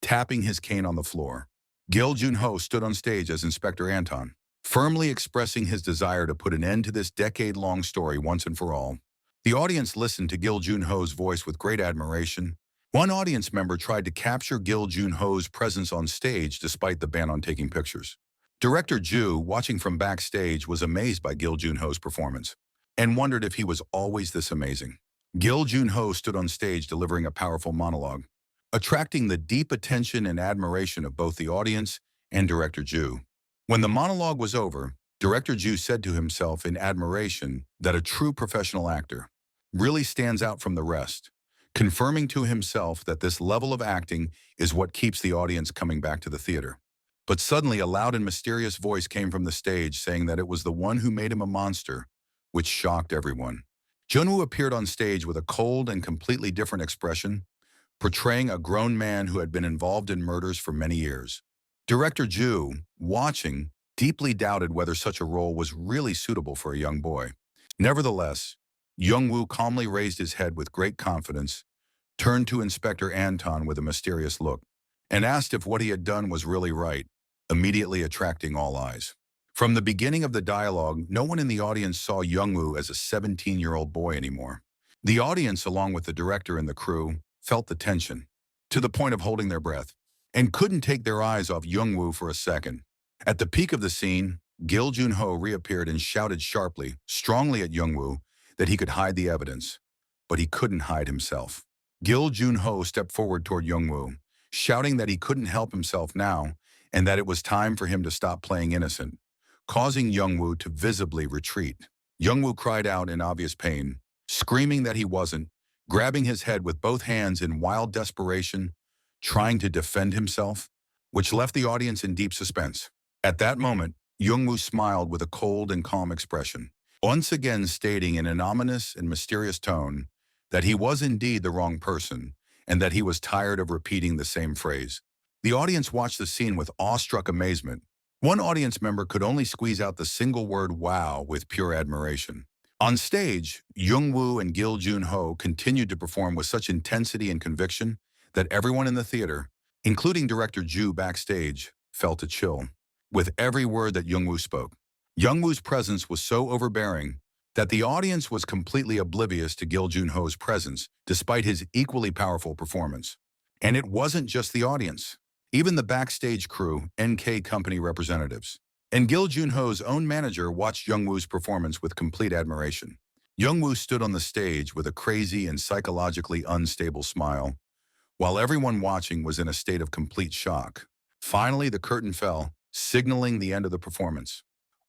tapping his cane on the floor. Gil Jun-ho stood on stage as Inspector Anton, firmly expressing his desire to put an end to this decade-long story once and for all. The audience listened to Gil Jun-ho's voice with great admiration. One audience member tried to capture Gil Jun-ho's presence on stage despite the ban on taking pictures. Director Ju, watching from backstage, was amazed by Gil Jun-ho's performance and wondered if he was always this amazing. Gil Jun-ho stood on stage delivering a powerful monologue, attracting the deep attention and admiration of both the audience and Director Ju. When the monologue was over, Director Ju said to himself in admiration that a true professional actor really stands out from the rest, confirming to himself that this level of acting is what keeps the audience coming back to the theater. But suddenly a loud and mysterious voice came from the stage saying that it was the one who made him a monster, which shocked everyone. Junwoo appeared on stage with a cold and completely different expression, portraying a grown man who had been involved in murders for many years. Director Ju, watching, deeply doubted whether such a role was really suitable for a young boy. Nevertheless, Youngwoo calmly raised his head with great confidence, turned to Inspector Anton with a mysterious look, and asked if what he had done was really right, immediately attracting all eyes. From the beginning of the dialogue, no one in the audience saw Youngwoo as a 17-year-old boy anymore. The audience, along with the director and the crew, felt the tension, to the point of holding their breath. and couldn't take their eyes off Youngwoo for a second. At the peak of the scene, Gil Junho reappeared and shouted sharply, strongly at Youngwoo, that he could hide the evidence. But he couldn't hide himself. Gil Junho stepped forward toward Youngwoo, shouting that he couldn't help himself now and that it was time for him to stop playing innocent, causing Youngwoo to visibly retreat. Youngwoo cried out in obvious pain, screaming that he wasn't, grabbing his head with both hands in wild desperation, trying to defend himself, which left the audience in deep suspense. At that moment, Youngwoo smiled with a cold and calm expression, once again stating in an ominous and mysterious tone that he was indeed the wrong person and that he was tired of repeating the same phrase. The audience watched the scene with awestruck amazement. One audience member could only squeeze out the single word "wow" with pure admiration. On stage, Youngwoo and Gil Junho continued to perform with such intensity and conviction that everyone in the theater, including director Ju backstage, felt a chill with every word that Youngwoo spoke. Youngwoo's presence was so overbearing that the audience was completely oblivious to Gil Junho's presence despite his equally powerful performance. And it wasn't just the audience. Even the backstage crew, NK company representatives, and Gil Junho's own manager watched Youngwoo's performance with complete admiration. Youngwoo stood on the stage with a crazy and psychologically unstable smile, while everyone watching was in a state of complete shock. Finally, the curtain fell, signaling the end of the performance.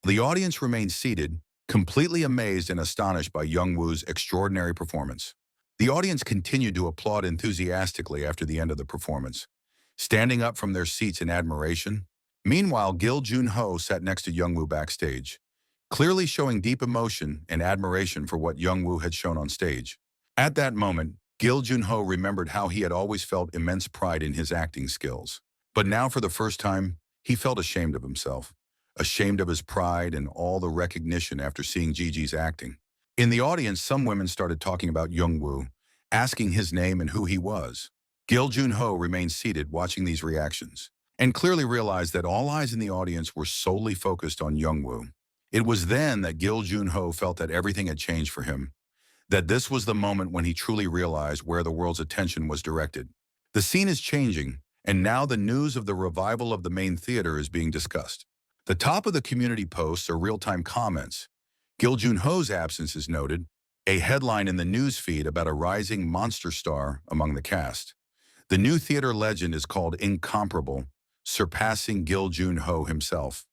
The audience remained seated, completely amazed and astonished by Youngwoo's extraordinary performance. The audience continued to applaud enthusiastically after the end of the performance, standing up from their seats in admiration. Meanwhile, Gil Junho sat next to Youngwoo backstage, clearly showing deep emotion and admiration for what Youngwoo had shown on stage. At that moment, Gil Junho remembered how he had always felt immense pride in his acting skills. But now, for the first time, he felt ashamed of himself, ashamed of his pride and all the recognition after seeing Gigi's acting. In the audience, some women started talking about Youngwoo, asking his name and who he was. Gil Junho remained seated watching these reactions, and clearly realized that all eyes in the audience were solely focused on Youngwoo. It was then that Gil Junho felt that everything had changed for him, that this was the moment when he truly realized where the world's attention was directed. The scene is changing, and now the news of the revival of the main theater is being discussed. The top of the community posts are real-time comments. Gil Junho's absence is noted, a headline in the news feed about a rising monster star among the cast. The new theater legend is called Incomparable, surpassing Gil Junho himself.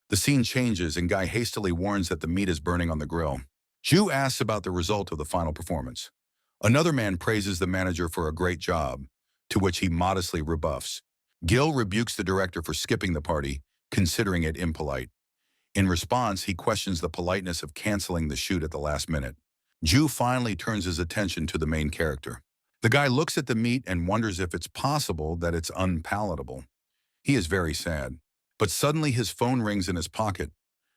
The scene changes and Guy hastily warns that the meat is burning on the grill. Ju asks about the result of the final performance. Another man praises the manager for a great job, to which he modestly rebuffs. Gil rebukes the director for skipping the party, considering it impolite. In response, he questions the politeness of canceling the shoot at the last minute. Ju finally turns his attention to the main character. The guy looks at the meat and wonders if it's possible that it's unpalatable. He is very sad. But suddenly his phone rings in his pocket.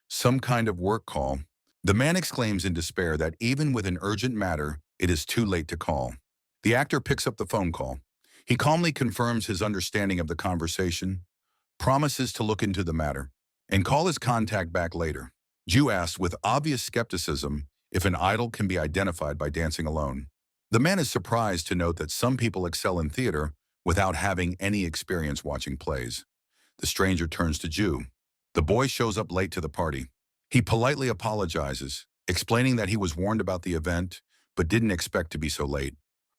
Some kind of work call. The man exclaims in despair that even with an urgent matter, it is too late to call. The actor picks up the phone call. He calmly confirms his understanding of the conversation, promises to look into the matter, and call his contact back later. Ju asks with obvious skepticism if an idol can be identified by dancing alone. The man is surprised to note that some people excel in theater without having any experience watching plays. The stranger turns to Ju. The boy shows up late to the party. He politely apologizes, explaining that he was warned about the event, but didn't expect to be so late.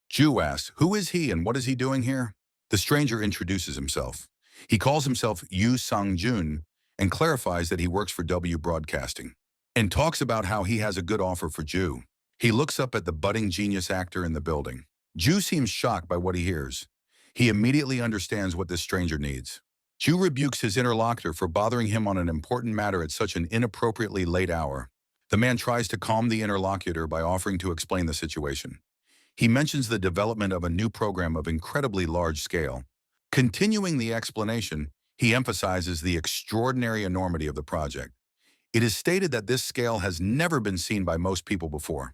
Ju asks, who is he and what is he doing here? The stranger introduces himself. He calls himself Yu Sang-jun and clarifies that he works for W Broadcasting, and talks about how he has a good offer for Ju. He looks up at the budding genius actor in the building. Ju seems shocked by what he hears. He immediately understands what this stranger needs. Ju rebukes his interlocutor for bothering him on an important matter at such an inappropriately late hour. The man tries to calm the interlocutor by offering to explain the situation. He mentions the development of a new program of incredibly large scale. Continuing the explanation, he emphasizes the extraordinary enormity of the project. It is stated that this scale has never been seen by most people before.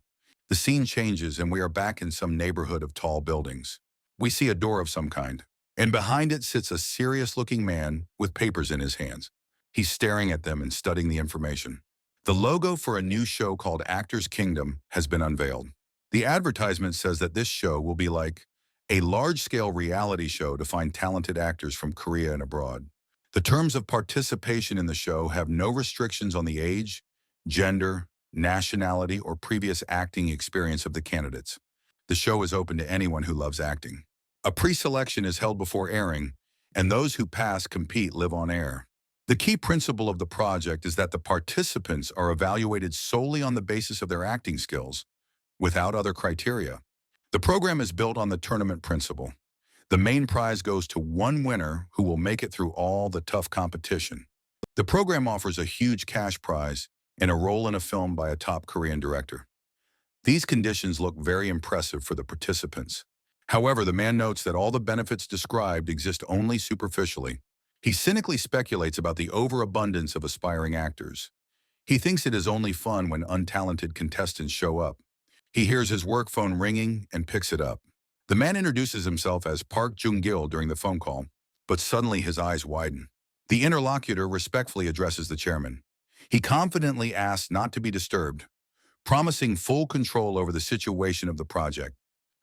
The scene changes and we are back in some neighborhood of tall buildings. We see a door of some kind, and behind it sits a serious-looking man with papers in his hands. He's staring at them and studying the information. The logo for a new show called Actors Kingdom has been unveiled. The advertisement says that this show will be like a large-scale reality show to find talented actors from Korea and abroad. The terms of participation in the show have no restrictions on the age, gender, nationality, or previous acting experience of the candidates. The show is open to anyone who loves acting. A pre-selection is held before airing, and those who pass compete live on air. The key principle of the project is that the participants are evaluated solely on the basis of their acting skills, without other criteria. The program is built on the tournament principle. The main prize goes to one winner who will make it through all the tough competition. The program offers a huge cash prize and a role in a film by a top Korean director. These conditions look very impressive for the participants. However, the man notes that all the benefits described exist only superficially. He cynically speculates about the overabundance of aspiring actors. He thinks it is only fun when untalented contestants show up. He hears his work phone ringing and picks it up. The man introduces himself as Park Jung-gil during the phone call, but suddenly his eyes widen. The interlocutor respectfully addresses the chairman. He confidently asks not to be disturbed, promising full control over the situation of the project.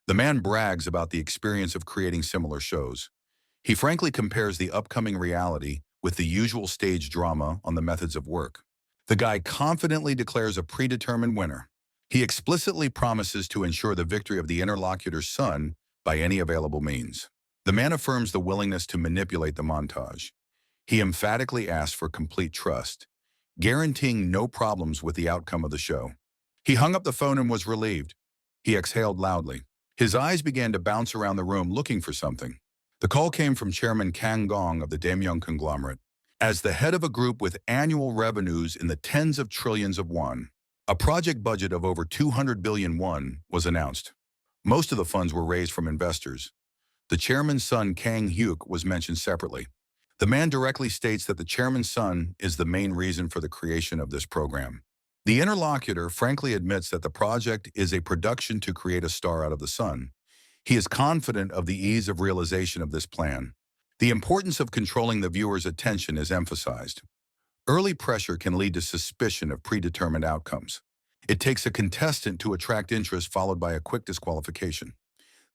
The man brags about the experience of creating similar shows. He frankly compares the upcoming reality with the usual stage drama on the methods of work. The guy confidently declares a predetermined winner. He explicitly promises to ensure the victory of the interlocutor's son by any available means. The man affirms the willingness to manipulate the montage. He emphatically asks for complete trust, guaranteeing no problems with the outcome of the show. He hung up the phone and was relieved. He exhaled loudly. His eyes began to bounce around the room looking for something. The call came from Chairman Kang Gong of the Daemyeon conglomerate. As the head of a group with annual revenues in the tens of trillions of won, a project budget of over 200 billion won was announced. Most of the funds were raised from investors. The chairman's son, Kang Hyuk, was mentioned separately. The man directly states that the chairman's son is the main reason for the creation of this program. The interlocutor frankly admits that the project is a production to create a star out of the sun. He is confident of the ease of realization of this plan. The importance of controlling the viewer's attention is emphasized. Early pressure can lead to suspicion of predetermined outcomes. It takes a contestant to attract interest followed by a quick disqualification.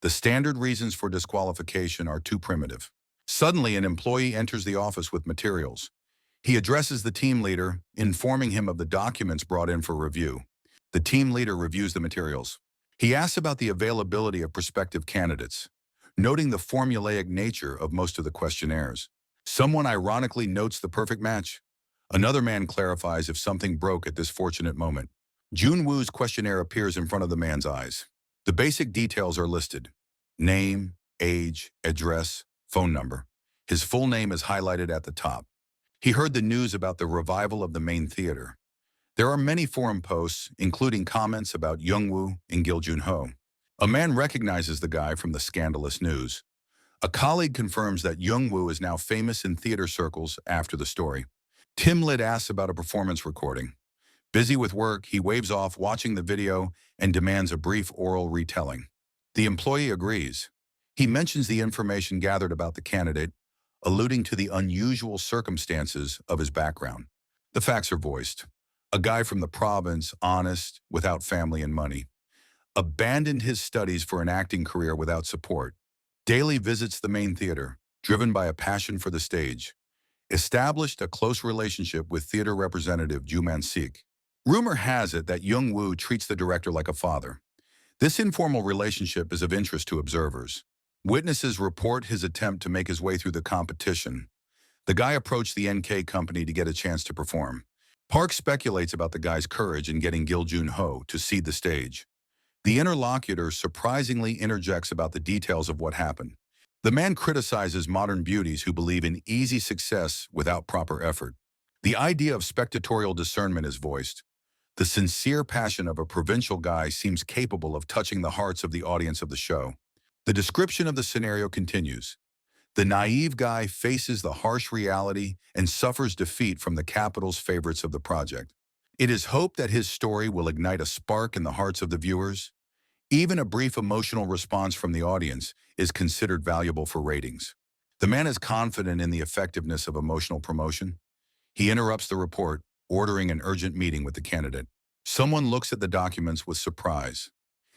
The standard reasons for disqualification are too primitive. Suddenly, an employee enters the office with materials. He addresses the team leader, informing him of the documents brought in for review. The team leader reviews the materials. He asks about the availability of prospective candidates, noting the formulaic nature of most of the questionnaires. Someone ironically notes the perfect match. Another man clarifies if something broke at this fortunate moment. Jun-woo's questionnaire appears in front of the man's eyes. The basic details are listed: name, age, address, phone number. His full name is highlighted at the top. He heard the news about the revival of the main theater. There are many forum posts, including comments about Jung-woo and Gil Jun-ho. A man recognizes the guy from the scandalous news. A colleague confirms that Jung-woo is now famous in theater circles after the story. Tim Lit asks about a performance recording. Busy with work, he waves off watching the video and demands a brief oral retelling. The employee agrees. He mentions the information gathered about the candidate, alluding to the unusual circumstances of his background. The facts are voiced. A guy from the province, honest, without family and money. Abandoned his studies for an acting career without support. Daily visits the main theater, driven by a passion for the stage. Established a close relationship with theater representative Ju Man-sik. Rumor has it that Jung-woo treats the director like a father. This informal relationship is of interest to observers. Witnesses report his attempt to make his way through the competition. The guy approached the NK company to get a chance to perform. Park speculates about the guy's courage in getting Gil Jun-ho to cede the stage. The interlocutor surprisingly interjects about the details of what happened. The man criticizes modern beauties who believe in easy success without proper effort. The idea of spectatorial discernment is voiced. The sincere passion of a provincial guy seems capable of touching the hearts of the audience of the show. The description of the scenario continues. The naive guy faces the harsh reality and suffers defeat from the capital's favorites of the project. It is hoped that his story will ignite a spark in the hearts of the viewers. Even a brief emotional response from the audience is considered valuable for ratings. The man is confident in the effectiveness of emotional promotion. He interrupts the report, ordering an urgent meeting with the candidate. Someone looks at the documents with surprise.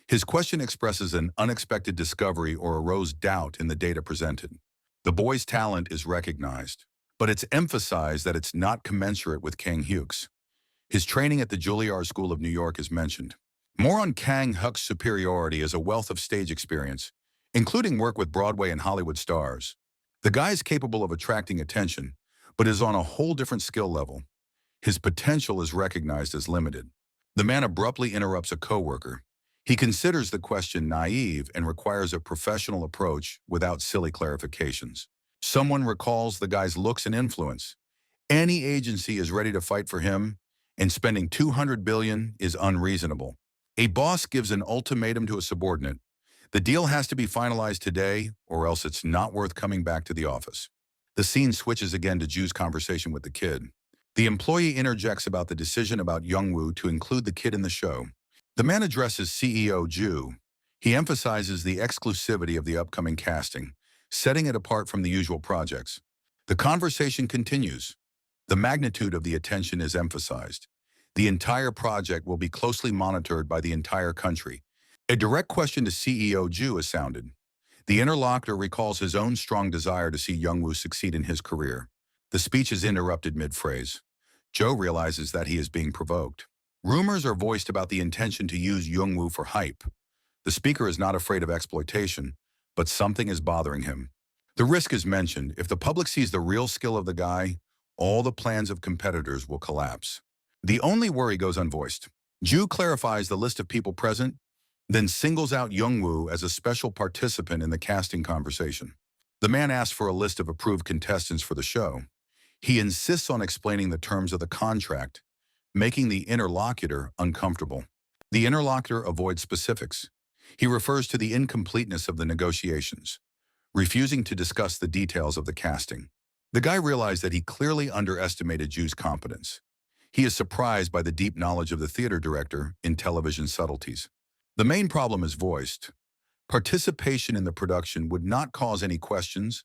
His question expresses an unexpected discovery or arose doubt in the data presented. The boy's talent is recognized, but it's emphasized that it's not commensurate with Kang Hyuk's. His training at the Juilliard School of New York is mentioned. More on Kang Hyuk's superiority is a wealth of stage experience, including work with Broadway and Hollywood stars. The guy is capable of attracting attention, but is on a whole different skill level. His potential is recognized as limited. The man abruptly interrupts a coworker. He considers the question naive and requires a professional approach without silly clarifications. Someone recalls the guy's looks and influence. Any agency is ready to fight for him, and spending $200 billion is unreasonable. A boss gives an ultimatum to a subordinate. The deal has to be finalized today, or else it's not worth coming back to the office. The scene switches again to Ju's conversation with the kid. The employee interjects about the decision about Youngwoo to include the kid in the show. The man addresses CEO Ju. He emphasizes the exclusivity of the upcoming casting, setting it apart from the usual projects. The conversation continues. The magnitude of the attention is emphasized. The entire project will be closely monitored by the entire country. A direct question to CEO Ju is sounded. The interlocutor recalls his own strong desire to see Youngwoo succeed in his career. The speech is interrupted mid-phrase. Joe realizes that he is being provoked. Rumors are voiced about the intention to use Youngwoo for hype. The speaker is not afraid of exploitation, but something is bothering him. The risk is mentioned. If the public sees the real skill of the guy, all the plans of competitors will collapse. The only worry goes unvoiced. Ju clarifies the list of people present, then singles out Youngwoo as a special participant in the casting conversation. The man asks for a list of approved contestants for the show. He insists on explaining the terms of the contract, making the interlocutor uncomfortable. The interlocutor avoids specifics. He refers to the incompleteness of the negotiations, refusing to discuss the details of the casting. The guy realized that he clearly underestimated Ju's competence. He is surprised by the deep knowledge of the theater director in television subtleties. The main problem is voiced. Participation in the production would not cause any questions,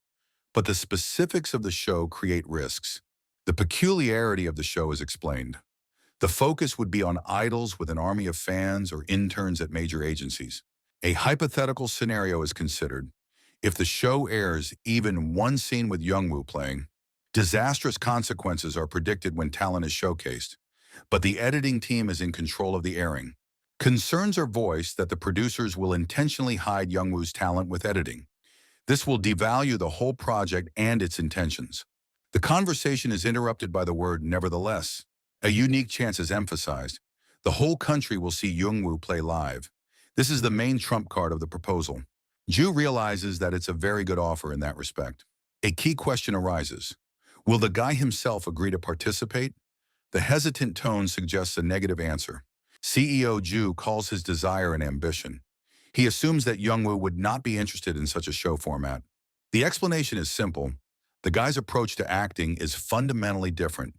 but the specifics of the show create risks. The peculiarity of the show is explained. The focus would be on idols with an army of fans or interns at major agencies. A hypothetical scenario is considered. If the show airs even one scene with Youngwoo playing, disastrous consequences are predicted when talent is showcased, but the editing team is in control of the airing. Concerns are voiced that the producers will intentionally hide Youngwoo's talent with editing. This will devalue the whole project and its intentions. The conversation is interrupted by the word nevertheless. A unique chance is emphasized. The whole country will see Youngwoo play live. This is the main trump card of the proposal. Ju realizes that it's a very good offer in that respect. A key question arises. Will the guy himself agree to participate? The hesitant tone suggests a negative answer. CEO Ju calls his desire an ambition. He assumes that Youngwoo would not be interested in such a show format. The explanation is simple. The guy's approach to acting is fundamentally different.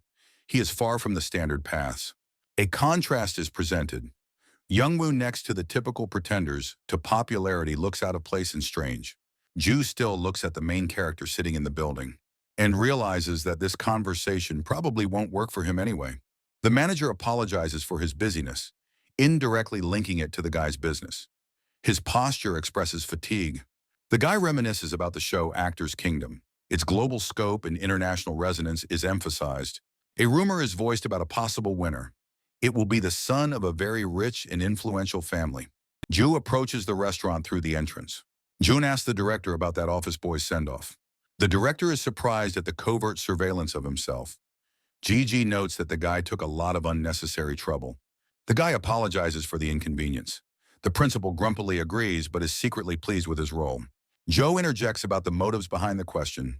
He is far from the standard paths. A contrast is presented. Youngwoo, next to the typical pretenders to popularity, looks out of place and strange. Ju still looks at the main character sitting in the building and realizes that this conversation probably won't work for him anyway. The manager apologizes for his busyness, indirectly linking it to the guy's business. His posture expresses fatigue. The guy reminisces about the show Actors Kingdom. Its global scope and international resonance is emphasized. A rumor is voiced about a possible winner. It will be the son of a very rich and influential family. Ju approaches the restaurant through the entrance. Jun asks the director about that office boy's send-off. The director is surprised at the covert surveillance of himself. Gigi notes that the guy took a lot of unnecessary trouble. The guy apologizes for the inconvenience. The principal grumpily agrees but is secretly pleased with his role. Joe interjects about the motives behind the question.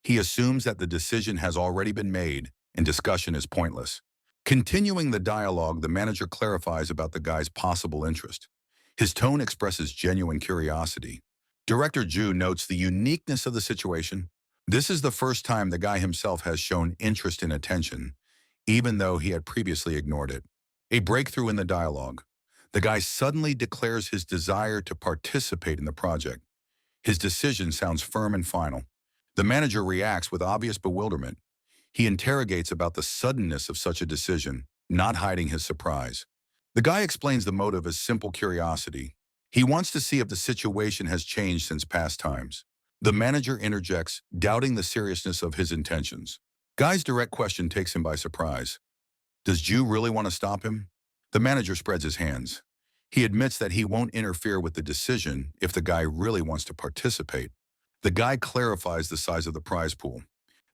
He assumes that the decision has already been made and discussion is pointless. Continuing the dialogue, the manager clarifies about the guy's possible interest. His tone expresses genuine curiosity. Director Ju notes the uniqueness of the situation. This is the first time the guy himself has shown interest and attention, even though he had previously ignored it. A breakthrough in the dialogue. The guy suddenly declares his desire to participate in the project. His decision sounds firm and final. The manager reacts with obvious bewilderment. He interrogates about the suddenness of such a decision, not hiding his surprise. The guy explains the motive as simple curiosity. He wants to see if the situation has changed since past times. The manager interjects, doubting the seriousness of his intentions. Guy's direct question takes him by surprise. Does Ju really want to stop him? The manager spreads his hands. He admits that he won't interfere with the decision if the guy really wants to participate. The guy clarifies the size of the prize pool.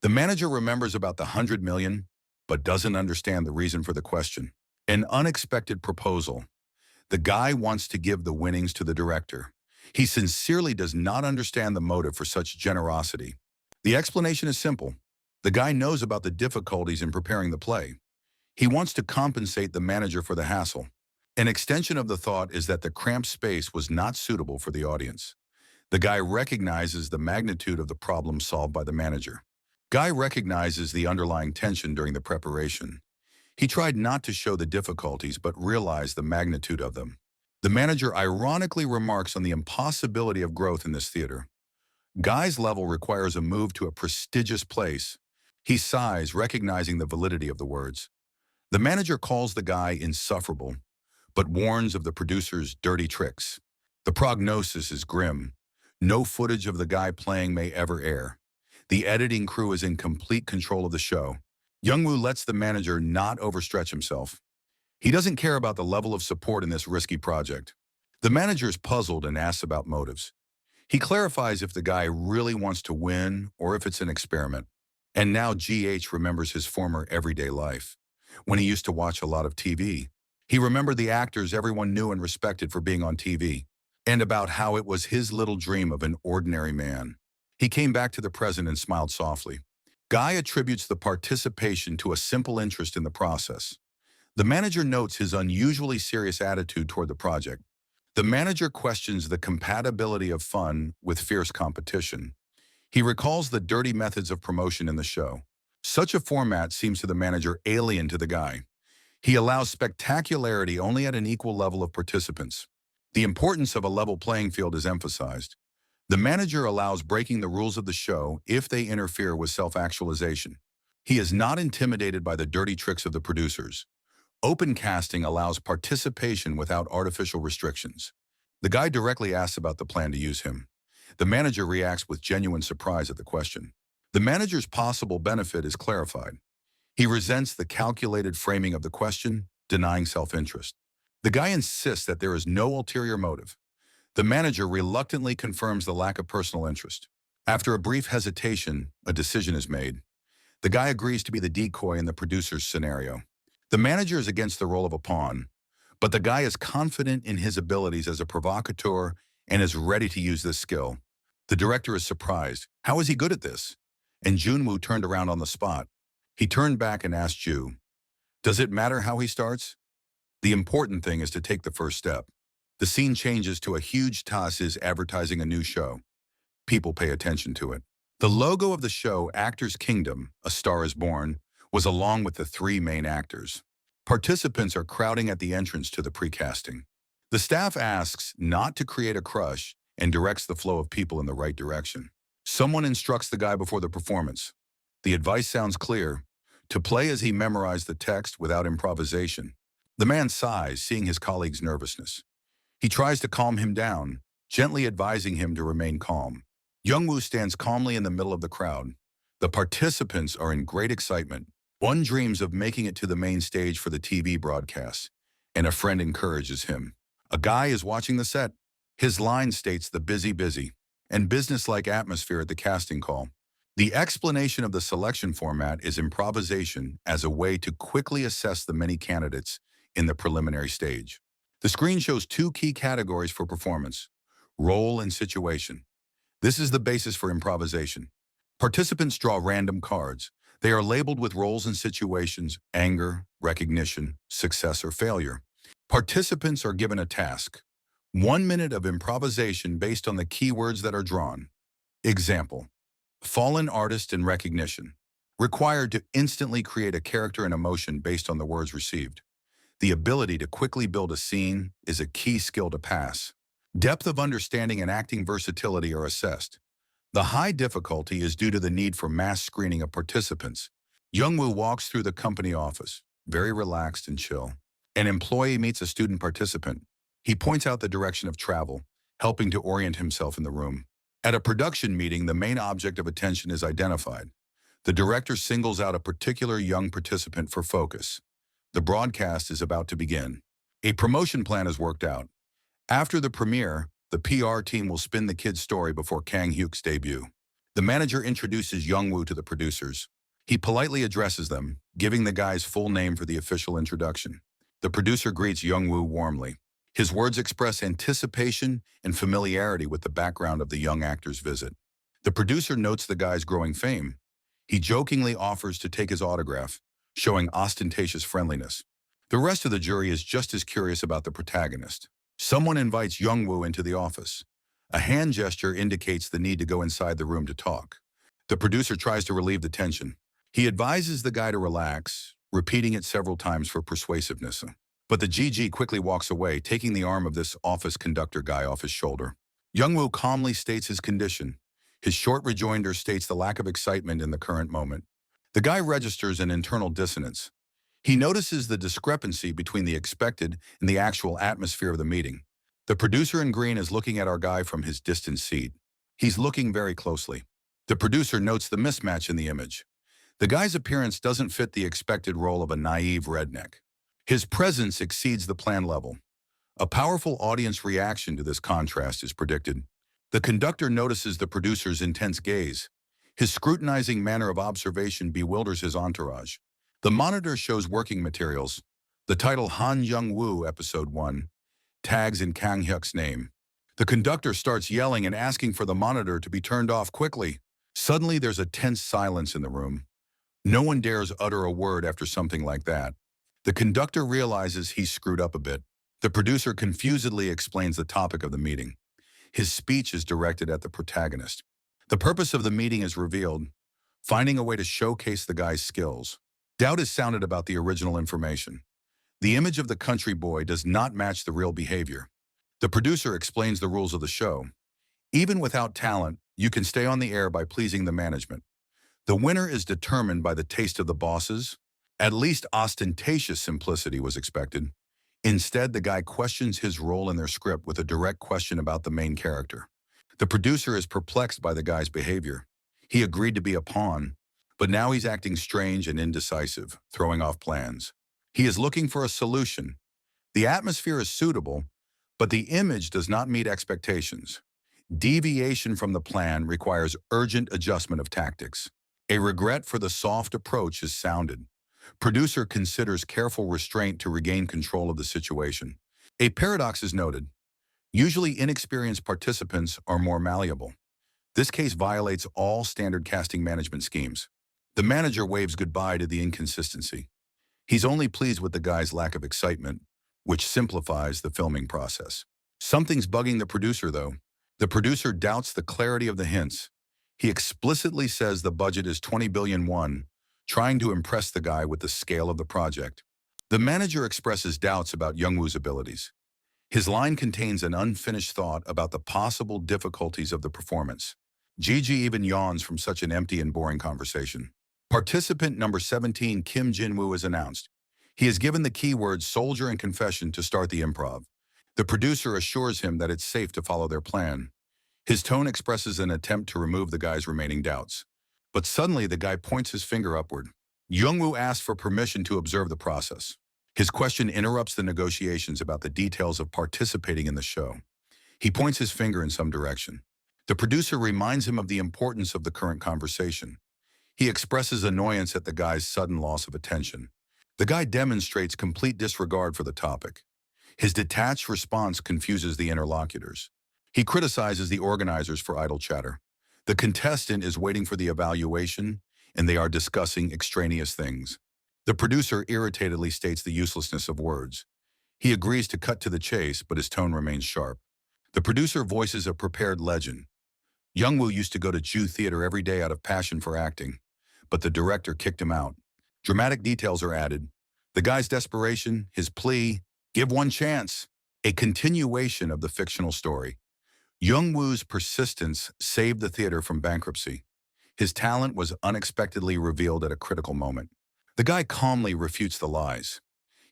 The manager remembers about the 100 million, but doesn't understand the reason for the question. An unexpected proposal. The guy wants to give the winnings to the director. He sincerely does not understand the motive for such generosity. The explanation is simple. The guy knows about the difficulties in preparing the play. He wants to compensate the manager for the hassle. An extension of the thought is that the cramped space was not suitable for the audience. The guy recognizes the magnitude of the problem solved by the manager. Guy recognizes the underlying tension during the preparation. He tried not to show the difficulties but realized the magnitude of them. The manager ironically remarks on the impossibility of growth in this theater. Guy's level requires a move to a prestigious place. He sighs, recognizing the validity of the words. The manager calls the guy insufferable, but warns of the producer's dirty tricks. The prognosis is grim. No footage of the guy playing may ever air. The editing crew is in complete control of the show. Youngwoo lets the manager not overstretch himself. He doesn't care about the level of support in this risky project. The manager is puzzled and asks about motives. He clarifies if the guy really wants to win or if it's an experiment. And now GH remembers his former everyday life. When he used to watch a lot of TV, he remembered the actors everyone knew and respected for being on TV, and about how it was his little dream of an ordinary man. He came back to the present and smiled softly. Guy attributes the participation to a simple interest in the process. The manager notes his unusually serious attitude toward the project. The manager questions the compatibility of fun with fierce competition. He recalls the dirty methods of promotion in the show. Such a format seems to the manager alien to the guy. He allows spectacularity only at an equal level of participants. The importance of a level playing field is emphasized. The manager allows breaking the rules of the show if they interfere with self-actualization. He is not intimidated by the dirty tricks of the producers. Open casting allows participation without artificial restrictions. The guy directly asks about the plan to use him. The manager reacts with genuine surprise at the question. The manager's possible benefit is clarified. He resents the calculated framing of the question, denying self-interest. The guy insists that there is no ulterior motive. The manager reluctantly confirms the lack of personal interest. After a brief hesitation, a decision is made. The guy agrees to be the decoy in the producer's scenario. The manager is against the role of a pawn, but the guy is confident in his abilities as a provocateur and is ready to use this skill. The director is surprised. How is he good at this? And Junwoo turned around on the spot. He turned back and asked Ju, does it matter how he starts? The important thing is to take the first step. The scene changes to a huge task advertising a new show. People pay attention to it. The logo of the show, Actors Kingdom, A Star is Born, was along with the three main actors. Participants are crowding at the entrance to the pre-casting. The staff asks not to create a crush and directs the flow of people in the right direction. Someone instructs the guy before the performance. The advice sounds clear: to play as he memorized the text without improvisation. The man sighs, seeing his colleague's nervousness. He tries to calm him down, gently advising him to remain calm. Youngwoo stands calmly in the middle of the crowd. The participants are in great excitement. One dreams of making it to the main stage for the TV broadcast, and a friend encourages him. A guy is watching the set. His line states the busy, and business-like atmosphere at the casting call. The explanation of the selection format is improvisation as a way to quickly assess the many candidates in the preliminary stage. The screen shows two key categories for performance: role and situation. This is the basis for improvisation. Participants draw random cards. They are labeled with roles and situations: anger, recognition, success, or failure. Participants are given a task: 1 minute of improvisation based on the keywords that are drawn. Example: fallen artist and recognition. Required to instantly create a character and emotion based on the words received. The ability to quickly build a scene is a key skill to pass. Depth of understanding and acting versatility are assessed. The high difficulty is due to the need for mass screening of participants. Youngwoo walks through the company office, very relaxed and chill. An employee meets a student participant. He points out the direction of travel, helping to orient himself in the room. At a production meeting, the main object of attention is identified. The director singles out a particular young participant for focus. The broadcast is about to begin. A promotion plan is worked out. After the premiere, the PR team will spin the kid's story before Kang Hyuk's debut. The manager introduces Youngwoo to the producers. He politely addresses them, giving the guy's full name for the official introduction. The producer greets Youngwoo warmly. His words express anticipation and familiarity with the background of the young actor's visit. The producer notes the guy's growing fame. He jokingly offers to take his autograph, showing ostentatious friendliness. The rest of the jury is just as curious about the protagonist. Someone invites Youngwoo into the office. A hand gesture indicates the need to go inside the room to talk. The producer tries to relieve the tension. He advises the guy to relax, repeating it several times for persuasiveness. But the GG quickly walks away, taking the arm of this office conductor guy off his shoulder. Youngwoo calmly states his condition. His short rejoinder states the lack of excitement in the current moment. The guy registers an internal dissonance. He notices the discrepancy between the expected and the actual atmosphere of the meeting. The producer in green is looking at our guy from his distant seat. He's looking very closely. The producer notes the mismatch in the image. The guy's appearance doesn't fit the expected role of a naive redneck. His presence exceeds the planned level. A powerful audience reaction to this contrast is predicted. The conductor notices the producer's intense gaze. His scrutinizing manner of observation bewilders his entourage. The monitor shows working materials. The title Han Young-woo Episode 1 tags in Kang Hyuk's name. The conductor starts yelling and asking for the monitor to be turned off quickly. Suddenly there's a tense silence in the room. No one dares utter a word after something like that. The conductor realizes he's screwed up a bit. The producer confusedly explains the topic of the meeting. His speech is directed at the protagonist. The purpose of the meeting is revealed, finding a way to showcase the guy's skills. Doubt is sounded about the original information. The image of the country boy does not match the real behavior. The producer explains the rules of the show. Even without talent, you can stay on the air by pleasing the management. The winner is determined by the taste of the bosses. At least ostentatious simplicity was expected. Instead, the guy questions his role in their script with a direct question about the main character. The producer is perplexed by the guy's behavior. He agreed to be a pawn, but now he's acting strange and indecisive, throwing off plans. He is looking for a solution. The atmosphere is suitable, but the image does not meet expectations. Deviation from the plan requires urgent adjustment of tactics. A regret for the soft approach is sounded. Producer considers careful restraint to regain control of the situation. A paradox is noted. Usually inexperienced participants are more malleable. This case violates all standard casting management schemes. The manager waves goodbye to the inconsistency. He's only pleased with the guy's lack of excitement, which simplifies the filming process. Something's bugging the producer, though. The producer doubts the clarity of the hints. He explicitly says the budget is 20 billion won, trying to impress the guy with the scale of the project. The manager expresses doubts about Youngwoo's abilities. His line contains an unfinished thought about the possible difficulties of the performance. Gigi even yawns from such an empty and boring conversation. Participant number 17, Kim Jin-woo, is announced. He is given the keywords soldier and confession to start the improv. The producer assures him that it's safe to follow their plan. His tone expresses an attempt to remove the guy's remaining doubts. But suddenly the guy points his finger upward. Youngwoo asks for permission to observe the process. His question interrupts the negotiations about the details of participating in the show. He points his finger in some direction. The producer reminds him of the importance of the current conversation. He expresses annoyance at the guy's sudden loss of attention. The guy demonstrates complete disregard for the topic. His detached response confuses the interlocutors. He criticizes the organizers for idle chatter. The contestant is waiting for the evaluation, and they are discussing extraneous things. The producer irritatedly states the uselessness of words. He agrees to cut to the chase, but his tone remains sharp. The producer voices a prepared legend. Youngwoo used to go to Jew theater every day out of passion for acting, but the director kicked him out. Dramatic details are added. The guy's desperation, his plea, give one chance, a continuation of the fictional story. Youngwoo's persistence saved the theater from bankruptcy. His talent was unexpectedly revealed at a critical moment. The guy calmly refutes the lies.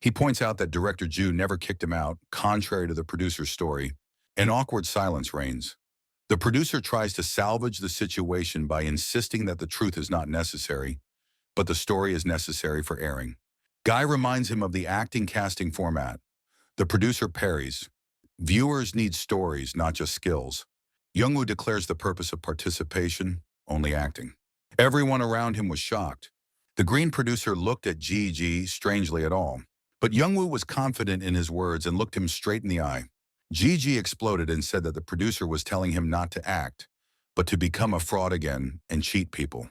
He points out that director Ju never kicked him out, contrary to the producer's story. An awkward silence reigns. The producer tries to salvage the situation by insisting that the truth is not necessary, but the story is necessary for airing. Guy reminds him of the acting casting format. The producer parries. Viewers need stories, not just skills. Youngwoo declares the purpose of participation, only acting. Everyone around him was shocked. The green producer looked at Gigi strangely at all. But Youngwoo was confident in his words and looked him straight in the eye. Gigi exploded and said that the producer was telling him not to act, but to become a fraud again and cheat people.